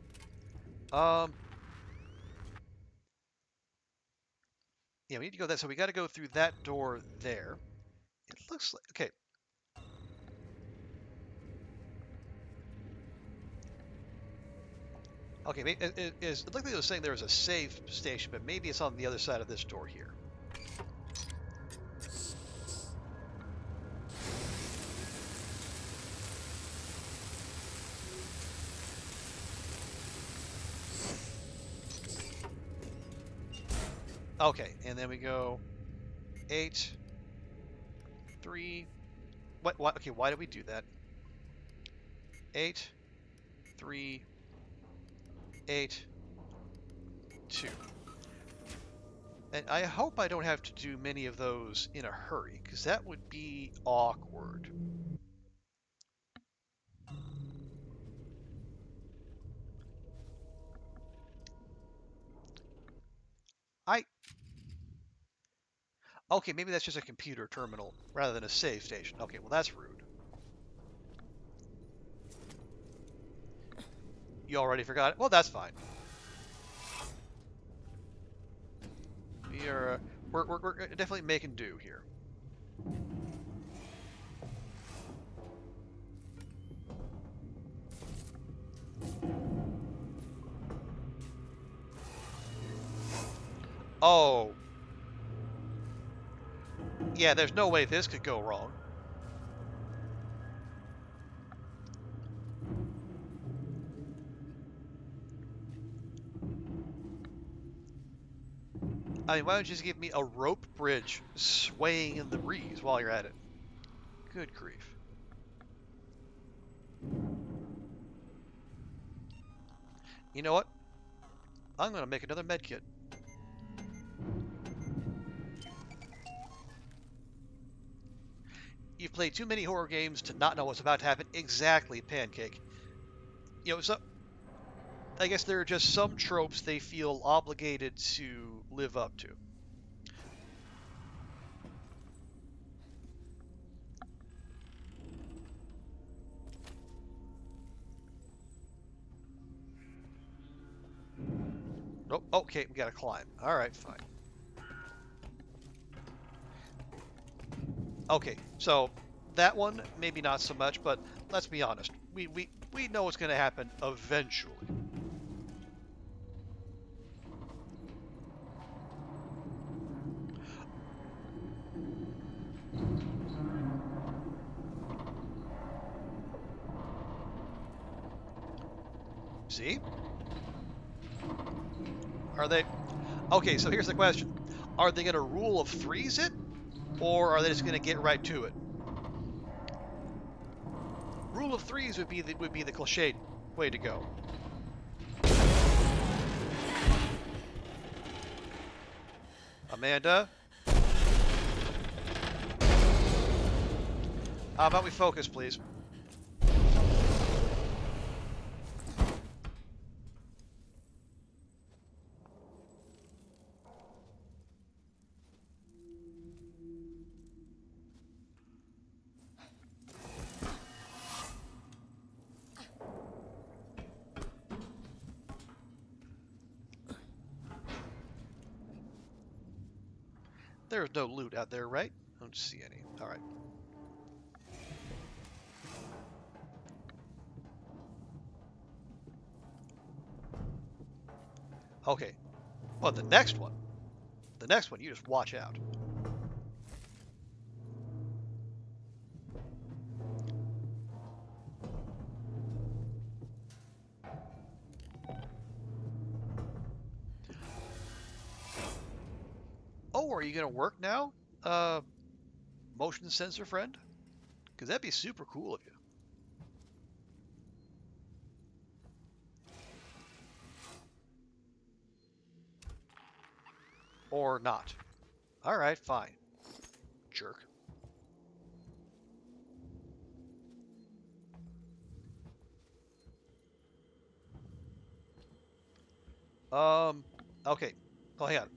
Yeah, we need to go that. So we got to go through that door there. It looks like okay. Okay, it looked like it was saying there was a save station, but maybe it's on the other side of this door here. Okay, and then we go 8, 3. What? Okay, why did we do that? 8, 3, 8, 2. And I hope I don't have to do many of those in a hurry, because that would be awkward. Okay, maybe that's just a computer terminal rather than a save station. Okay, well that's rude. You already forgot it? Well, that's fine. We're definitely making do here. Oh. Yeah, there's no way this could go wrong. I mean, why don't you just give me a rope bridge swaying in the breeze while you're at it? Good grief. You know what? I'm going to make another medkit. You've played too many horror games to not know what's about to happen. Exactly, Pancake. You know, so I guess there are just some tropes they feel obligated to live up to. Nope. Okay, we gotta climb. Alright, fine. Okay, so that one, maybe not so much, but let's be honest. We know what's gonna happen eventually. See? Are they... Okay, so here's the question. Are they going to rule of threes it? Or are they just going to get right to it? rule of threes would be the cliched way to go. Amanda? How about we focus, please? There's no loot out there, right? I don't see any. All right. Okay. Well, the next one, you just watch out. Oh, are you gonna work now? Motion sensor friend? Because that'd be super cool of you. Or not. All right, fine. Jerk. Okay. Oh, hang on.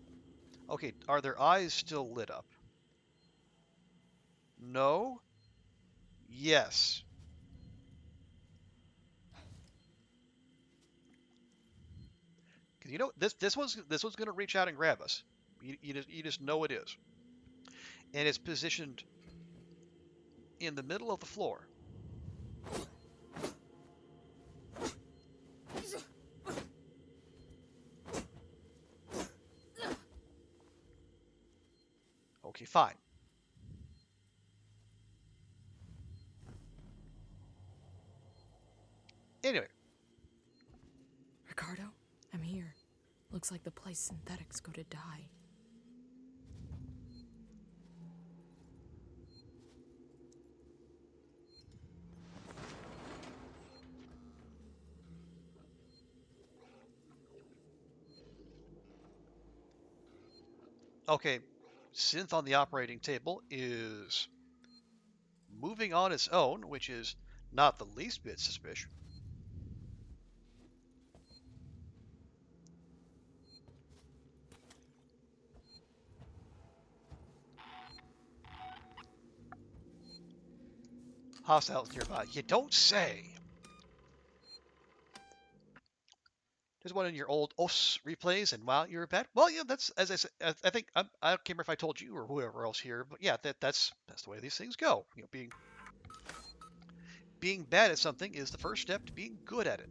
Okay, are their eyes still lit up? No? Yes. Because you know this one's gonna reach out and grab us. You just know it is, and it's positioned in the middle of the floor. Okay, fine. Anyway, Ricardo, I'm here. Looks like the place synthetics go to die. okay, synth on the operating table is moving on its own, which is not the least bit suspicious. Hostiles nearby. You don't say. Just one of your old OS replays, and wow, you're bad. Well, yeah, that's as I said. I think I don't remember if I told you or whoever else here, but yeah, that's the way these things go. You know, being bad at something is the first step to being good at it.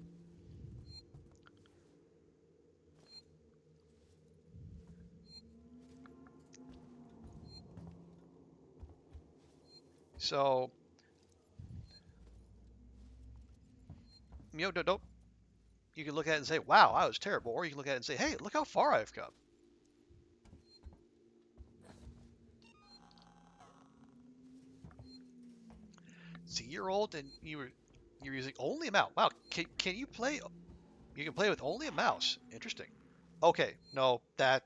So, don't you can look at it and say, "Wow, I was terrible," or you can look at it and say, "Hey, look how far I've come." See, you're old and you're using only a mouse. Wow, can you play? You can play with only a mouse. Interesting. Okay, no, that.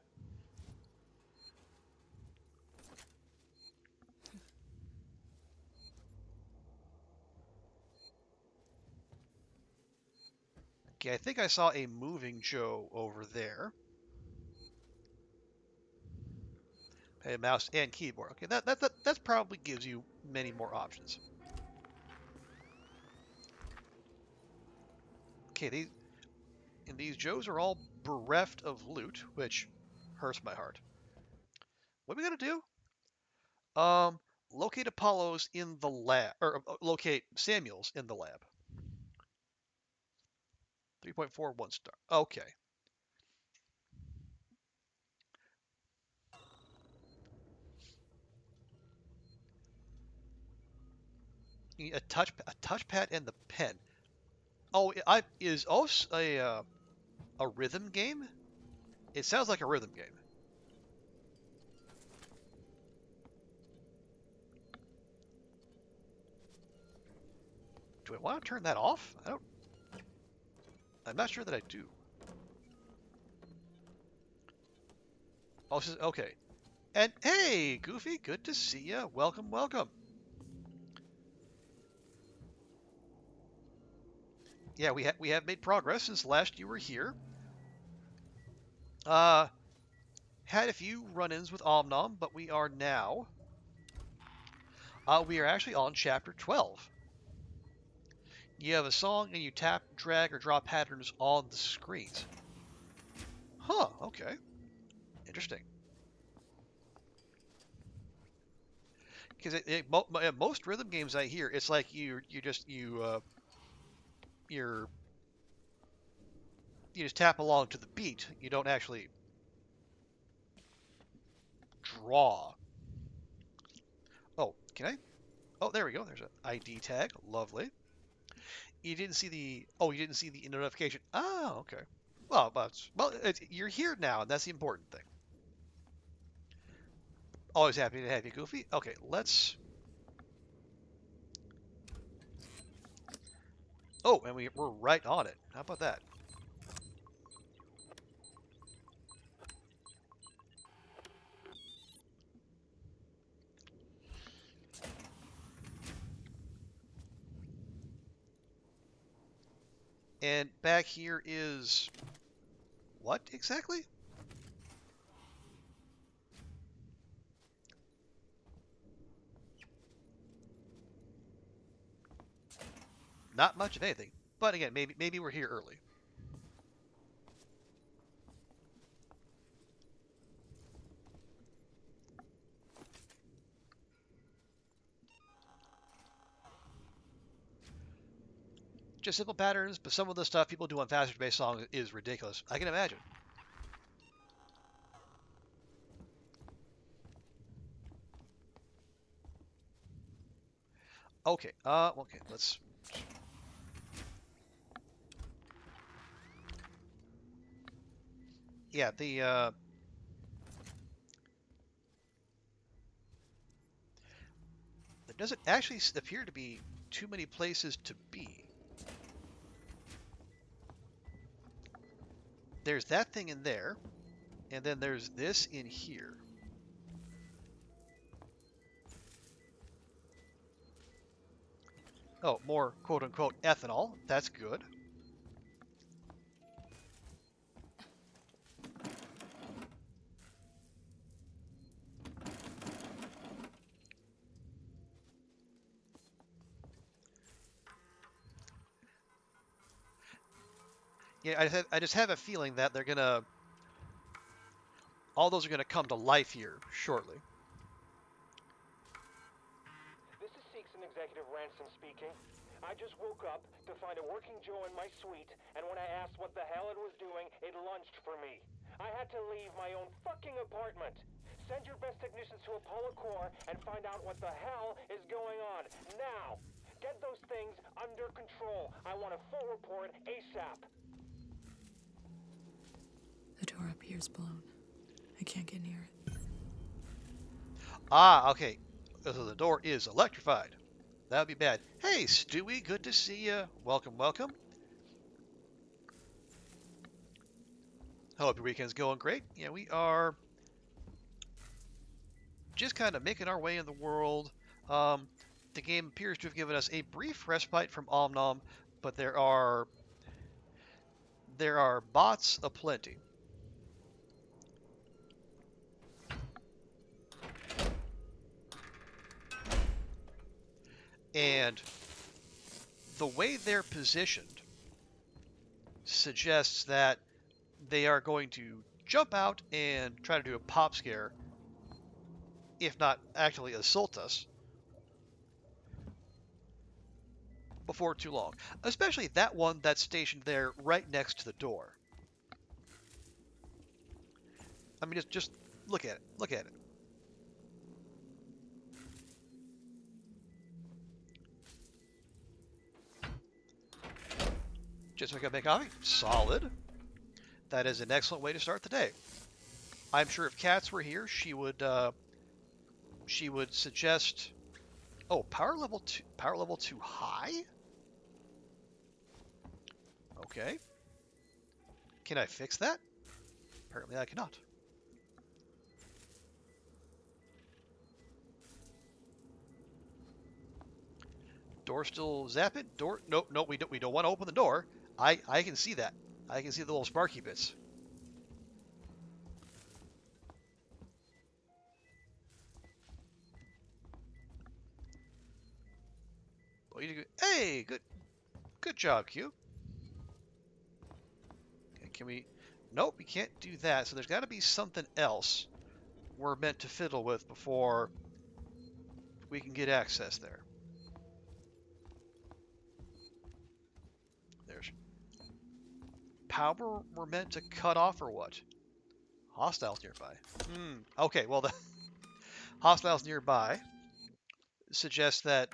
Okay, I think I saw a moving Joe over there. A mouse and keyboard. Okay, that probably gives you many more options. Okay, these Joes are all bereft of loot, which hurts my heart. What are we gonna do? Um, locate Apollo's in the lab, or locate Samuel's in the lab. 3.41 star. Okay. You need a touchpad and the pen. Oh, is OS a rhythm game? It sounds like a rhythm game. Do I want to turn that off? I'm not sure that I do. Oh, okay. And hey, Goofy, good to see ya. Welcome, welcome. Yeah, we have made progress since last you were here. Had a few run-ins with Omnom, but we are now. We are actually on chapter 12. You have a song and you tap, drag, or draw patterns on the screens. Huh, okay. Interesting. Because most rhythm games I hear, it's like you just tap along to the beat. You don't actually draw. Oh, can I? Oh, there we go. There's an ID tag. Lovely. You didn't see the notification. Oh, okay. You're here now, and that's the important thing. Always happy to have you, Goofy. Okay, let's. Oh, and we're right on it. How about that? And back here is what exactly? Not much of anything. But again, maybe we're here early. Just simple patterns, but some of the stuff people do on faster-based songs is ridiculous. I can imagine. Okay, okay, let's. Yeah, there doesn't actually appear to be too many places to be. There's that thing in there, and then there's this in here. Oh, more quote-unquote ethanol. That's good. Yeah, I just have a feeling that they're gonna, all those are gonna come to life here shortly. This is Seegson Executive Ransom speaking. I just woke up to find a working Joe in my suite, and when I asked what the hell it was doing, it lunged for me. I had to leave my own fucking apartment. Send your best technicians to Apollo Core and find out what the hell is going on. Now! Get those things under control. I want a full report ASAP. The door up here's blown. I can't get near it. Ah, okay. So the door is electrified. That would be bad. Hey, Stewie, good to see you. Welcome, welcome. Hope your weekend's going great. Yeah, we are just kind of making our way in the world. The game appears to have given us a brief respite from Omnom, but there are bots aplenty. And the way they're positioned suggests that they are going to jump out and try to do a pop scare, if not actually assault us, before too long. Especially that one that's stationed there right next to the door. I mean, just look at it. Look at it. Just make a make coffee. Solid. That is an excellent way to start the day. I'm sure if Katz were here, she would suggest. Oh, power level too high. Okay. Can I fix that? Apparently I cannot. Door still zapping? Door? Nope, nope. We don't want to open the door. I can see that. I can see the little sparky bits. Hey, good job, Q. Okay, can we? Nope, we can't do that. So there's got to be something else we're meant to fiddle with before we can get access there. There's power we're meant to cut off or what? Hostiles nearby. Okay, well the hostiles nearby suggest that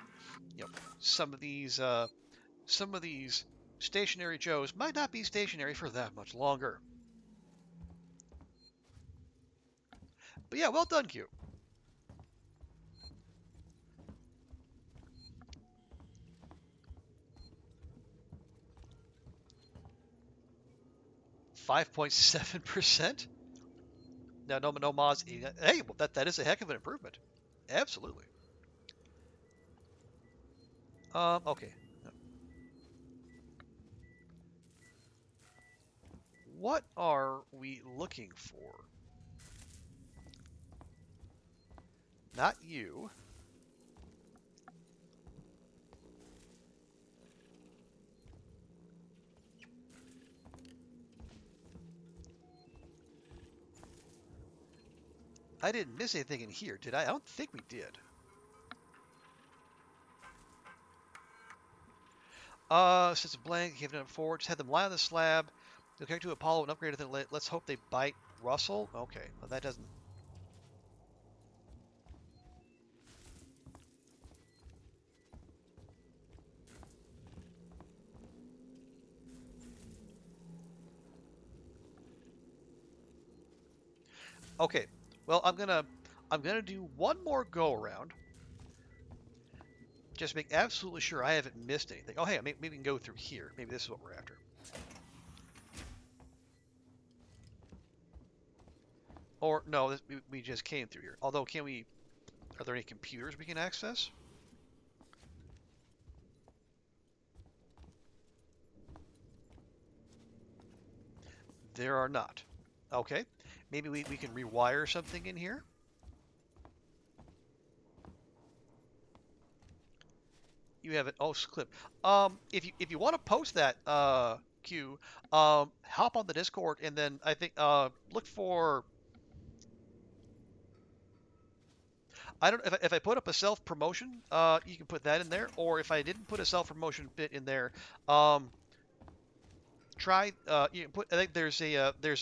some of these stationary Joes might not be stationary for that much longer. But yeah, well done, Q. 5.7%. Now, no mods. Hey, well, that is a heck of an improvement. Absolutely. Okay. What are we looking for? Not you. I didn't miss anything in here, did I? I don't think we did. Since a blank, giving it forward, just had them lie on the slab. They'll connect to Apollo and upgrade it. Let's hope they bite Russell. Okay, well that doesn't. Okay, well I'm gonna do one more go around. Just make absolutely sure I haven't missed anything. Oh hey, maybe we can go through here. Maybe this is what we're after. Or no, we just came through here. Although, can we? Are there any computers we can access? There are not. Okay, maybe we can rewire something in here. You have an OS clip. If you want to post that, Q, hop on the Discord and then I think look for. I don't if I put up a self promotion, you can put that in there, or if I didn't put a self promotion bit in there, try you can put. I think there's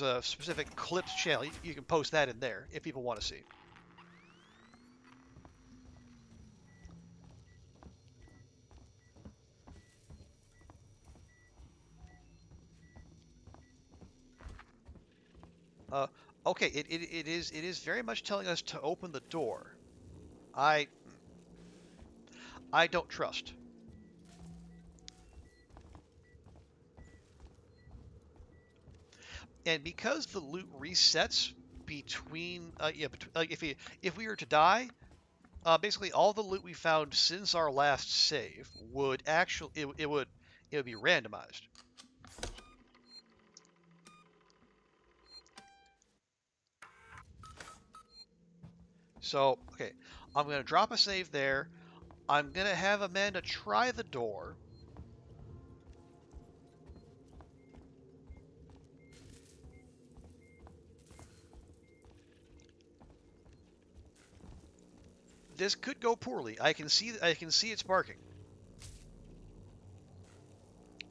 a specific clips channel. You can post that in there if people want to see. Uh, okay, it is very much telling us to open the door. I don't trust. And because the loot resets between like if we were to die, basically all the loot we found since our last save would actually it would be randomized. So, okay, I'm going to drop a save there. I'm going to have Amanda try the door. This could go poorly. I can see it's barking.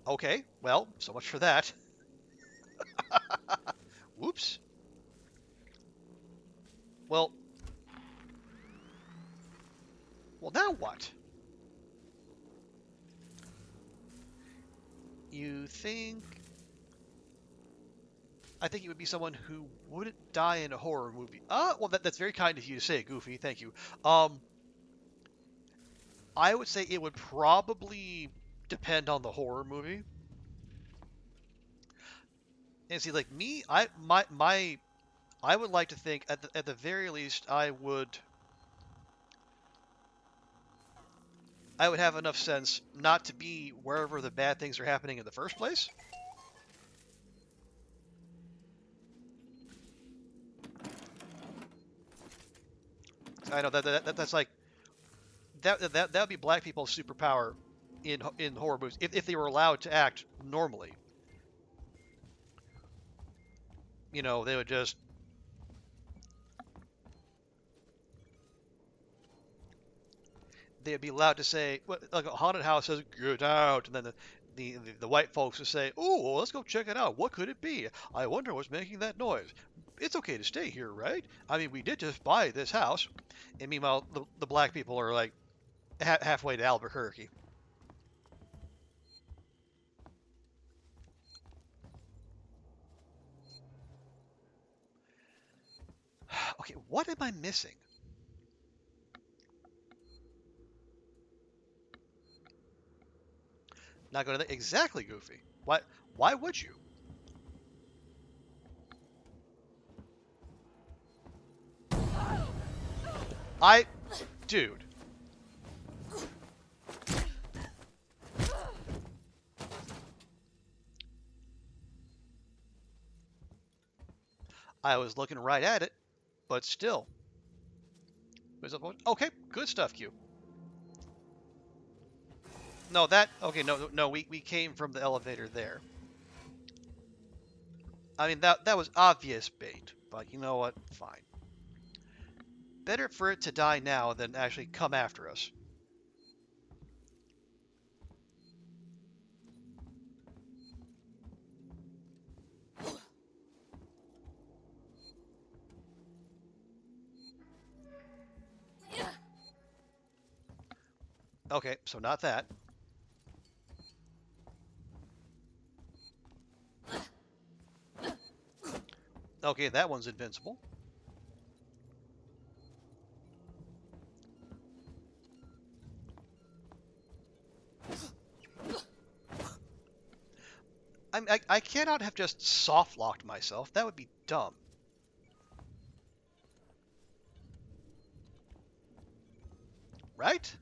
Okay, well, so much for that. Whoops. Well, now what? You think? I think it would be someone who wouldn't die in a horror movie. Well, that's very kind of you to say, Goofy. Thank you. I would say it would probably depend on the horror movie. And see, like me, I would like to think at the very least I would have enough sense not to be wherever the bad things are happening in the first place. I know that's like that would be black people's superpower in horror movies if they were allowed to act normally. You know, they would just they'd be allowed to say, like a haunted house says, "Get out," and then the white folks would say, "Oh, well, let's go check it out. What could it be? I wonder what's making that noise. It's okay to stay here, right? I mean, we did just buy this house." And meanwhile, the black people are like halfway to Albuquerque. Okay, what am I missing? Not going to exactly, Goofy. Why? Why would you? Dude. I was looking right at it, but still. Okay, good stuff, Q. No, okay, no, we came from the elevator there. I mean, that was obvious bait, but you know what? Fine. Better for it to die now than actually come after us. Okay, so not that. Okay, that one's invincible. I cannot have just soft locked myself. That would be dumb. Right?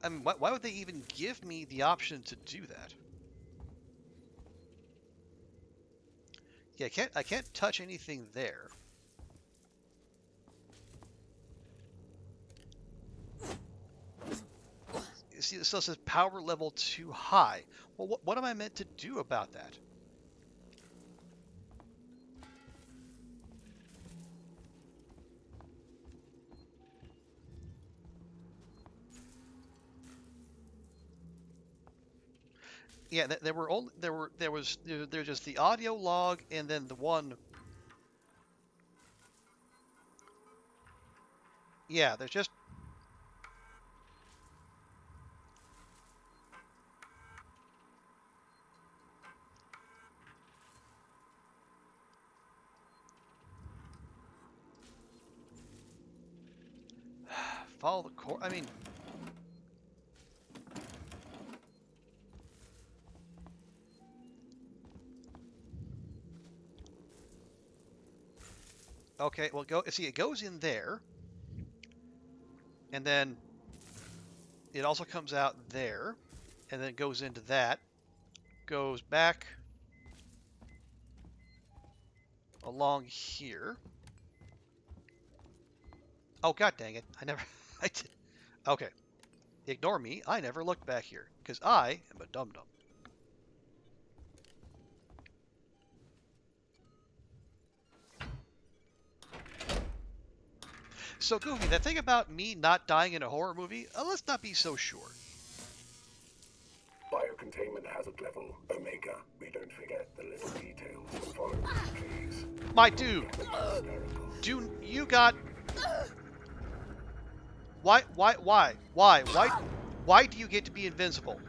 I mean, why would they even give me the option to do that? Yeah, I can't touch anything there. See, it still says power level too high. Well, what am I meant to do about that? Yeah, there's just the audio log and then the one. Yeah, there's just. Follow the core. I mean. Okay, well, it goes in there, and then it also comes out there, and then it goes into that, goes back along here. Oh, god dang it! I did. Okay, ignore me. I never looked back here because I am a dum-dum. So, Goofy, that thing about me not dying in a horror movie, let's not be so sure. Biocontainment hazard level, Omega. We don't forget the little details. Follow me, please. My dude! You got... Why do you get to be invincible?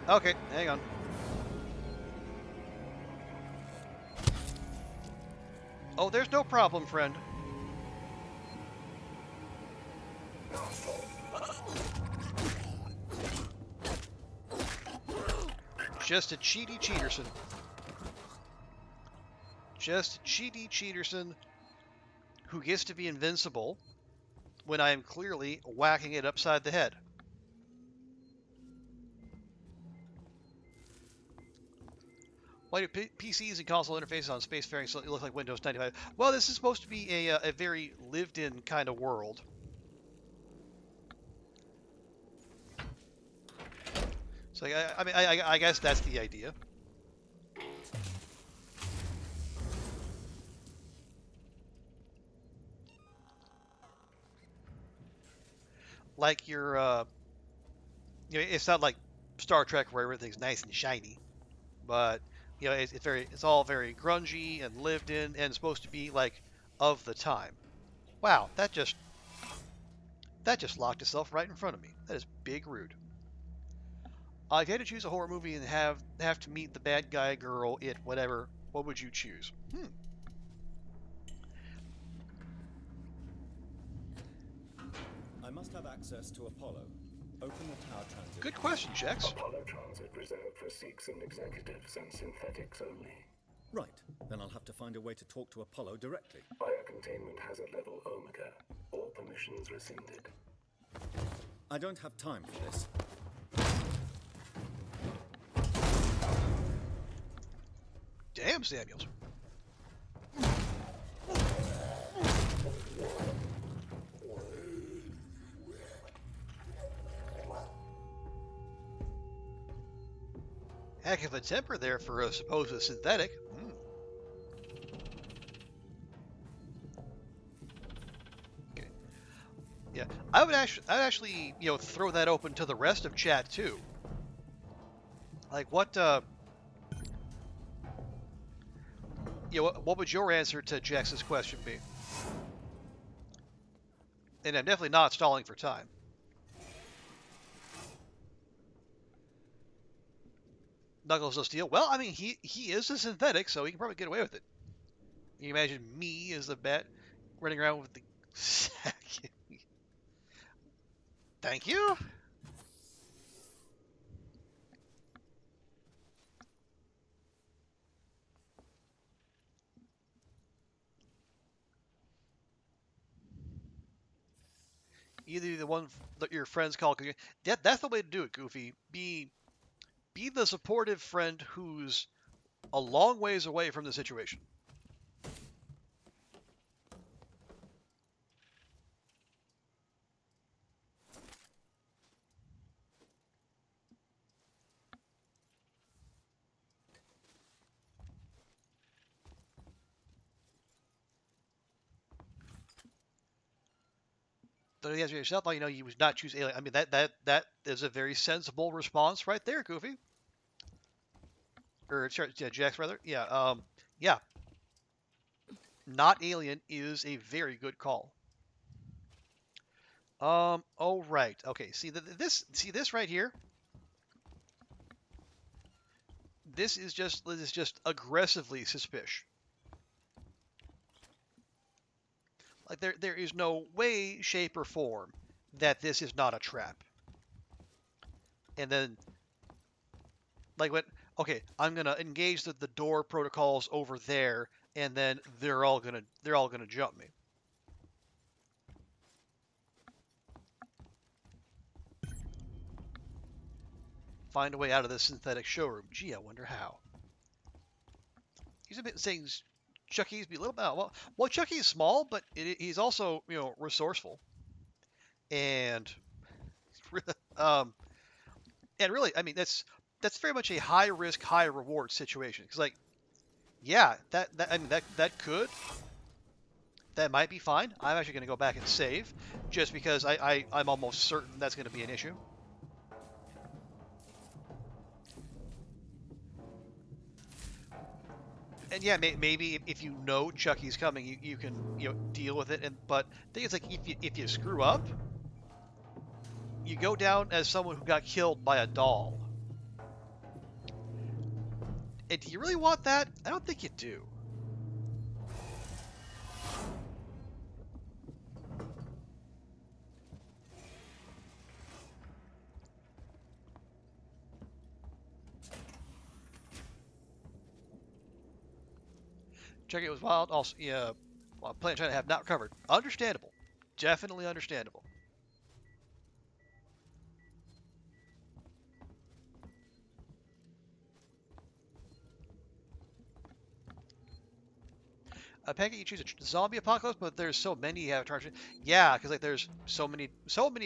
Okay, hang on. Oh, there's no problem, friend. Just a cheaty Cheaterson. Just a cheaty Cheaterson who gets to be invincible when I am clearly whacking it upside the head. Why do PCs and console interfaces on spacefaring slightly look like Windows 95? Well, this is supposed to be a very lived-in kind of world. So I guess that's the idea. Like it's not like Star Trek where everything's nice and shiny, but it's all very grungy and lived in, and supposed to be like of the time. Wow, that just locked itself right in front of me. That is big rude. If you had to choose a horror movie and have to meet the bad guy, girl, it, whatever, what would you choose? I must have access to Apollo. Open the tower transit. Good question, Jex. Apollo transit reserved for Seeks and executives and synthetics only. Right. Then I'll have to find a way to talk to Apollo directly. Biocontainment hazard level Omega. All permissions rescinded. I don't have time for this. Damn, Samuels. Heck of a temper there for a supposed synthetic. Okay. Yeah, I'd actually, throw that open to the rest of chat too. Like, what would your answer to Jex's question be? And I'm definitely not stalling for time. Knuckles of Steel. Well, I mean, he is a synthetic, so he can probably get away with it. You imagine me as the bat running around with the sack. Thank you. Either the one that your friends call. That's the way to do it, Goofy. Be the supportive friend who's a long ways away from the situation. So you answer yourself, you would not choose alien. I mean, that is a very sensible response right there, Goofy. Or yeah, Jax rather. Yeah. Yeah. Not alien is a very good call. Oh right. Okay. See this right here. This is just aggressively suspicious. Like there is no way, shape, or form that this is not a trap. And then, like okay, I'm gonna engage the door protocols over there, and then they're all gonna jump me. Find a way out of this synthetic showroom. Gee, I wonder how. He's a bit saying Chucky's be a little bit well. Chucky's small, but he's also resourceful, and and really, I mean that's very much a high risk, high reward situation. Because like, yeah, that might be fine. I'm actually going to go back and save, just because I'm almost certain that's going to be an issue. And yeah, maybe if you know Chucky's coming, you can deal with it. But the thing is, like, if you screw up, you go down as someone who got killed by a doll. And do you really want that? I don't think you do. Check it was wild. Also, yeah, well, Planet China have not recovered. Understandable. Definitely understandable. Pancake, you choose a zombie apocalypse, but there's so many you have to charge. Yeah, because like there's so many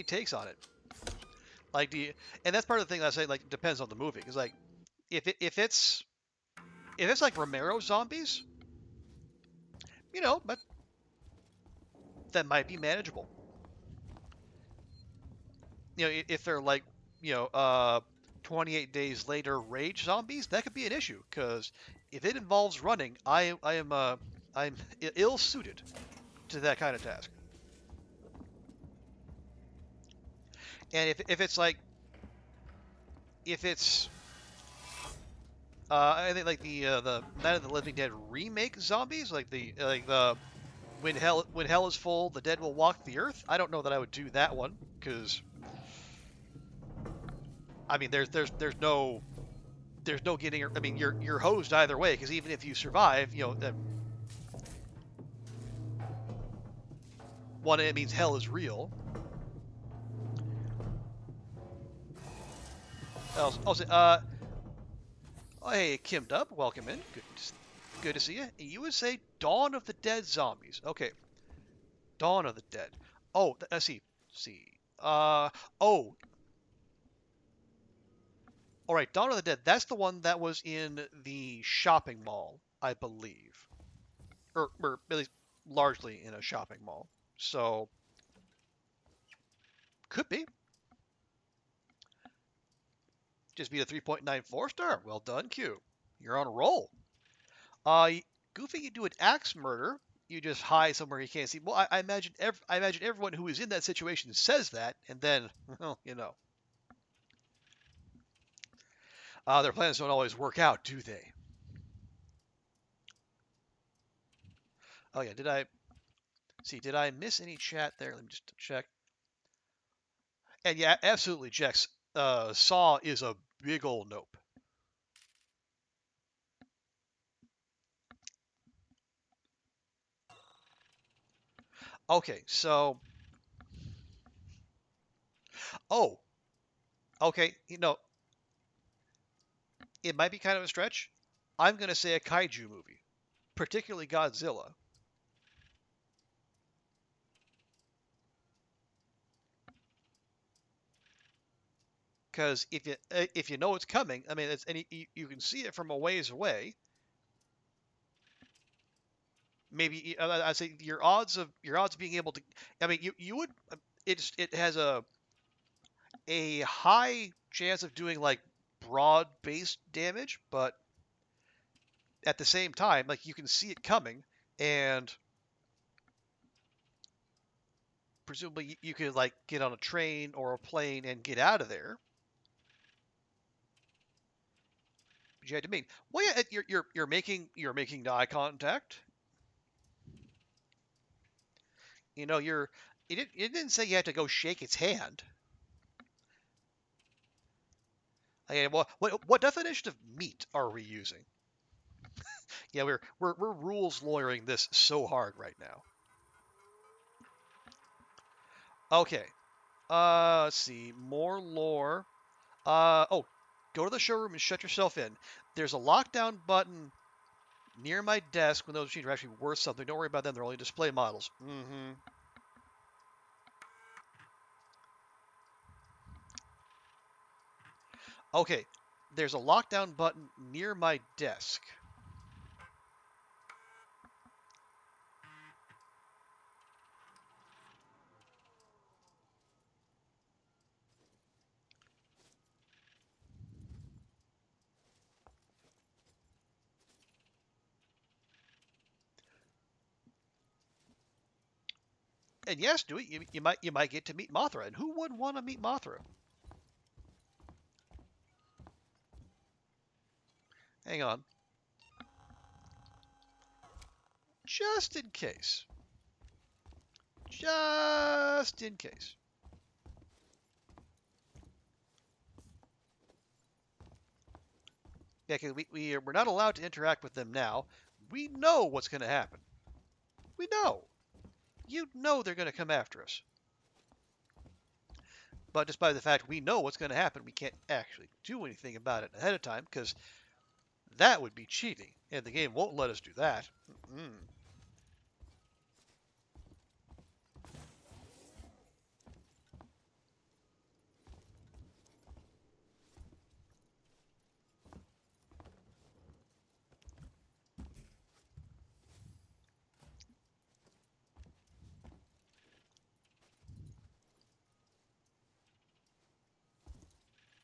takes on it. Like, and that's part of the thing that I say. Like, depends on the movie. Because like, if it's like Romero zombies, but that might be manageable. If they're like, you know, uh, 28 days later rage zombies, that could be an issue. Because if it involves running, I'm ill suited to that kind of task. And if it's like if it's I think like the Night of the Living Dead remake zombies, like the when hell is full, the dead will walk the earth. I don't know that I would do that one because I mean there's no getting. I mean you're hosed either way because even if you survive, one it means hell is real. Also, oh, hey Kim Dub, welcome in. Good to see you. You would say Dawn of the Dead zombies. Okay, Dawn of the Dead. Oh, let's see. See. Oh, all right. Dawn of the Dead. That's the one that was in the shopping mall, I believe, or at least largely in a shopping mall. So could be. Just be a 3.94 star. Well done, Q. You're on a roll. Uh, Goofy, you do an axe murder. You just hide somewhere you can't see. Well, I imagine I imagine everyone who is in that situation says that, and then, well, their plans don't always work out, do they? Oh yeah, did I miss any chat there? Let me just check. And yeah, absolutely, Jex. Saw is a big old nope. Okay, so oh, okay, it might be kind of a stretch. I'm gonna say a kaiju movie, particularly Godzilla, because if you know it's coming, I mean, you can see it from a ways away. Maybe I'd say your odds of being able to. I mean, you would. It has a high chance of doing like broad-based damage, but at the same time, like you can see it coming, and presumably you could like get on a train or a plane and get out of there. But you had to mean, well, yeah, you're making eye contact. It didn't say you had to go shake its hand. Okay, well, what definition of meat are we using? Yeah, we're rules lawyering this so hard right now. Okay. Let's see. More lore. Oh, go to the showroom and shut yourself in. There's a lockdown button near my desk when those machines are actually worth something. Don't worry about them. They're only display models. Mm-hmm. Okay. There's a lockdown button near my desk. And yes, do it. You might get to meet Mothra. And who would want to meet Mothra? Hang on. Just in case. Just in case. Yeah, because we're not allowed to interact with them now. We know what's going to happen. We know. You know they're going to come after us. But just by the fact we know what's going to happen, we can't actually do anything about it ahead of time, because that would be cheating, and the game won't let us do that. Mm-mm.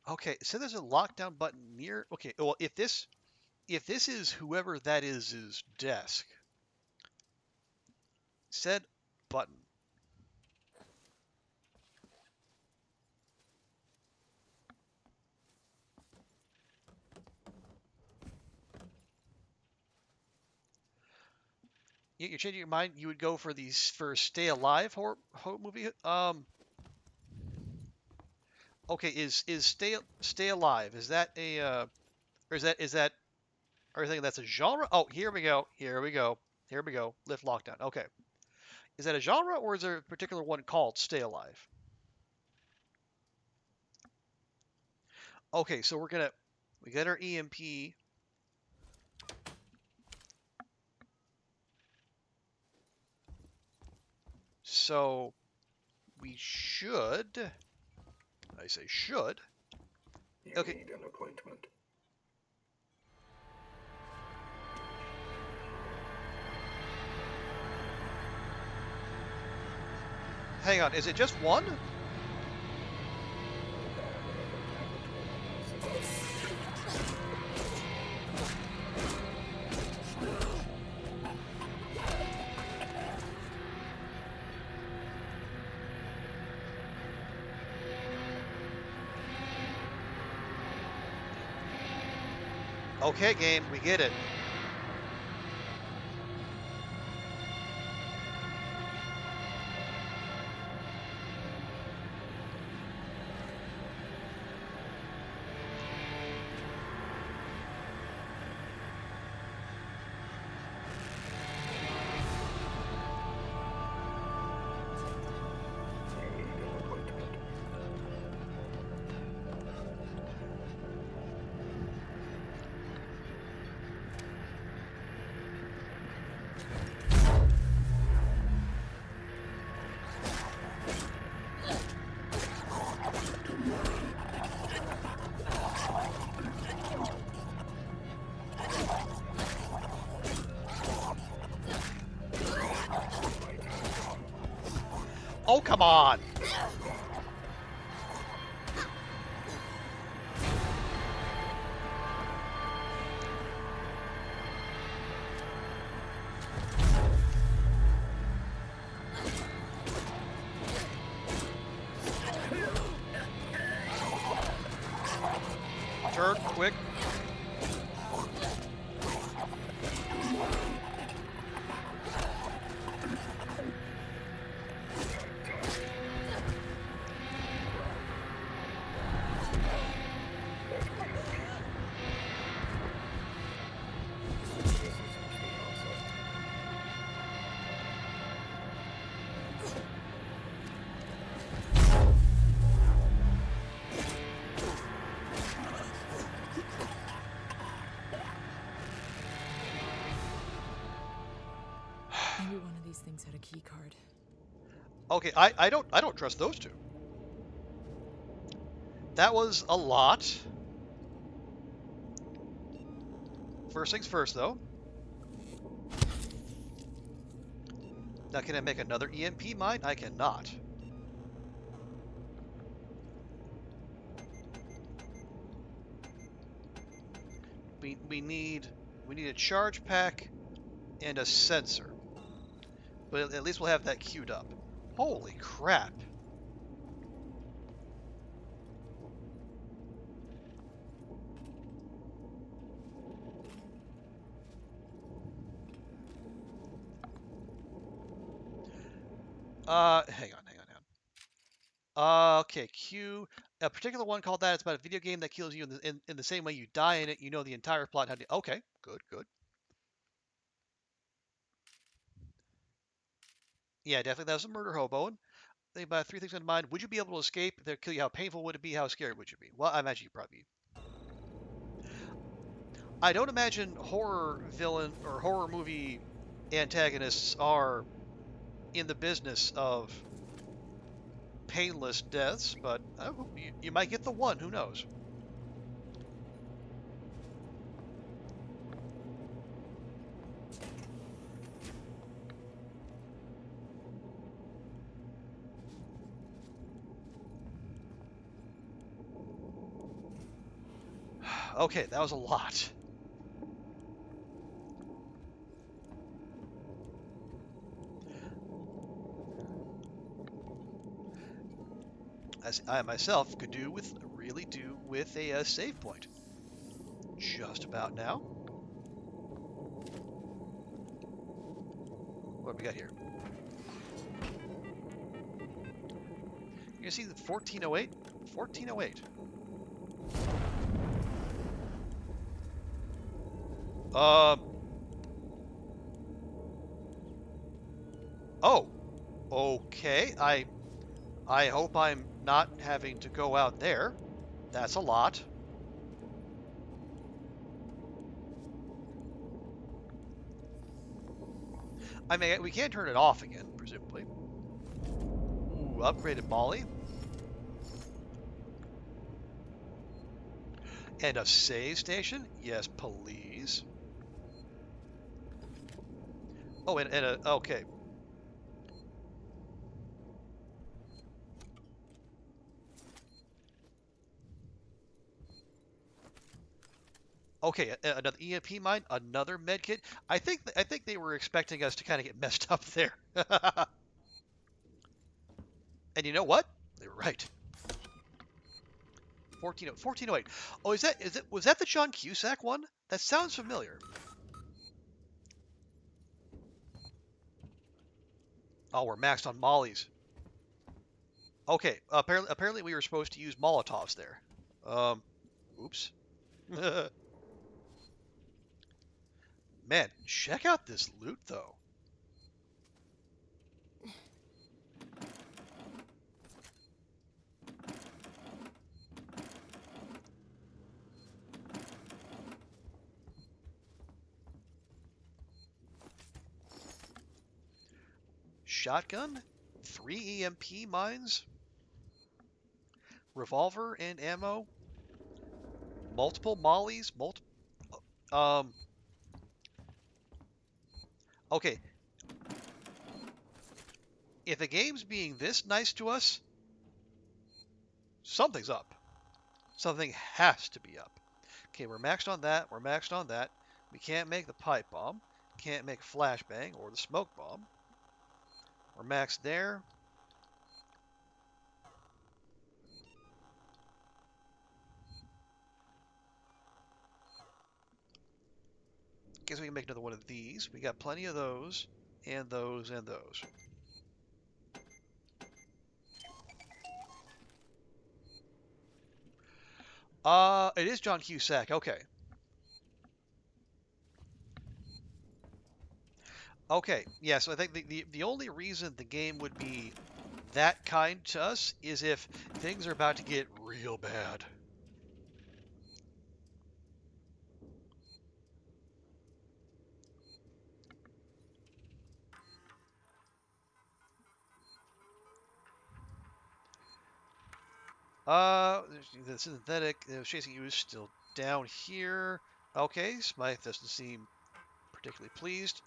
Okay, so there's a lockdown button near. Okay, well, if this is whoever that is desk, said button. You're changing your mind. You would go for these for Stay Alive horror movie. Okay, is Stay Alive? Is that a or is that are you thinking that's a genre? Oh, here we go. Here we go. Here we go. Lift lockdown. Okay, is that a genre or is there a particular one called Stay Alive? Okay, so we get our EMP. So we should. I say should. Okay. Need an appointment. Hang on, is it just one? Okay, game, we get it. Oh, come on! Turn, quick. Maybe one of these things had a key card. Okay, I don't trust those two. That was a lot. First things first, though. Now, can I make another EMP mine? I cannot. We need a charge pack and a sensor. But at least we'll have that queued up. Holy crap. Hang on. Okay, Q. A particular one called that. It's about a video game that kills you in the same way you die in it. You know the entire plot. Okay, good. Yeah, definitely. That was a murder hobo. Think about three things in mind. Would you be able to escape? If they'll kill you, how painful would it be? How scared would you be? Well, I imagine you probably. I don't imagine horror villain or horror movie antagonists are in the business of painless deaths, but you might get the one. Who knows? Okay, that was a lot. As I myself could really do with a save point. Just about now. What do we got here? You see the 1408? 1408. Oh. Okay. I hope I'm not having to go out there. That's a lot. I mean, we can't turn it off again, presumably. Ooh, upgraded Molly. And a save station? Yes, please. Oh, and a, okay. Okay, another EMP mine, another med kit. I think they were expecting us to kind of get messed up there. And you know what? They were right. 1408. Oh, was that the John Cusack one? That sounds familiar. Oh, we're maxed on mollies. Okay, apparently we were supposed to use Molotovs there. Oops. Man, check out this loot though. Shotgun, 3 EMP mines, revolver and ammo, multiple mollies, okay. If the game's being this nice to us, something's up. Something has to be up. Okay, we're maxed on that. We're maxed on that. We can't make the pipe bomb. Can't make a flashbang or the smoke bomb. We're maxed there. Guess we can make another one of these. We got plenty of those, and those, and those. It is John Cusack. Okay. Okay. Yeah, so I think the only reason the game would be that kind to us is if things are about to get real bad. The synthetic chasing you is still down here. Okay, Smythe doesn't seem particularly pleased.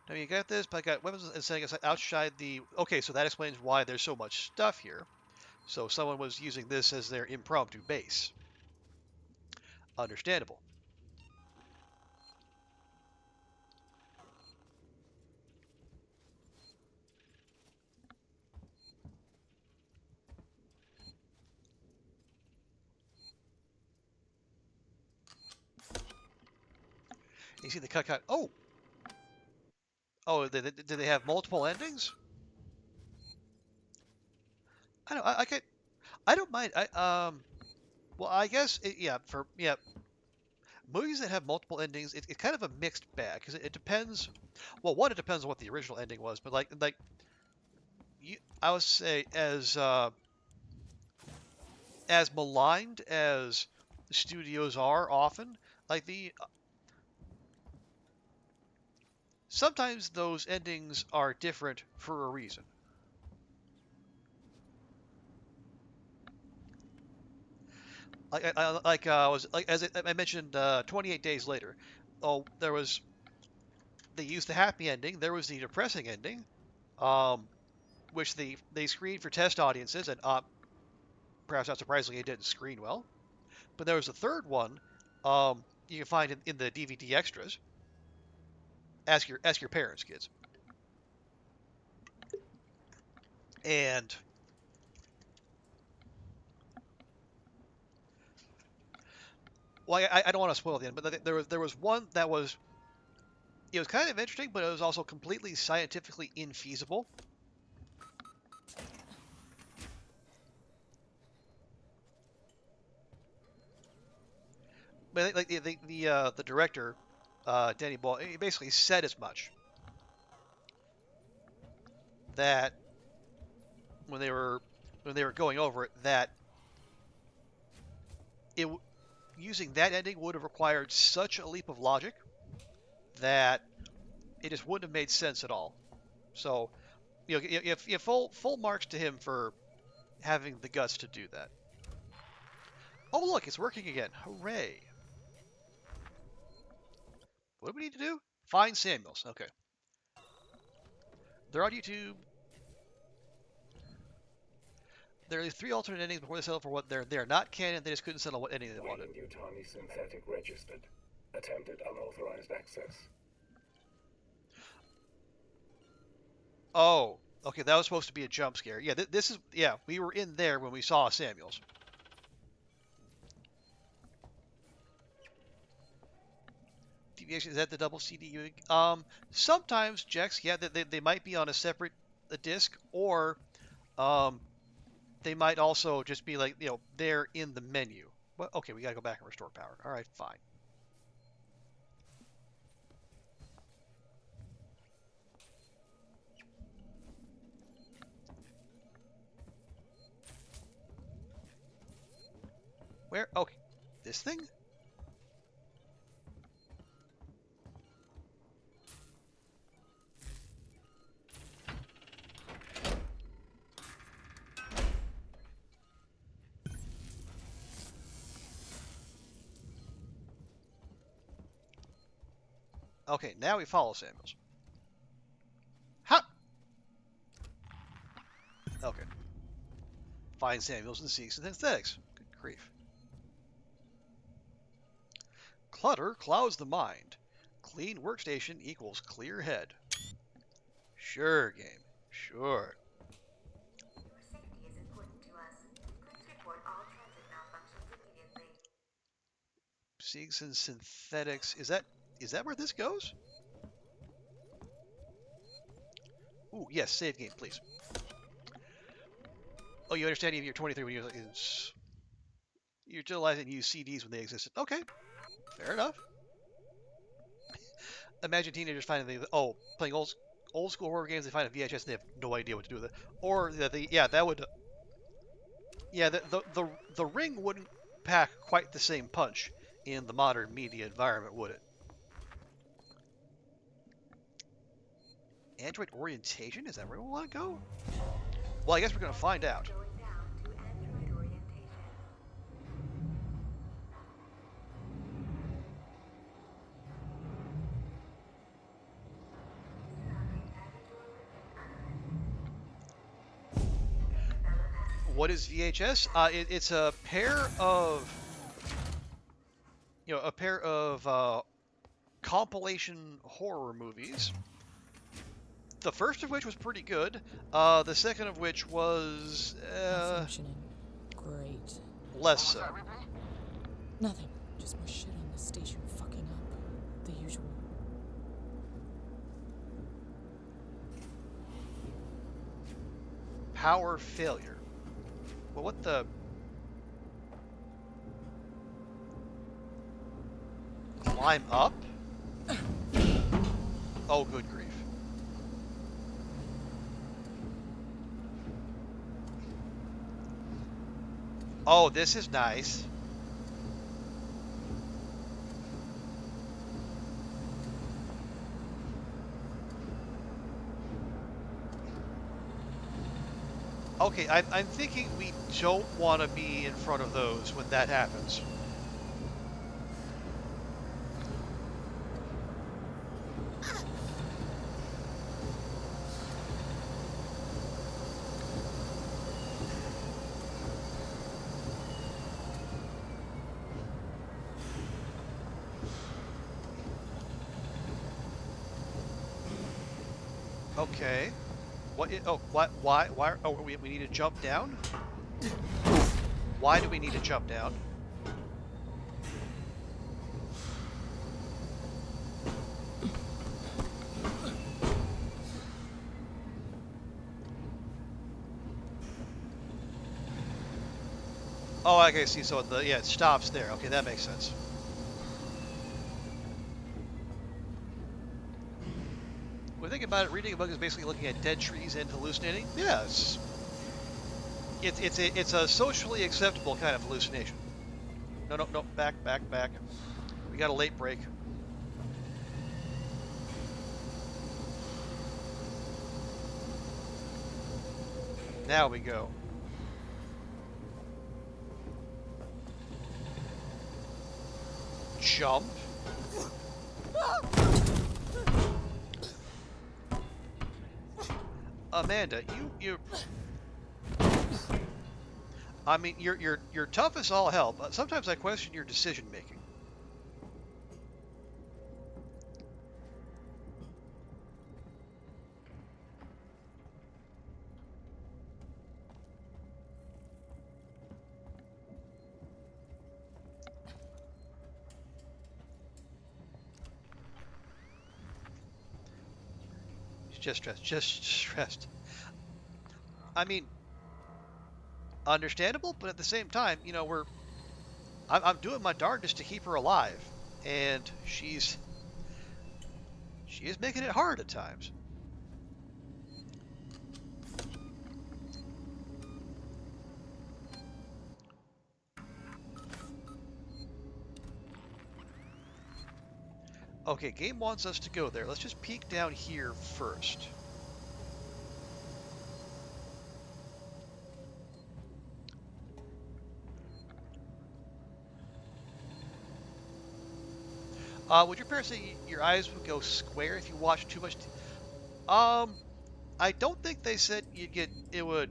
Now you got this, but I got weapons and setting us outside the. Okay, so that explains why there's so much stuff here. So someone was using this as their impromptu base. Understandable. You see the cut. Oh! Oh, did they have multiple endings? I don't. I don't mind. Well, I guess yeah. Movies that have multiple endings, it's kind of a mixed bag because it depends. Well, one, it depends on what the original ending was, but like I would say as maligned as studios are often, like the sometimes those endings are different for a reason. Was like as I mentioned, 28 Days Later. Oh, they used the happy ending. There was the depressing ending, um, which they screened for test audiences, and perhaps not surprisingly, it didn't screen well. But there was a third one, you can find in the DVD extras. Ask your parents, kids. And well, I don't want to spoil the end, but there was one that was it was kind of interesting, but it was also completely scientifically infeasible. But like the director, Danny Boyle, he basically said as much that when they were going over it that it using that ending would have required such a leap of logic that it just wouldn't have made sense at all. So if full marks to him for having the guts to do that. Oh look, it's working again! Hooray! What do we need to do? Find Samuels. Okay. They're on YouTube. There are 3 alternate endings before they settle for what they're not canon. They just couldn't settle what ending they wanted. Yutani synthetic registered. Attempted unauthorized access. Oh, okay. That was supposed to be a jump scare. Yeah, this is. Yeah, we were in there when we saw Samuels. Deviation is that the double CD? Sometimes Jex. Yeah, they might be on a separate disc, or they might also just be like they're in the menu. Well, okay, we gotta go back and restore power. All right, fine. Where? Okay, this thing? Okay, now we follow Samuels. Ha! Okay. Find Samuels and Seeks and Aesthetics. Good grief. Clutter clouds the mind. Clean workstation equals clear head. Sure, game. Sure. Your safety is important to us. Please report all transit malfunctions immediately. Seeks and Synthetics. Is that where this goes? Ooh, yes, save game, please. Oh, you understand even you're 23 when you're utilizing use CDs when they existed. Okay, fair enough. Imagine teenagers finding playing old school horror games. They find a VHS and they have no idea what to do with it. Or that would the Ring wouldn't pack quite the same punch in the modern media environment, would it? Android orientation? Is that where we want to go? Well, I guess we're going to find out. Going down to Android orientation. What is VHS? It's a pair of compilation horror movies. The first of which was pretty good. The second of which was functioning. Great. Less so. Nothing. Just more shit on the station fucking up. The usual. Power failure. Well, what the? Climb up? Oh, good grief. Oh, this is nice. Okay, I'm thinking we don't want to be in front of those when that happens. Okay. What? Oh, what? Why? Oh, we need to jump down? Why do we need to jump down? Oh, okay, see, so yeah, it stops there. Okay, that makes sense. When thinking about it, reading a book is basically looking at dead trees and hallucinating. Yes, it's a socially acceptable kind of hallucination. No, no, no, back. We got a late break. Now we go. Jump. Amanda, you. I mean, you're tough as all hell, but sometimes I question your decision making. Just stressed. I mean, understandable, but at the same time, you know, I'm doing my darndest to keep her alive, and she is making it hard at times. Okay, game wants us to go there. Let's just peek down here first. Would your parents say your eyes would go square if you watched too much? I don't think they said they would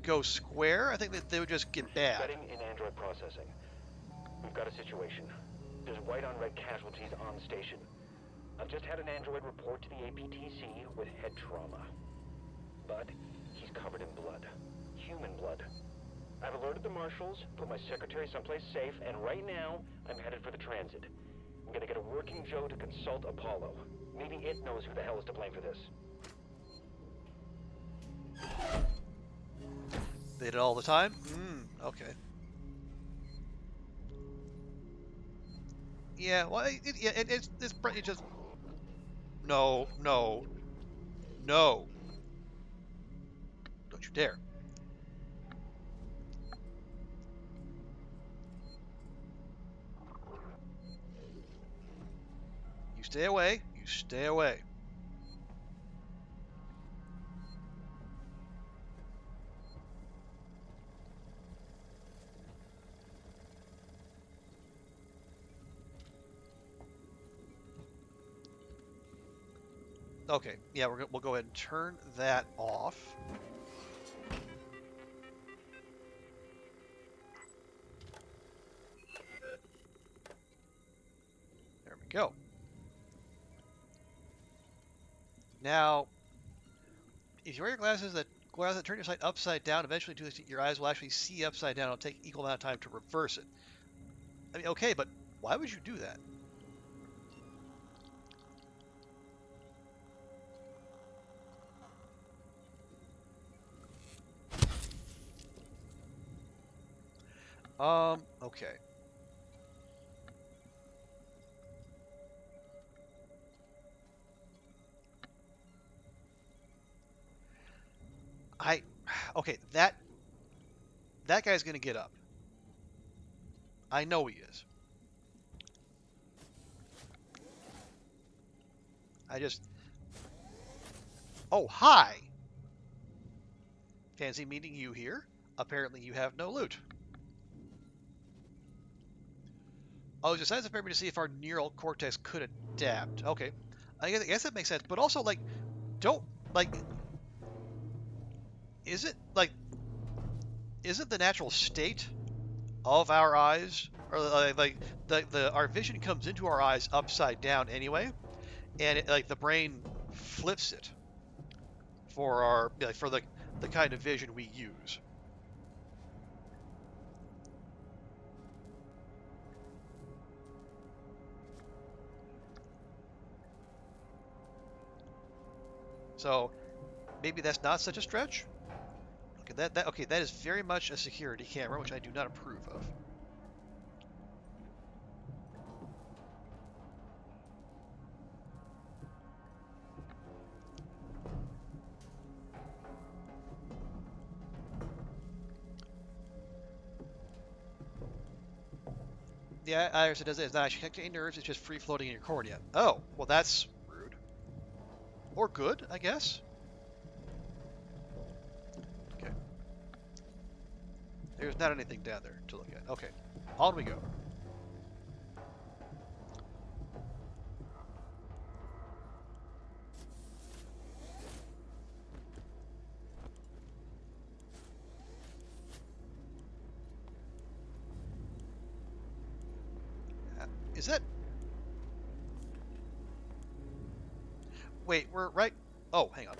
go square. I think that they would just get bad. Setting in Android processing. We've got a situation. There's white on red casualties on station. I've just had an android report to the APTC with head trauma. But he's covered in blood. Human blood. I've alerted the marshals, put my secretary someplace safe, and right now, I'm headed for the transit. I'm gonna get a working Joe to consult Apollo. Maybe it knows who the hell is to blame for this. They did all the time? Okay. Yeah, well, it's just... No. Don't you dare. You stay away. You stay away. Okay, yeah, we'll go ahead and turn that off. There we go. Now, if you wear your glasses that turn your sight upside down, eventually your eyes will actually see upside down. It'll take equal amount of time to reverse it. I mean, okay, but why would you do that? Okay. I, okay, that guy's gonna get up. I know he is. I just, oh, hi! Fancy meeting you here. Apparently you have no loot. Oh, just as a favor to see if our neural cortex could adapt. Okay. I guess that makes sense. But also, like, don't, like, is it, like, isn't the natural state of our eyes, or like the our vision comes into our eyes upside down anyway, and like the brain flips it for our like for the kind of vision we use. So maybe that's not such a stretch. Okay, that is very much a security camera, which I do not approve of. Yeah, Iris, it does it. It's not actually connected to any nerves. It's just free floating in your cornea. Oh, well, that's rude. Or good, I guess. Okay. There's not anything down there to look at. Okay. On we go. Is that... Wait, we're right... Oh, hang on.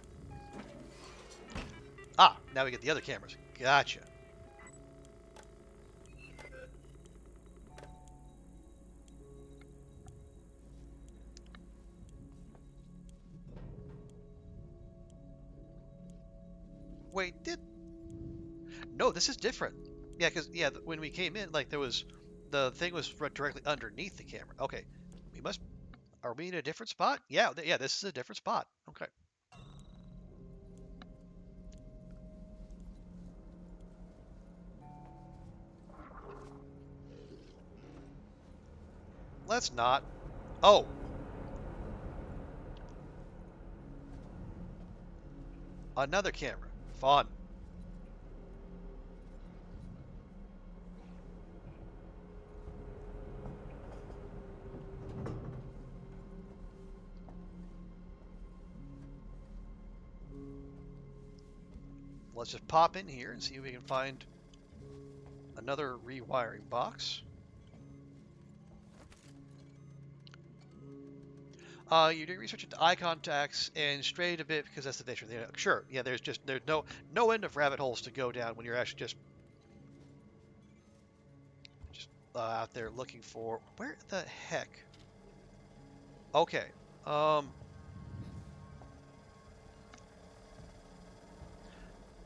Ah, now we get the other cameras. Gotcha. Wait, did... No, this is different. Yeah, because, yeah, when we came in, like, there was... The thing was directly underneath the camera. Okay. We must... Are we in a different spot? Yeah, yeah, this is a different spot. Okay. Let's not. Oh. Another camera. Fun. Let's just pop in here and see if we can find another rewiring box. You're doing research into eye contacts and strayed a bit because that's the nature of the... Sure, yeah, there's no end of rabbit holes to go down when you're actually just out there looking for... Where the heck? Okay.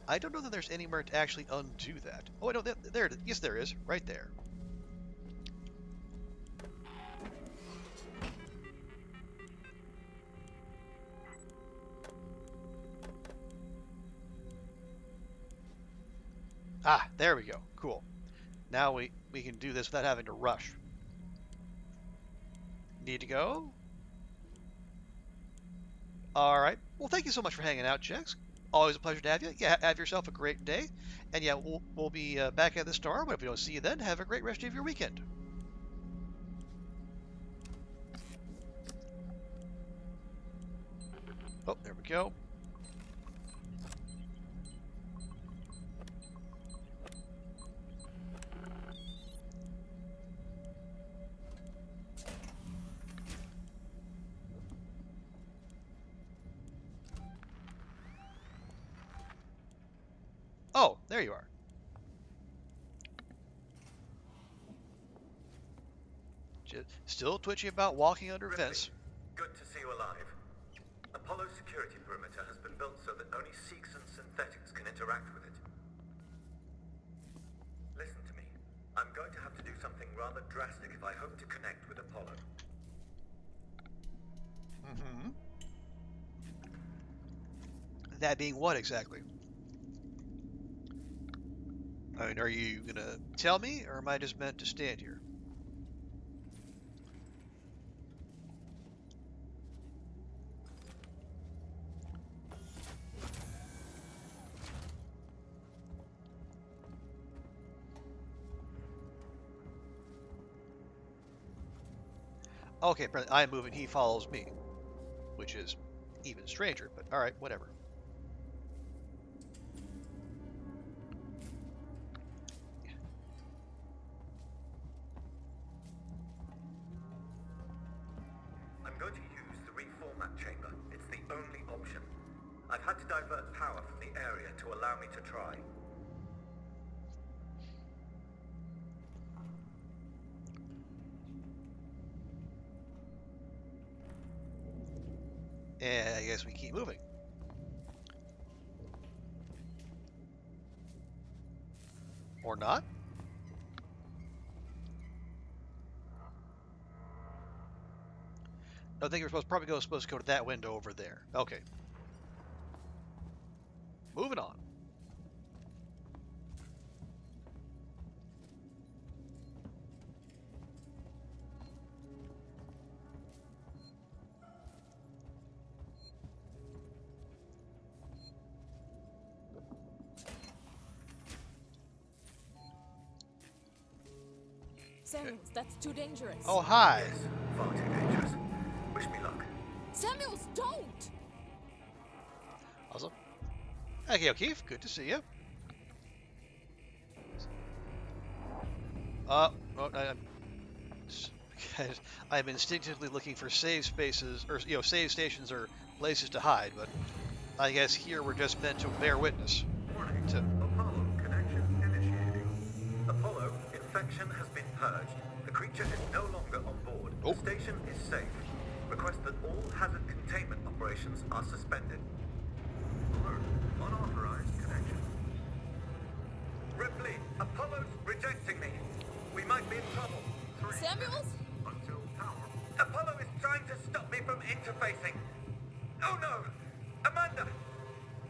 I don't know that there's anywhere to actually undo that. Oh, no, there it is. Yes, there is. Right there. Ah, there we go. Cool. Now we can do this without having to rush. Need to go? All right. Well, thank you so much for hanging out, Jex. Always a pleasure to have you. Yeah, have yourself a great day. And yeah, we'll be back at this tomorrow. But if we don't see you then, have a great rest of your weekend. Oh, there we go. Oh, there you are. Still twitchy about walking under vents. Good to see you alive. Apollo's security perimeter has been built so that only Seeks and synthetics can interact with it. Listen to me. I'm drastic if I hope to connect with Apollo. Mm-hmm. That being what exactly? I mean, are you gonna tell me, or am I just meant to stand here? Okay, apparently I move and he follows me, which is even stranger, but alright, whatever. I'm going to use the reformat chamber. It's the only option. I've had to divert power from the area to allow me to try. And I guess we keep moving. Or not? I think we're supposed to go to that window over there. Okay. Moving on. Samuels, that's too dangerous. Oh, hi. Yes, far too dangerous. Wish me luck. Samuels, don't! Awesome. Okay, O'Keefe, good to see you. I'm instinctively looking for save spaces, or save stations or places to hide, but I guess here we're just meant to bear witness. Warning. Apollo connection initiating. Apollo, infection has been purged. The creature is no longer on board. Oh. The station is safe. Request that all hazard containment operations are suspended. Alert. Unauthorized connection. Ripley, Apollo's rejecting me. We might be in trouble. Samuels? Until power. Apollo is trying to stop me from interfacing. Oh no! Amanda!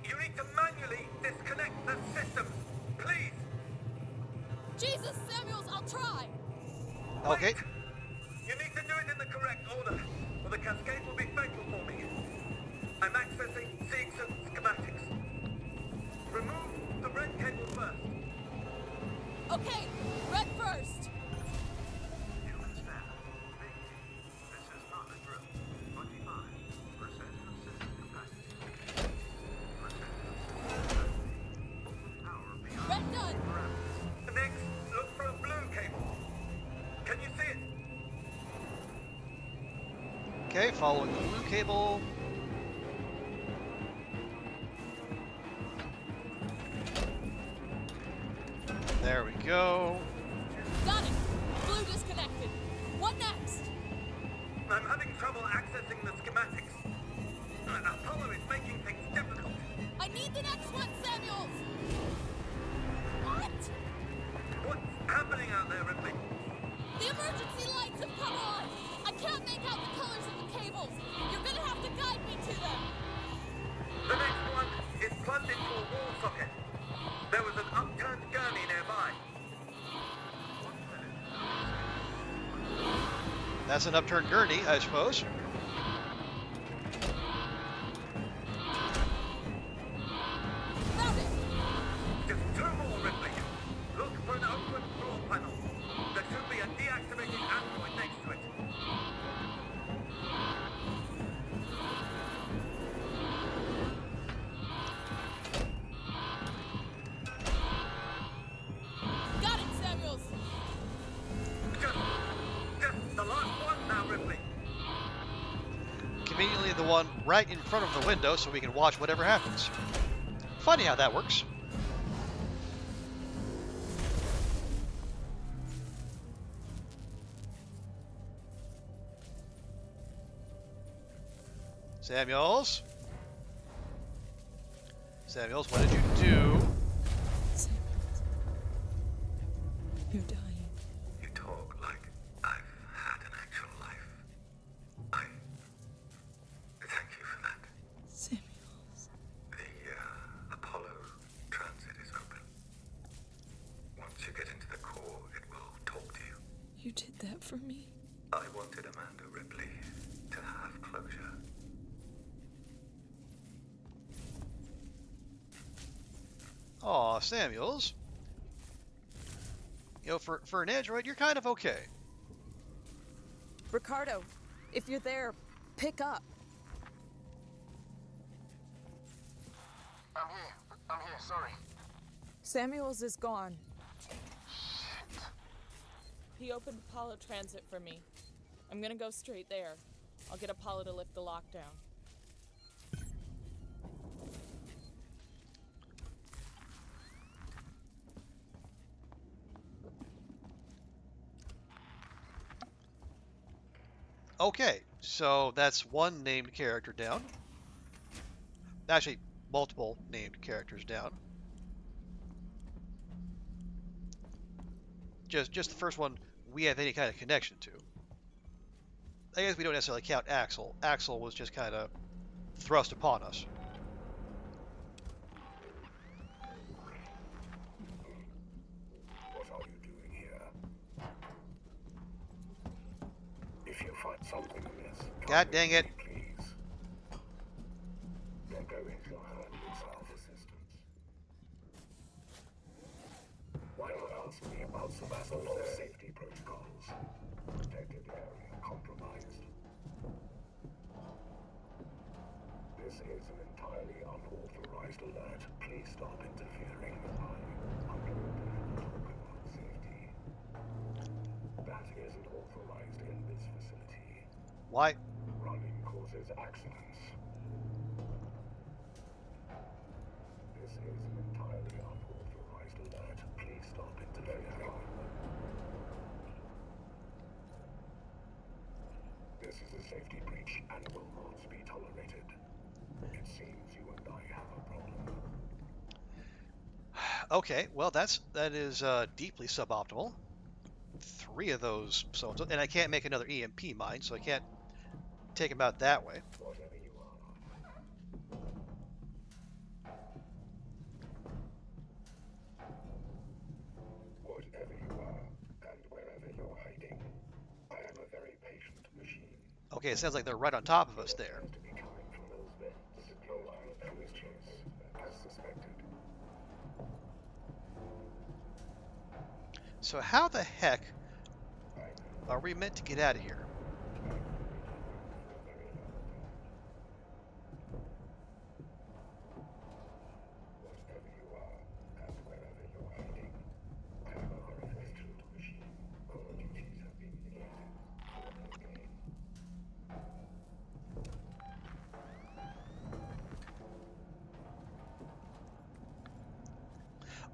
You need to manually disconnect the systems. Please! Jesus, Samuels, I'll try! Okay. Wait. You need to do it in the correct order, or the cascade will be fatal for me. I'm accessing Seegson schematics. Remove the red cable first. Okay, red first! Human staff. This is not a drill. 25% of system capacity. Percent of system capacity. Open power beyond Red done! parameters. Next, look for a blue cable. Can you see it? Okay, following the blue cable. There we go. Got it! Blue disconnected. What next? I'm having trouble accessing the schematics. Apollo is making things difficult. I need the next one, Samuels! What? What's happening out there, Ripley? The emergency lights have come on! I can't make out the colors of the cables. You're gonna have to guide me to them. The next one is plugged into a wall socket. There was an upturned gurney nearby. That's an upturned gurney, I suppose. Found it! Just two more, Ripley. Look for an open floor panel. There should be a deactivated android next to it. Got it, Samuels! Just the last one now, Ripley. Conveniently the one right in front of the window so we can watch whatever happens. Funny how that works. Samuels? Samuels, what did you do? Samuels. You're dying. You talk like for me? I wanted Amanda Ripley to have closure. Aw, Samuels. You know, for an android, you're kind of okay. Ricardo, if you're there, pick up. I'm here, sorry. Samuels is gone. He opened Apollo Transit for me. I'm gonna go straight there. I'll get Apollo to lift the lockdown. Okay, so that's one named character down. Actually, multiple named characters down. Just the first one we have any kind of connection to. I guess we don't necessarily count Axel. Axel was just kind of thrust upon us. What are you doing here? If you find something amiss, God dang it. please. They're going to hurt with self-assistance. Why not ask me about Sevastopol's safety protocols? Protected area compromised. This is an entirely unauthorized alert. Please stop interfering. I'm doing difficult talk about safety. That isn't authorized in this facility. Why? Running causes accidents. This is an entirely unauthorized alert. Please stop interfering. This is a safety breach and will not be tolerated. It seems you and I have a problem. Okay, well that is deeply suboptimal. 3 of those so-and-so, and I can't make another EMP mine, so I can't take him out that way. Whatever you are. Whatever you are, and wherever you're hiding, I am a very patient machine. Okay, it sounds like they're right on top of us there. To be coming from those vents, no one was chase, as suspected. So how the heck are we meant to get out of here? Whatever you are, and wherever you're hiding, I am a very patient machine. All duties have been negated.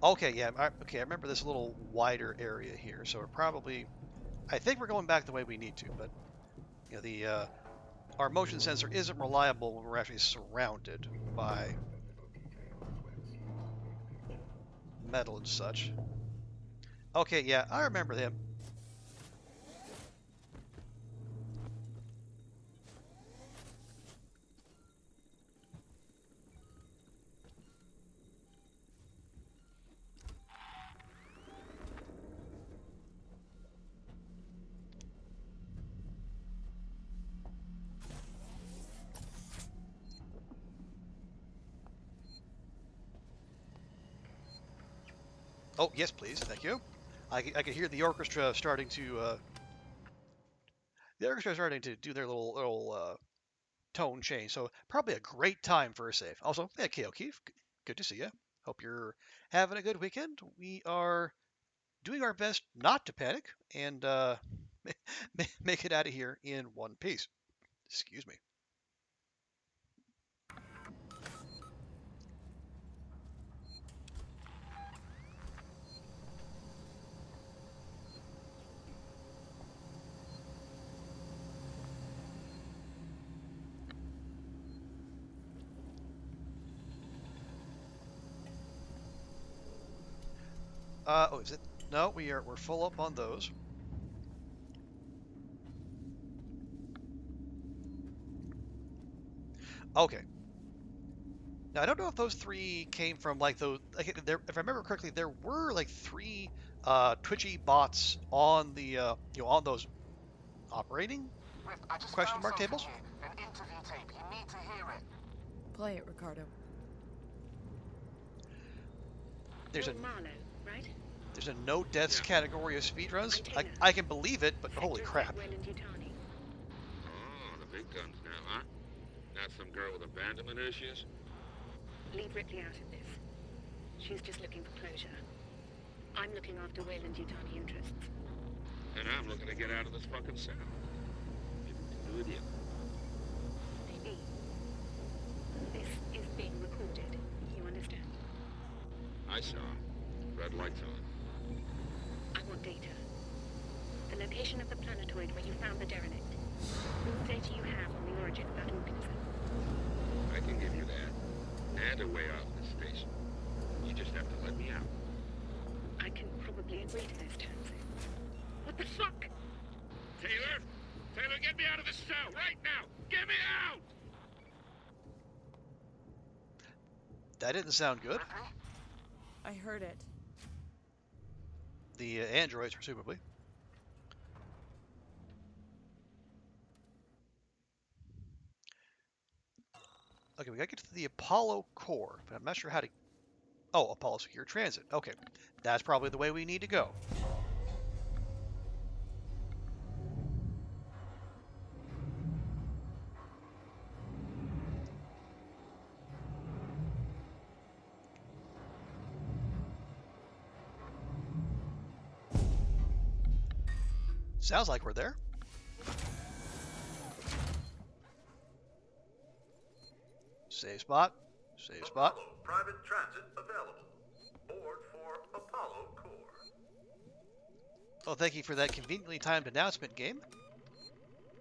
Okay, yeah, okay, I remember this little wider area here, so we're probably, I think we're going back the way we need to, but you know, our motion sensor isn't reliable when we're actually surrounded by metal and such. Okay, yeah, I remember them. Oh, yes, please, thank you. I can hear the orchestra starting to do their little tone change. So probably a great time for a save. Also, yeah, Kale Keefe, good to see you. Hope you're having a good weekend. We are doing our best not to panic and make it out of here in one piece. Excuse me. Oh, is it? No, we're full up on those. Okay. Now I don't know if those 3 came from like those. Like, if I remember correctly, there were like 3 twitchy bots on the on those Operating? Rip, I just Question found mark something tables? here. An interview tape. You need to hear it. Play it, Ricardo. There's a Marlowe, right? there's a no deaths category of speedruns. I'm Taylor. I can believe it, but holy crap. Oh, the big guns now, huh? Not some girl with abandonment issues? Leave Ripley out of this. She's just looking for closure. I'm looking after Wayland-Yutani interests. And I'm looking to get out of this fucking cell. Maybe we can do with you. Maybe. This is being recorded. You understand? I saw. Red lights on. I want data. The location of the planetoid where you found the derelict. All data you have on the origin of that organism. I can give you that. And a way off this station. You just have to let me out. I can probably agree to those terms. What the fuck? Taylor! Taylor, get me out of this cell right now! Get me out! That didn't sound good. I heard it. The androids, presumably. Okay, we gotta get to the Apollo core, but I'm not sure how to... Oh, Apollo Secure Transit. Okay, that's probably the way we need to go. Sounds like we're there. Save spot. Save spot. Apollo private transit available. Board for Apollo core. Well, thank you for that conveniently timed announcement, game.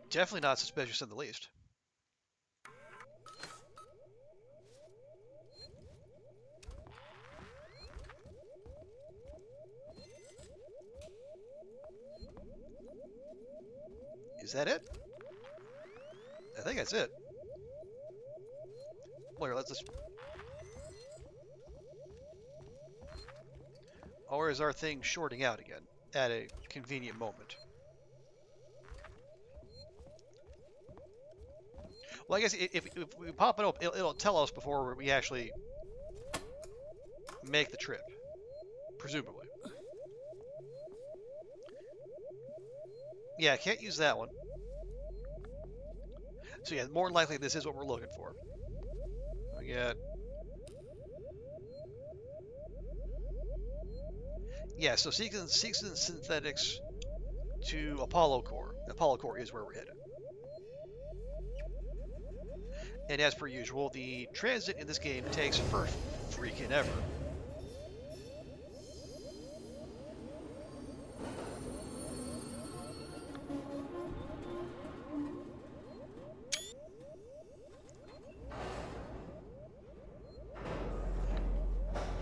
Definitely not suspicious in the least. Is that it? I think that's it. Well, here, let's just... Or is our thing shorting out again at a convenient moment? Well, I guess if we pop it up, it'll tell us before we actually make the trip, presumably. Yeah, can't use that one. So yeah, more than likely this is what we're looking for. We got... Yeah, so sequence synthetics to Apollo core. Apollo core is where we're headed. And as per usual, the transit in this game takes for freaking ever.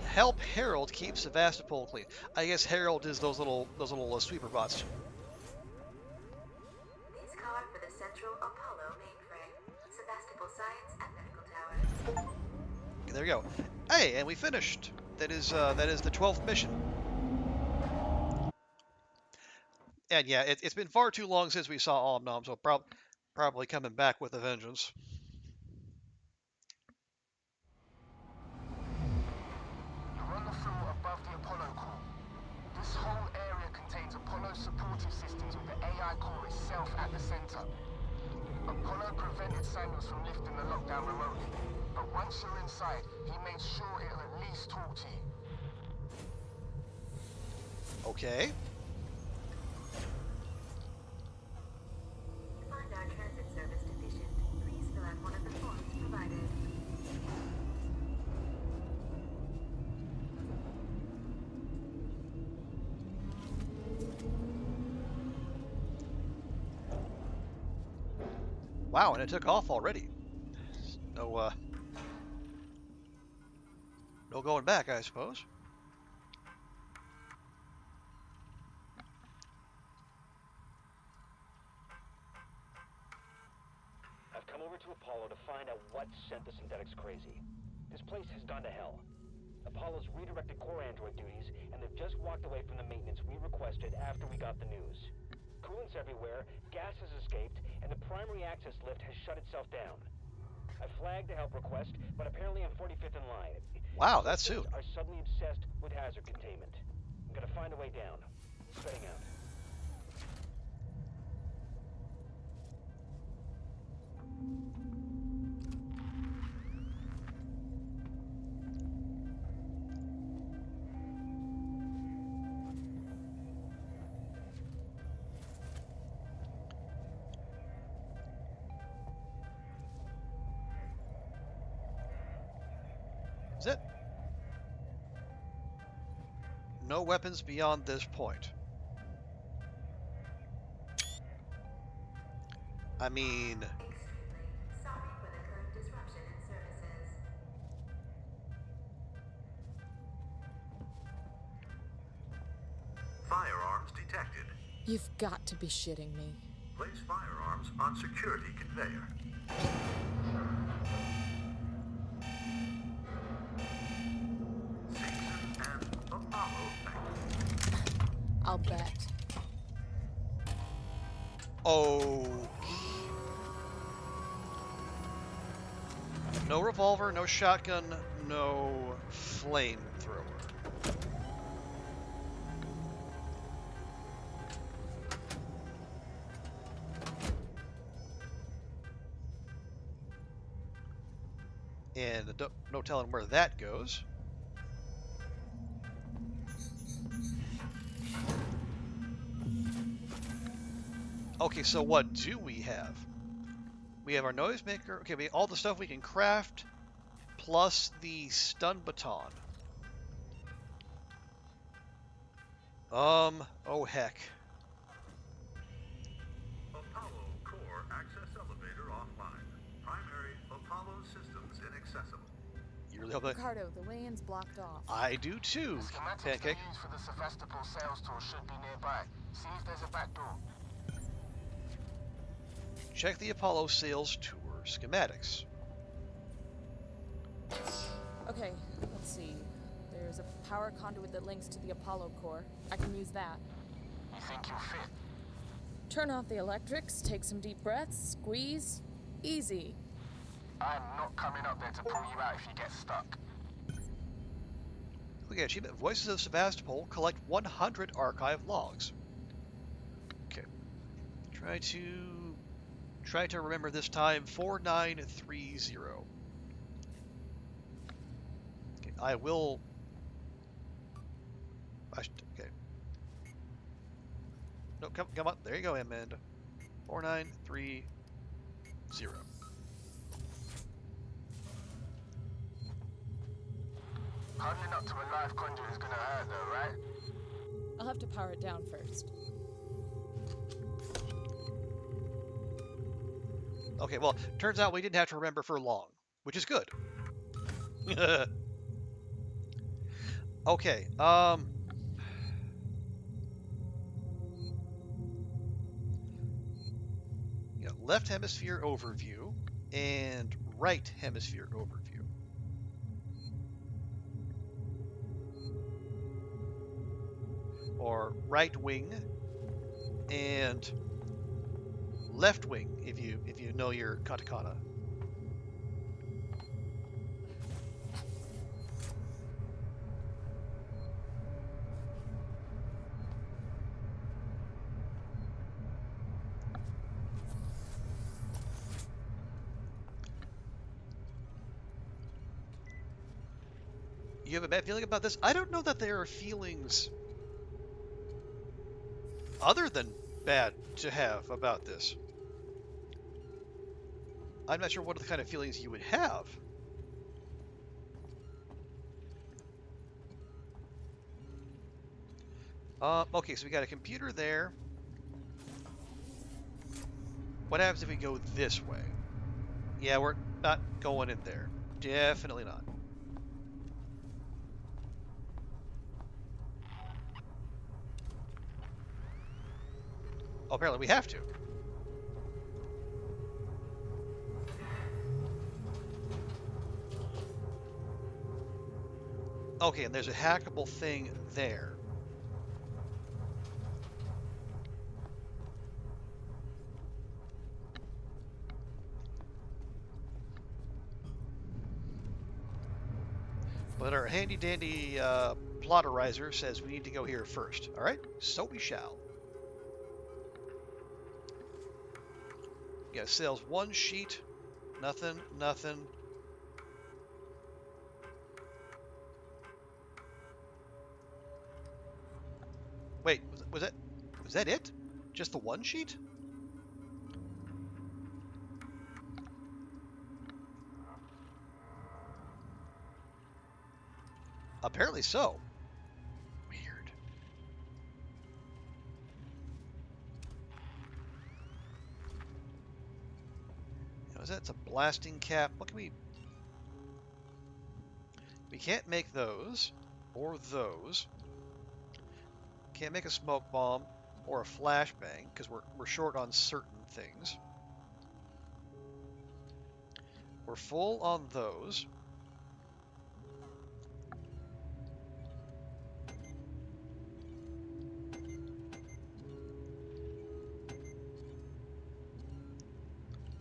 Help Harold keep Sevastopol clean. I guess Harold is those little sweeper bots. This card for the Central Apollo mainframe. Sevastopol Science and Medical Tower. There we go. Hey, and we finished. That is the 12th mission. And yeah, it's been far too long since we saw Omnom, so probably coming back with a vengeance. You're on the floor above the Apollo core. This whole area contains Apollo supportive systems with the AI core itself at the center. Apollo prevented Samuels from lifting the lockdown remotely, but once you're inside, he made sure it'll at least talk to you. Okay. To find our transit service deficient, please fill out one of the forms provided. Wow, and it took off already. No going back, I suppose. I've come over to Apollo to find out what sent the synthetics crazy. This place has gone to hell. Apollo's redirected core android duties, and they've just walked away from the maintenance we requested after we got the news. Coolant's everywhere, gas has escaped, and the primary access lift has shut itself down. I flagged the help request, but apparently I'm 45th in line. Wow, that's soon. Systems are suddenly obsessed with hazard containment. I'm gonna find a way down. Spreading out. Is it? No weapons beyond this point. I mean... Sorry for the current disruption in services. Firearms detected. You've got to be shitting me. Place firearms on security conveyor. Season and Apollo factory. I'll bet. Oh. No revolver, no shotgun, no flamethrower. And no telling where that goes. Okay, so what do we have? We have our noisemaker. Okay, we all the stuff we can craft, plus the stun baton. Oh heck. Apollo core access elevator offline. Primary Apollo systems inaccessible. You really hope that... Ricardo, the way-in's blocked off. I do too, The schematics Pancake. they use for the Sevastopol sales tour should be nearby. See if there's a back door. Check the Apollo sales tour schematics. Okay, let's see. There's a power conduit that links to the Apollo core. I can use that. You think you'll fit? Turn off the electrics, take some deep breaths, squeeze. Easy. I'm not coming up there to pull you out if you get stuck. We got achievement. Voices of Sevastopol. Collect 100 archive logs. Okay. Try to remember this time. 4930. Okay, I will. Okay. No, come on. There you go, Amanda. 4930. Huddling up to a live conduit is gonna hurt though, right? I'll have to power it down first. Okay, well, turns out we didn't have to remember for long, which is good. Okay, you know, left hemisphere overview and right hemisphere overview. Or right wing and left wing if you know your katakana. You have a bad feeling about this? I don't know that there are feelings other than bad to have about this. I'm not sure what the kind of feelings you would have. Okay, so we got a computer there. What happens if we go this way? Yeah, we're not going in there. Definitely not. Oh, apparently we have to. Okay, and there's a hackable thing there. But our handy dandy plotterizer says we need to go here first. All right, so we shall. Yeah, sales 1 sheet. Nothing, nothing. Wait, was that it? Just the 1 sheet? Apparently so. Weird. Is that? It's a blasting cap. What can we? We can't make those or those. Can't make a smoke bomb or a flashbang because we're short on certain things. We're full on those.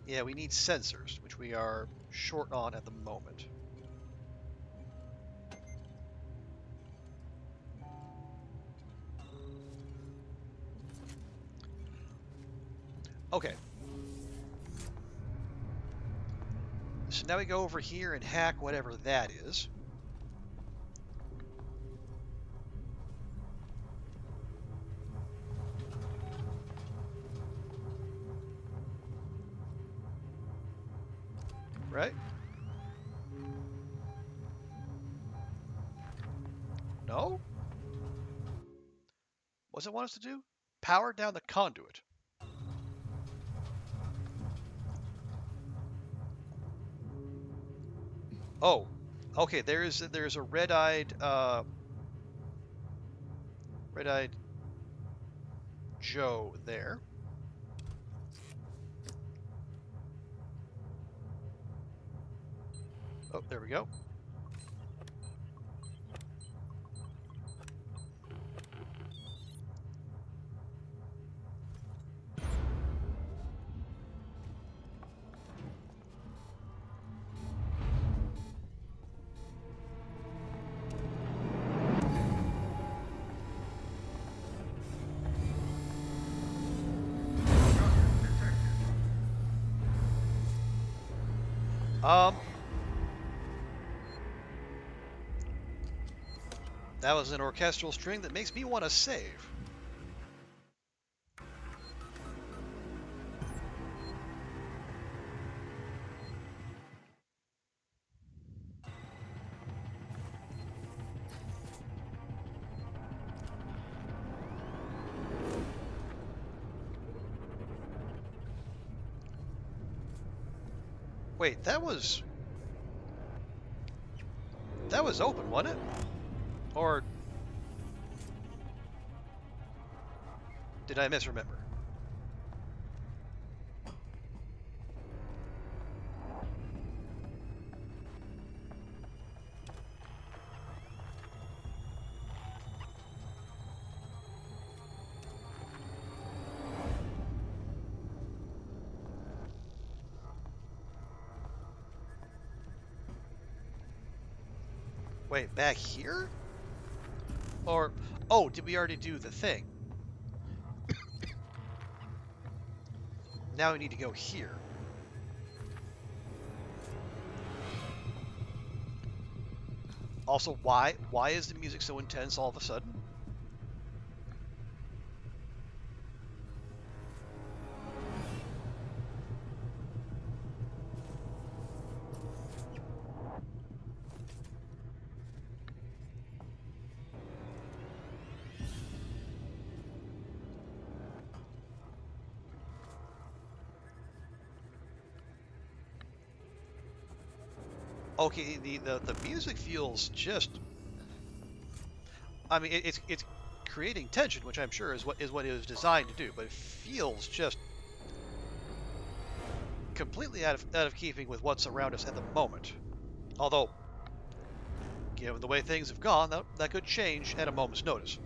Yeah, we need sensors, which we are short on at the moment. Okay. So now we go over here and hack whatever that is. Right? No? What's it want us to do? Power down the conduit. Oh, okay. There's a red-eyed Joe there. Oh, there we go. That was an orchestral string that makes me want to save. Wait, that was open, wasn't it? Or did I misremember? Wait, back here? Or, oh, did we already do the thing? Now we need to go here. Also, why is the music so intense all of a sudden? Okay, the music feels just. I mean, it's creating tension, which I'm sure is what it was designed to do, but it feels just completely out of keeping with what's around us at the moment. Although, given the way things have gone, that could change at a moment's notice.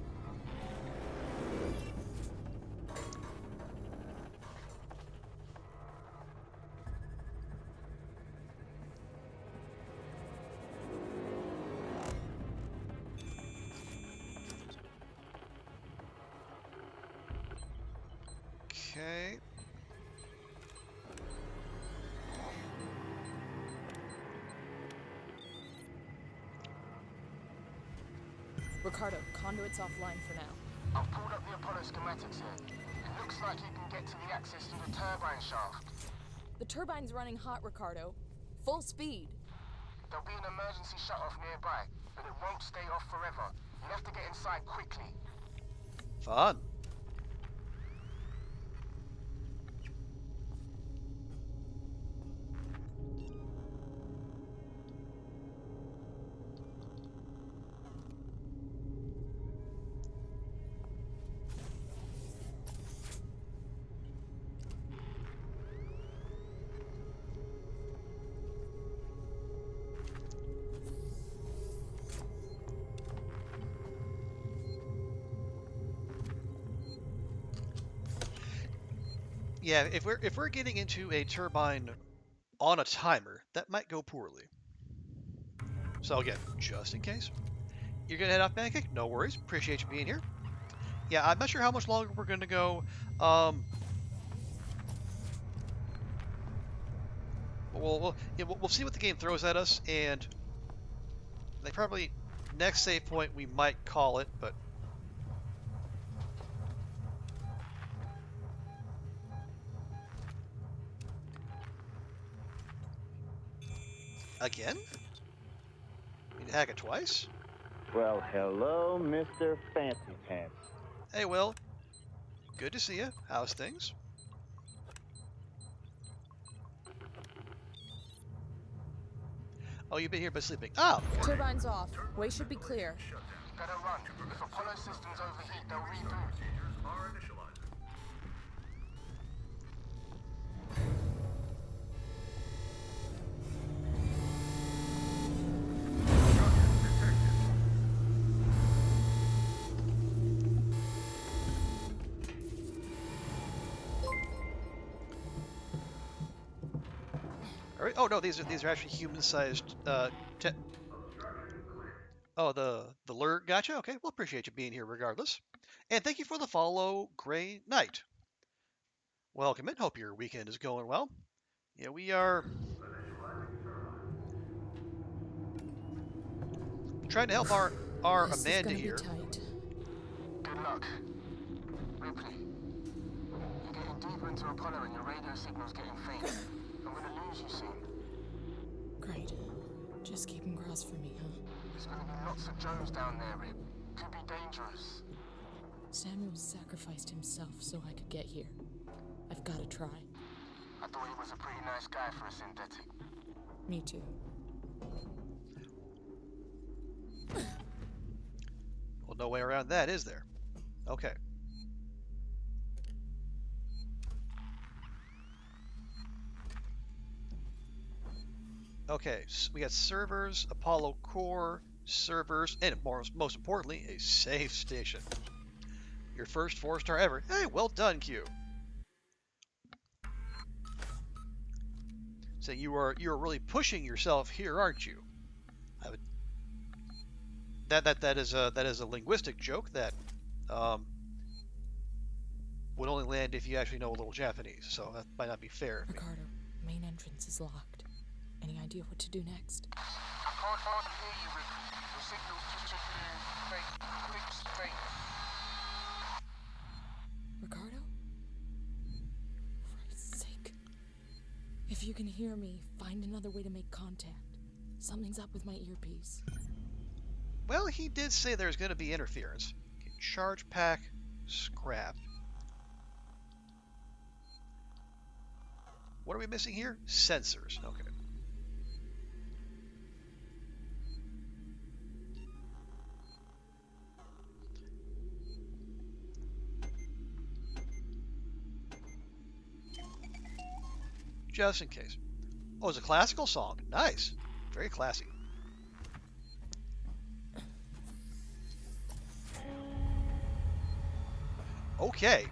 Okay. Ricardo, conduit's offline for now. I've pulled up the Apollo schematics here. It looks like you can get to the access to the turbine shaft. The turbine's running hot, Ricardo. Full speed. There'll be an emergency shut-off nearby, but it won't stay off forever. You'll have to get inside quickly. Fun. Yeah, if we're getting into a turbine on a timer, that might go poorly. So again, just in case. You're gonna head off Pancake? No worries. Appreciate you being here. Yeah, I'm not sure how much longer we're gonna go. We'll see what the game throws at us, and they probably next save point we might call it, but again, you need to hack it twice. Well, hello, Mr. Fancy Pants. Hey, Will. Good to see you. How's things? Oh, you've been here by sleeping. Oh! Turbine's off. Way should be clear. Better run. If Apollo systems overheat, they'll reboot. All right. Oh no, these are actually human-sized. Oh, the lure. Gotcha. Okay. Well, appreciate you being here regardless, and thank you for the follow, Gray Knight. Welcome in. Hope your weekend is going well. Yeah, we are trying to help our This Amanda is here. gonna be tight. Good luck. Ripley, you're getting deeper into Apollo and your radio signal's getting faint. I'm gonna lose you soon. Great. Just keep him crossed for me, huh? There's gonna be lots of Joes down there, Rip. Could be dangerous. Samuel sacrificed himself so I could get here. I've gotta try. I thought he was a pretty nice guy for a synthetic. Me too. Well, no way around that, is there? Okay. Okay, so we got servers, Apollo core, servers, and most importantly, a safe station. Your first 4-star ever. Hey, well done, Q. So you're really pushing yourself here, aren't you? I would. That is a linguistic joke that would only land if you actually know a little Japanese. So that might not be fair. Ricardo, main entrance is locked. Any idea what to do next? I can't hardly hear you, Ripley. The signal's just faint. Fixed faint. Ricardo? For Christ's sake. If you can hear me, find another way to make contact. Something's up with my earpiece. Well, he did say there's going to be interference. Okay, charge pack scrapped. What are we missing here? Sensors. Okay. Just in case. Oh, it's a classical song. Nice. Very classy. Okay.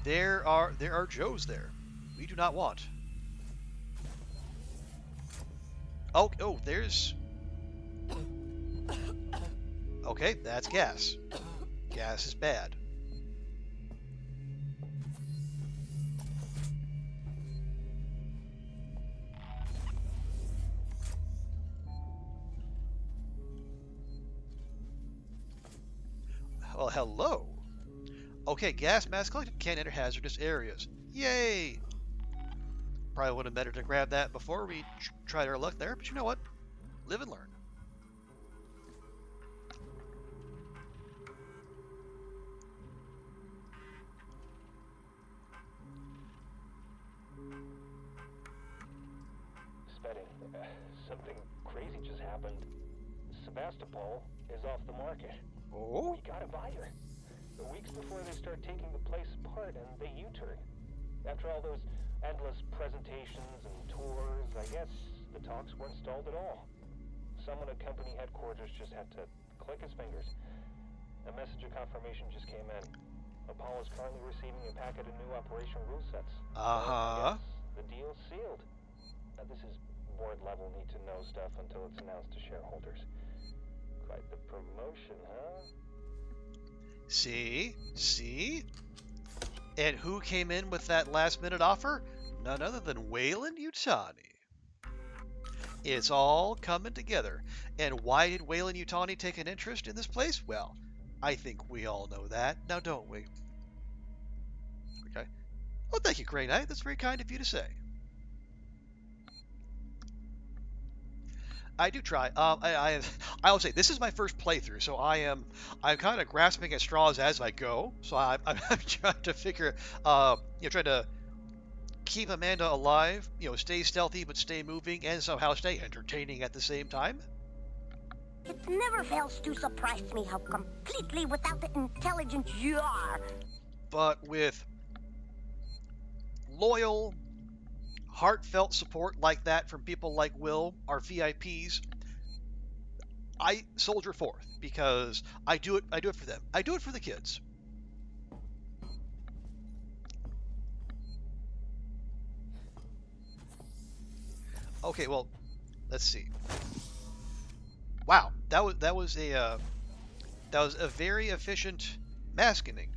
There are Joes there. We do not want. Oh, there's... Okay, that's gas. Gas is bad. hello. Okay, gas mask collected. Can't enter hazardous areas. Yay! Probably would have better to grab that before we tried our luck there, but you know what? Live and learn. Spedding, something crazy just happened. Sebastopol is off the market. Oh? We gotta buy her. Weeks before they start taking the place apart and they U-turn. After all those endless presentations and tours, I guess the talks weren't stalled at all. Someone at company headquarters just had to click his fingers. A message of confirmation just came in. Apollo is currently receiving a packet of new operation rule sets. Uh-huh. I guess the deal's sealed. This is board level need to know stuff until it's announced to shareholders. Quite the promotion, huh? See? See? And who came in with that last-minute offer? None other than Weyland-Yutani. It's all coming together. And why did Weyland-Yutani take an interest in this place? Well, I think we all know that, now don't we? Okay. Well, thank you, Grey Knight. That's very kind of you to say. I do try. I will say this is my first playthrough, so I'm kind of grasping at straws as I go. So I'm trying to figure, trying to keep Amanda alive, stay stealthy but stay moving, and somehow stay entertaining at the same time. It never fails to surprise me how completely without the intelligence you are. But with loyal, heartfelt support like that from people like Will, our VIPs, I soldier forth because I do it for them. I do it for the kids. Okay, well, let's see. Wow, that was a very efficient masking.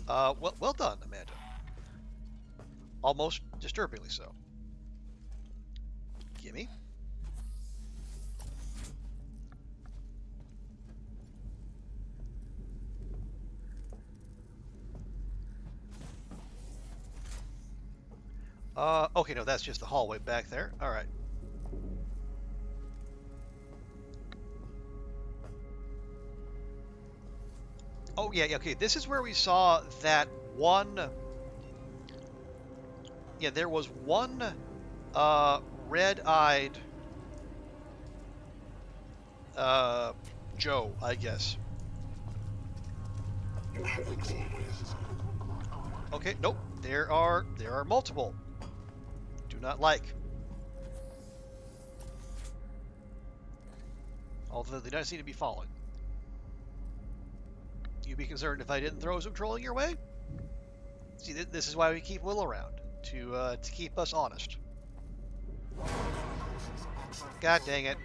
Well done, Amanda. Almost disturbingly so. Gimme. Okay, no, that's just the hallway back there. All right. Oh, yeah, okay, this is where we saw that one... Yeah, there was one, red-eyed, Joe, I guess. Okay, nope, there are multiple. Do not like. Although they don't seem to be falling. You'd be concerned if I didn't throw some trolling your way? See, this is why we keep Will around, to keep us honest. God dang it.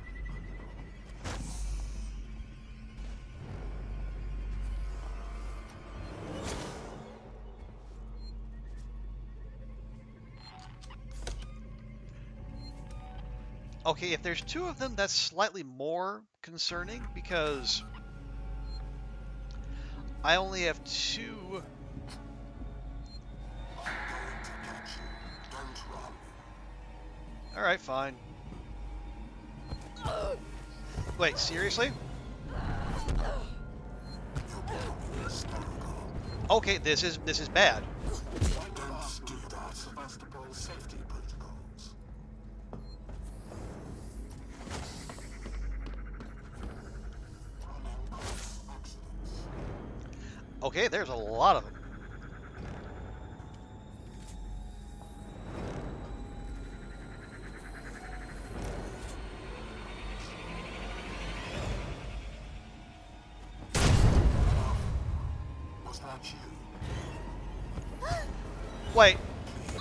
Okay, if there's two of them, that's slightly more concerning because I only have two. Alright, fine. Wait, seriously? Okay, this is bad. Okay, there's a lot of them. Was that you? Wait,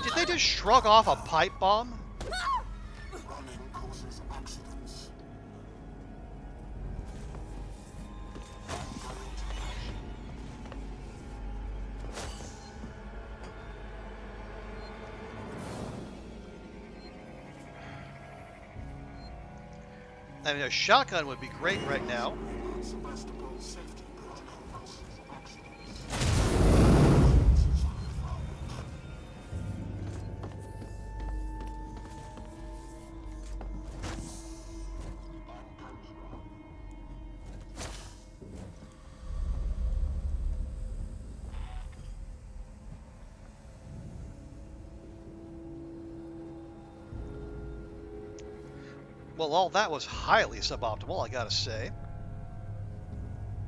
did they just shrug off a pipe bomb? Running causes accidents. I mean, a shotgun would be great right now. Sebastopol safety protocols. Well, all that was highly suboptimal, I gotta say.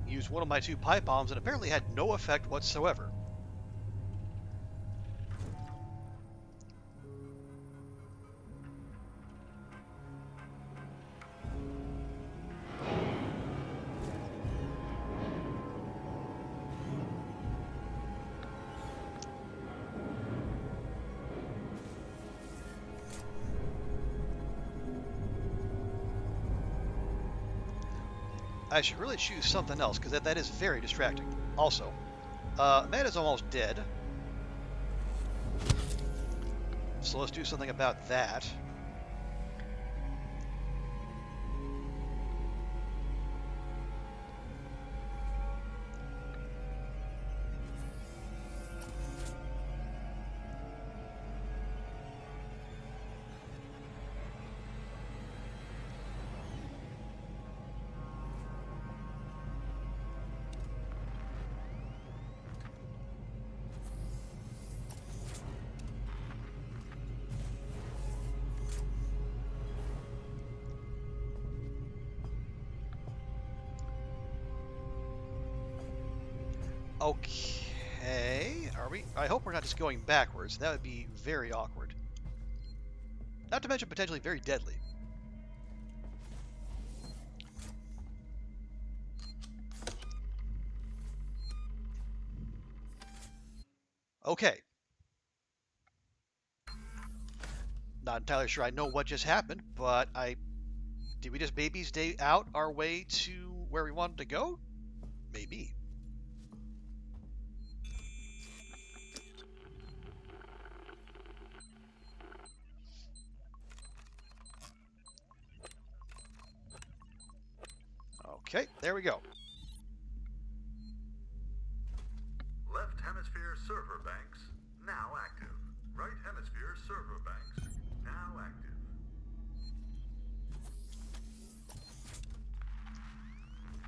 Used one of my 2 pipe bombs and apparently had no effect whatsoever. I should really choose something else, because that is very distracting. Also, Matt is almost dead. So let's do something about that. Okay, are we? I hope we're not just going backwards. That would be very awkward. Not to mention potentially very deadly. Okay. Not entirely sure I know what just happened, but did we just baby's day out our way to where we wanted to go? Maybe. Okay, there we go. Left hemisphere server banks now active. Right hemisphere server banks now active.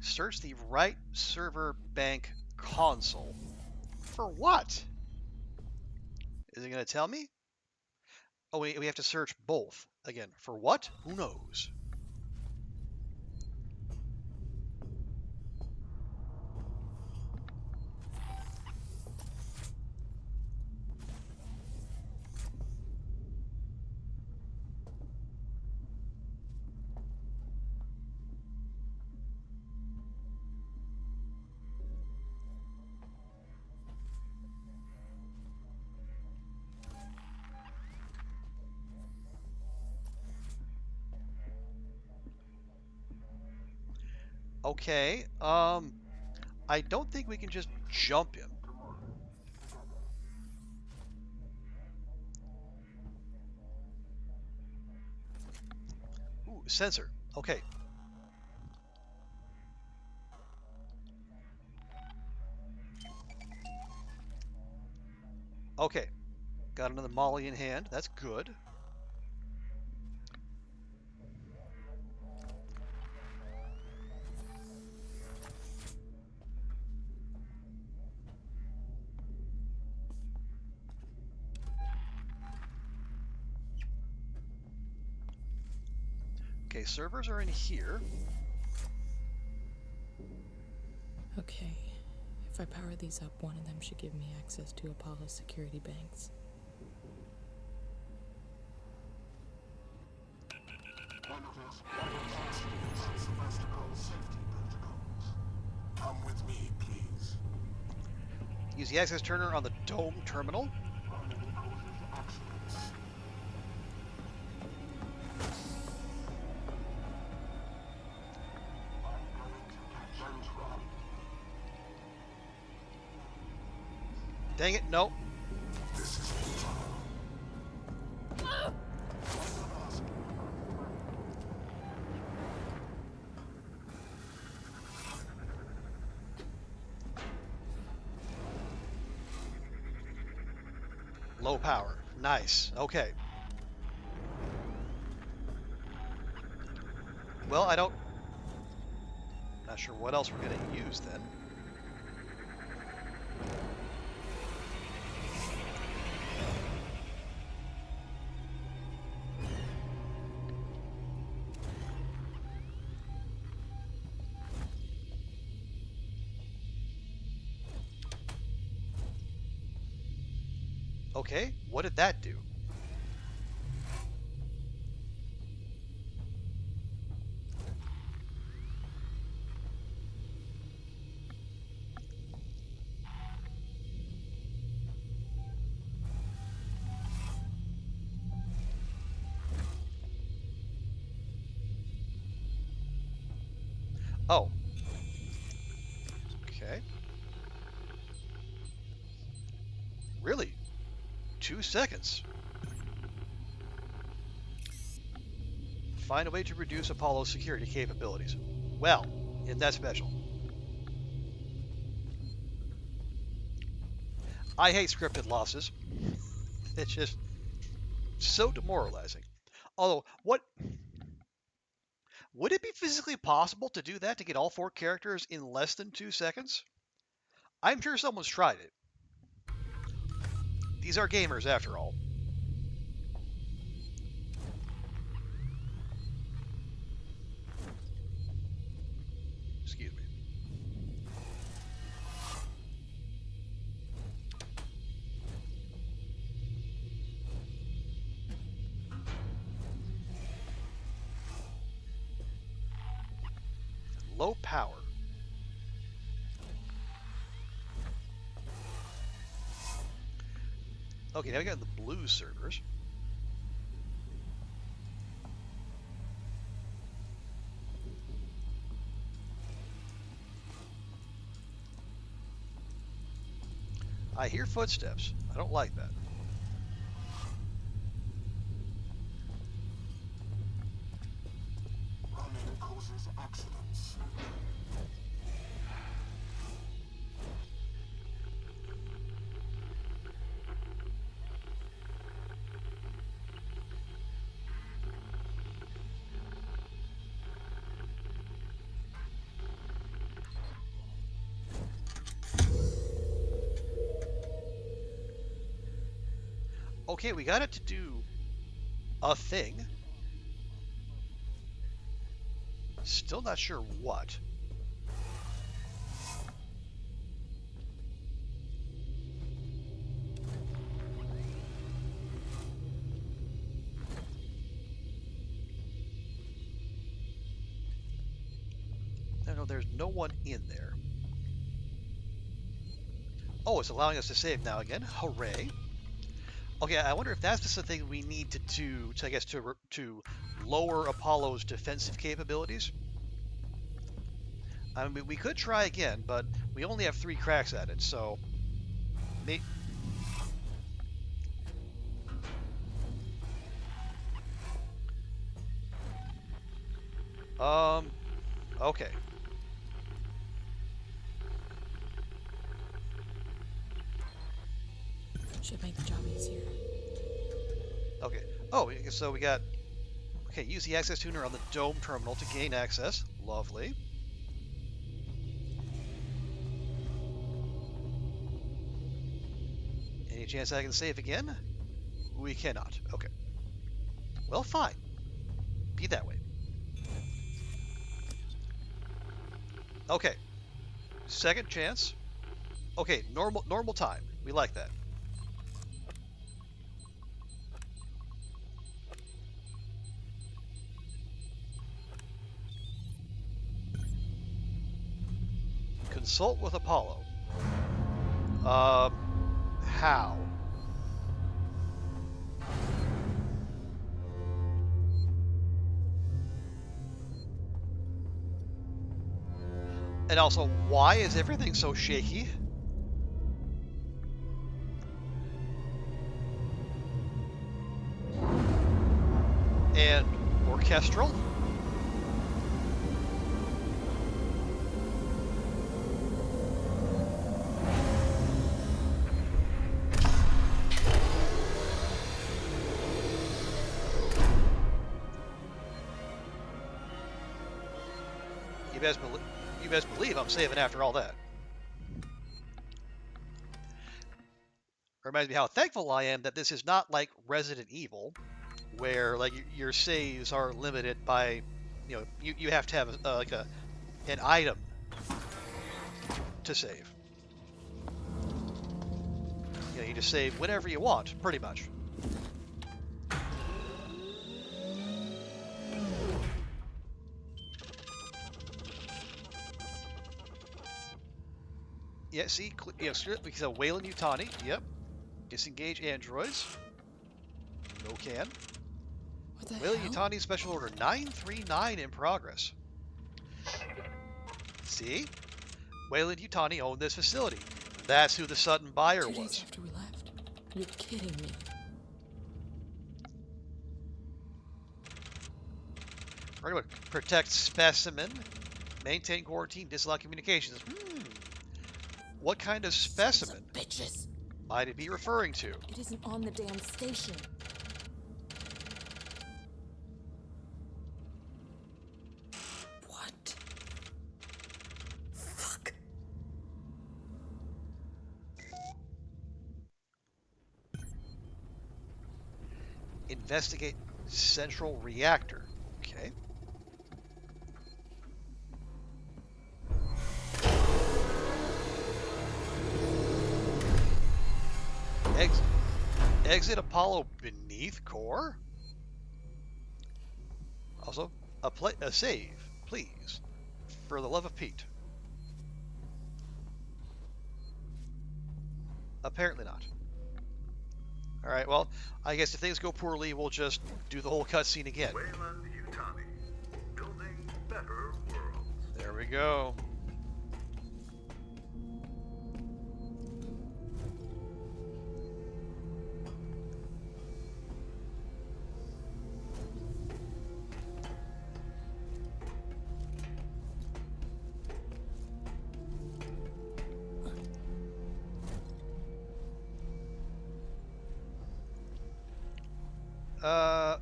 Search the right server bank console. For what? Is it going to tell me? Oh, we have to search both. Again, for what? Who knows? Okay, I don't think we can just jump him. Ooh, sensor. Okay. Okay. Got another molly in hand. That's good. Okay, servers are in here. Okay. If I power these up, one of them should give me access to Apollo security banks. One of us accidents Sevastopol safety protocols. Come with me, please. Use the access turner on the dome terminal. Dang it, no. Low power. Nice. Okay. Well, not sure what else we're going to use then. Okay, what did that do? Oh. Okay. Really? 2 seconds. Find a way to reduce Apollo's security capabilities. Well, isn't that special? I hate scripted losses. It's just so demoralizing. Although, what would it be physically possible to do that to get all 4 characters in less than 2 seconds? I'm sure someone's tried it. These are gamers after all. Excuse me. Low power. Okay, now we got the blue servers. I hear footsteps. I don't like that. Running causes accidents. Okay, we got it to do a thing. Still not sure what. No, there's no one in there. Oh, it's allowing us to save now again. Hooray. Okay, I wonder if that's just the thing we need to do, I guess, to lower Apollo's defensive capabilities. I mean, we could try again, but we only have 3 cracks at it, so... Okay. Should make the job easier. Okay. Oh, so we got... Okay, use the access tuner on the dome terminal to gain access. Lovely. Any chance I can save again? We cannot. Okay. Well, fine. Be that way. Okay. Second chance. Okay, normal time. We like that. Consult with Apollo. How? And also, why is everything so shaky? And orchestral? You best believe I'm saving after all that. Reminds me how thankful I am that this is not like Resident Evil, where like your saves are limited by, you have to have an item to save. You know, you just save whenever you want, pretty much. Yeah, see, we can Wayland Yutani. Yep. Disengage androids. No can. What the Wayland hell? Yutani Special Order 939 in progress. See? Wayland Yutani owned this facility. That's who the sudden buyer 2 days was. after we left. You're kidding me. Right, what? Protect specimen. Maintain quarantine. Disallow communications. What kind of specimen Bitches. might it be referring to? It isn't on the damn station. What? Fuck. Investigate central reactor. Okay. Exit Apollo beneath core. Also, a save, please. For the love of Pete. Apparently not. Alright, well, I guess if things go poorly, we'll just do the whole cutscene again. Wayland Yutani, building better worlds. There we go.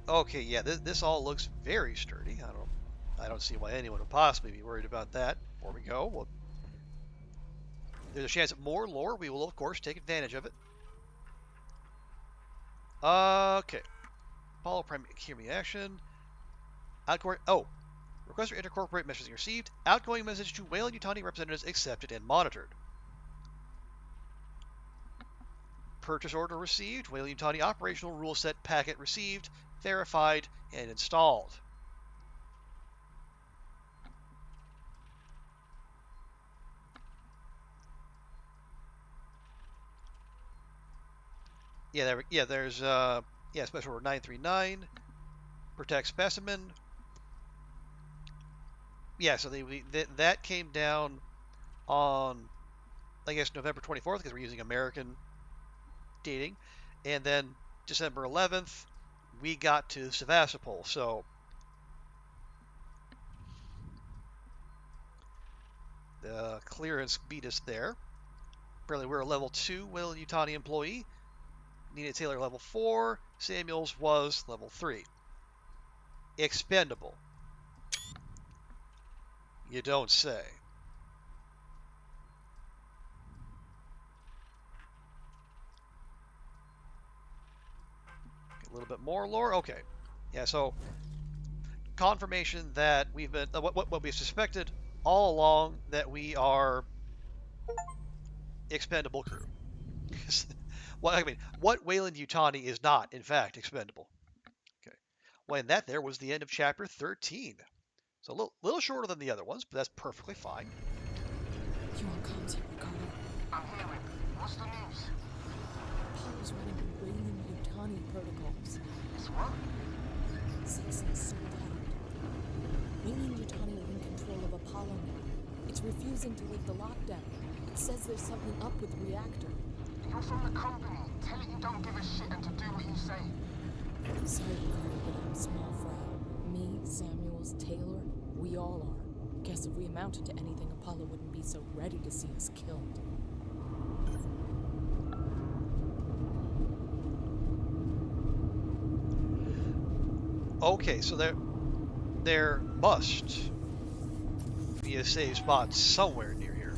Okay, yeah, this all looks very sturdy. I don't see why anyone would possibly be worried about that. Before we go, well, there's a chance at more lore. We will, of course, take advantage of it. Okay. Apollo Prime Hear action. Outgoing. Oh. Request for intercorporate messaging received. Outgoing message to Wayland Yutani representatives accepted and monitored. Purchase order received. Wayland Yutani operational rule set packet received, verified, and installed. There's special order 939. Protect specimen. Yeah, so that came down on, I guess, November 24th because we're using American dating, and then December 11th we got to Sevastopol. So the clearance beat us there. Apparently we're a level 2 Wayland Yutani employee. Nina Taylor level 4. Samuels was level 3. Expendable. You don't say. A little bit more lore. Okay. Yeah, so confirmation that we've been what we suspected all along, that we are expendable crew. Well, I mean, what Wayland Yutani is not, in fact, expendable. Okay. Well, and that there was the end of chapter 13. So a little shorter than the other ones, but that's perfectly fine. You on comms here, Ricardo? I'm hearing. What's the news? Apollo's running the Wayland Yutani protocols. It's what? Citizens sold out. Wayland Yutani are in control of Apollo now. It's refusing to lift the lockdown. It says there's something up with the reactor. You're from the company. Tell it you don't give a shit and to do what you say. Sorry, Ricardo, but I'm small fry. Me, Samuels, Taylor, we all are. Guess if we amounted to anything, Apollo wouldn't be so ready to see us killed. Okay, so there must be a save spot somewhere near here,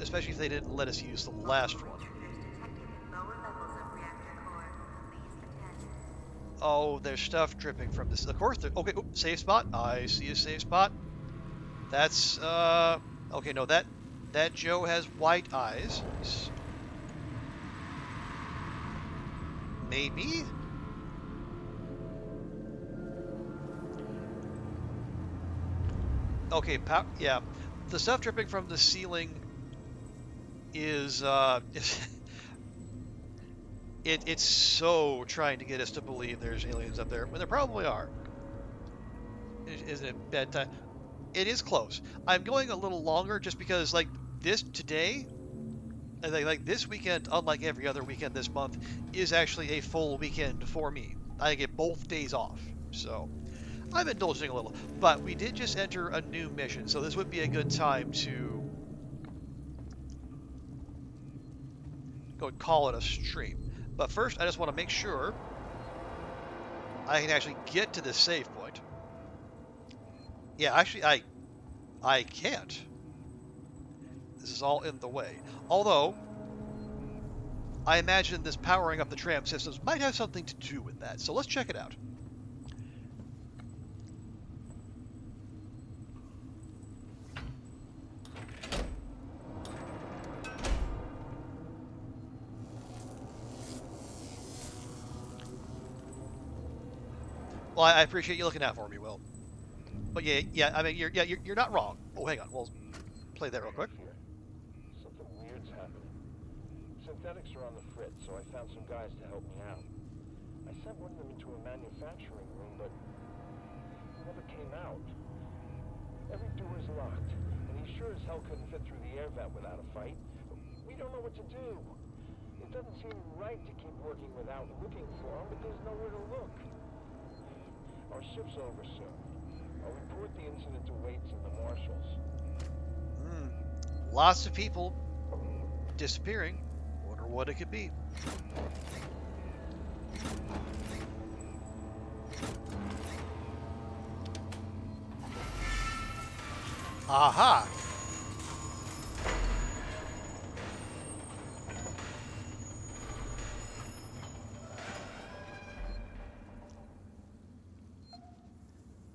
especially if they didn't let us use the last one. Oh, there's stuff dripping from this. Of course, okay, save spot. I see a save spot. That's, okay, no, that Joe has white eyes. Maybe? Okay, yeah. The stuff dripping from the ceiling is, it's so trying to get us to believe there's aliens up there, when there probably are. Isn't it bedtime? It is close. I'm going a little longer just because, like, this today, like this weekend, unlike every other weekend this month, is actually a full weekend for me. I get both days off, so I'm indulging a little. But we did just enter a new mission, so this would be a good time to go and call it a stream. But first, I just want to make sure I can actually get to this save point. Yeah, actually, I can't. This is all in the way. Although, I imagine this powering up the tram systems might have something to do with that. So let's check it out. Well, I appreciate you looking out for me, Will. But yeah, I mean, you're not wrong. Oh, hang on, we'll play that real quick. Something weird's happening. Synthetics are on the fritz, so I found some guys to help me out. I sent one of them into a manufacturing room, but he never came out. Every door's locked, and he sure as hell couldn't fit through the air vent without a fight. We don't know what to do. It doesn't seem right to keep working without looking for him, but there's nowhere to look. Our ship's over soon. I'll report the incident to Waits and the marshals. Lots of people disappearing. Wonder what it could be. Aha!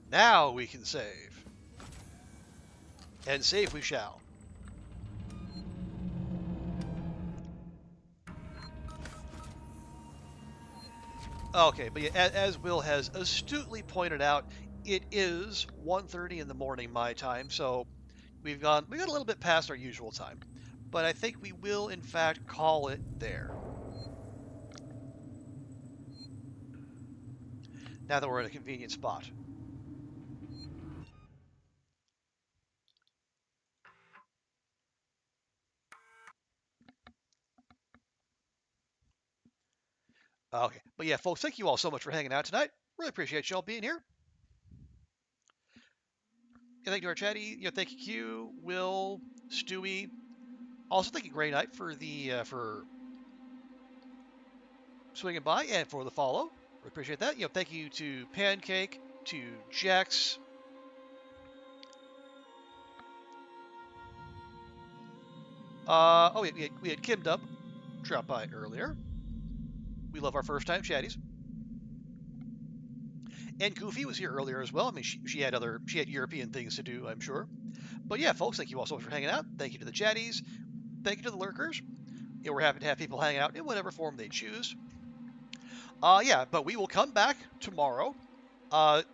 Now we can save. And save we shall. Okay, but yeah, as Will has astutely pointed out, it is 1:30 in the morning my time, so we got a little bit past our usual time. But I think we will in fact call it there. Now that we're at a convenient spot. Okay, but yeah, folks, thank you all so much for hanging out tonight. Really appreciate y'all being here. Yeah, thank you to our chatty. Thank you, Q, Will, Stewie. Also, thank you, Grey Knight, for the for swinging by and for the follow. Really appreciate that. Thank you to Pancake, to Jax. We had Kim Dub drop by earlier. We love our first time chatties. And Goofy was here earlier as well. I mean, she had European things to do, I'm sure. But yeah, folks, thank you all so much for hanging out. Thank you to the chatties. Thank you to the lurkers. We're happy to have people hang out in whatever form they choose. But we will come back tomorrow,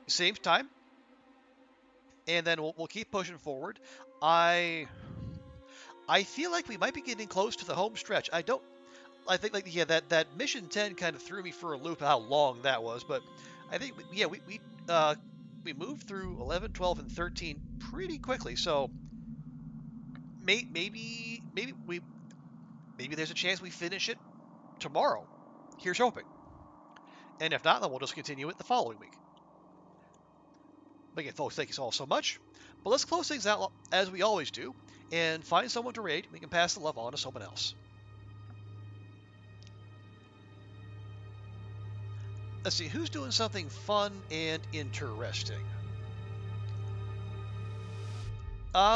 same time, and then we'll keep pushing forward. I feel like we might be getting close to the home stretch. I think that mission 10 kind of threw me for a loop how long that was, but I think we moved through 11, 12, and 13 pretty quickly. So maybe there's a chance we finish it tomorrow. Here's hoping. And if not, then we'll just continue it the following week. But again, folks, thank you all so much. But let's close things out as we always do and find someone to raid. We can pass the love on to someone else. Let's see, who's doing something fun and interesting?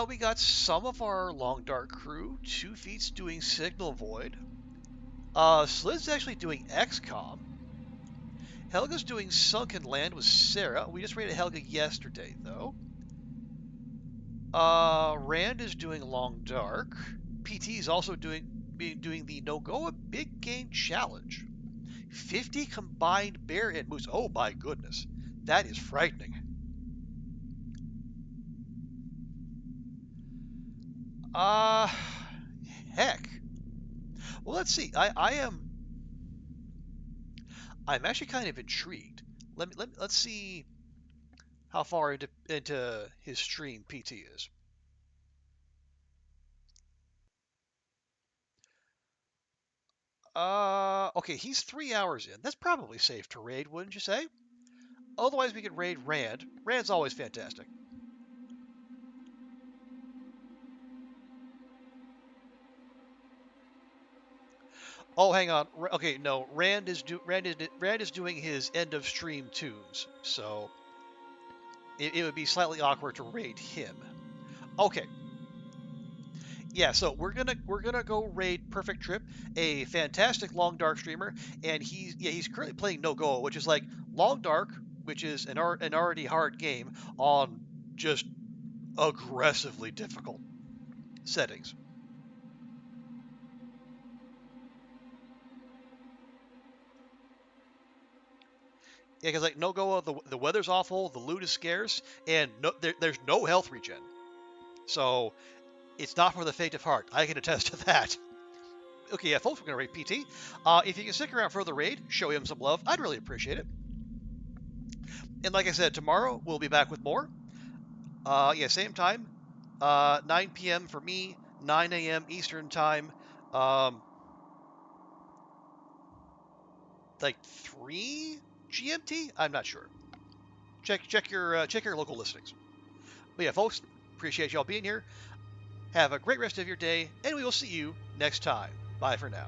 We got some of our Long Dark crew. 2 Feet's doing Signal Void. Slid's actually doing XCOM. Helga's doing Sunken Land with Sarah. We just raided Helga yesterday, though. Rand is doing Long Dark. PT is also doing the Nogoa Big Game Challenge. 50 combined bear and moose. Oh my goodness. That is frightening. Heck. Well, let's see. I'm actually kind of intrigued. Let's see how far into his stream PT is. Okay, he's 3 hours in. That's probably safe to raid, wouldn't you say? Otherwise, we could raid Rand. Rand's always fantastic. Oh, hang on. Okay, no. Rand is doing his end of stream tunes, so it would be slightly awkward to raid him. Okay. Yeah, so we're gonna go raid Perfect Trip, a fantastic Long Dark streamer, and he's currently playing No Go, which is like Long Dark, which is an already hard game on just aggressively difficult settings. Yeah, because like No Go, the weather's awful, the loot is scarce, and there's no health regen. So it's not for the faint of heart. I can attest to that. Okay, yeah, folks, we're gonna raid PT. If you can stick around for the raid, show him some love. I'd really appreciate it. And like I said, tomorrow we'll be back with more. Yeah, same time, 9 p.m. for me, 9 a.m. Eastern time. Like 3 GMT. I'm not sure. Check your local listings. But yeah, folks, appreciate y'all being here. Have a great rest of your day, and we will see you next time. Bye for now.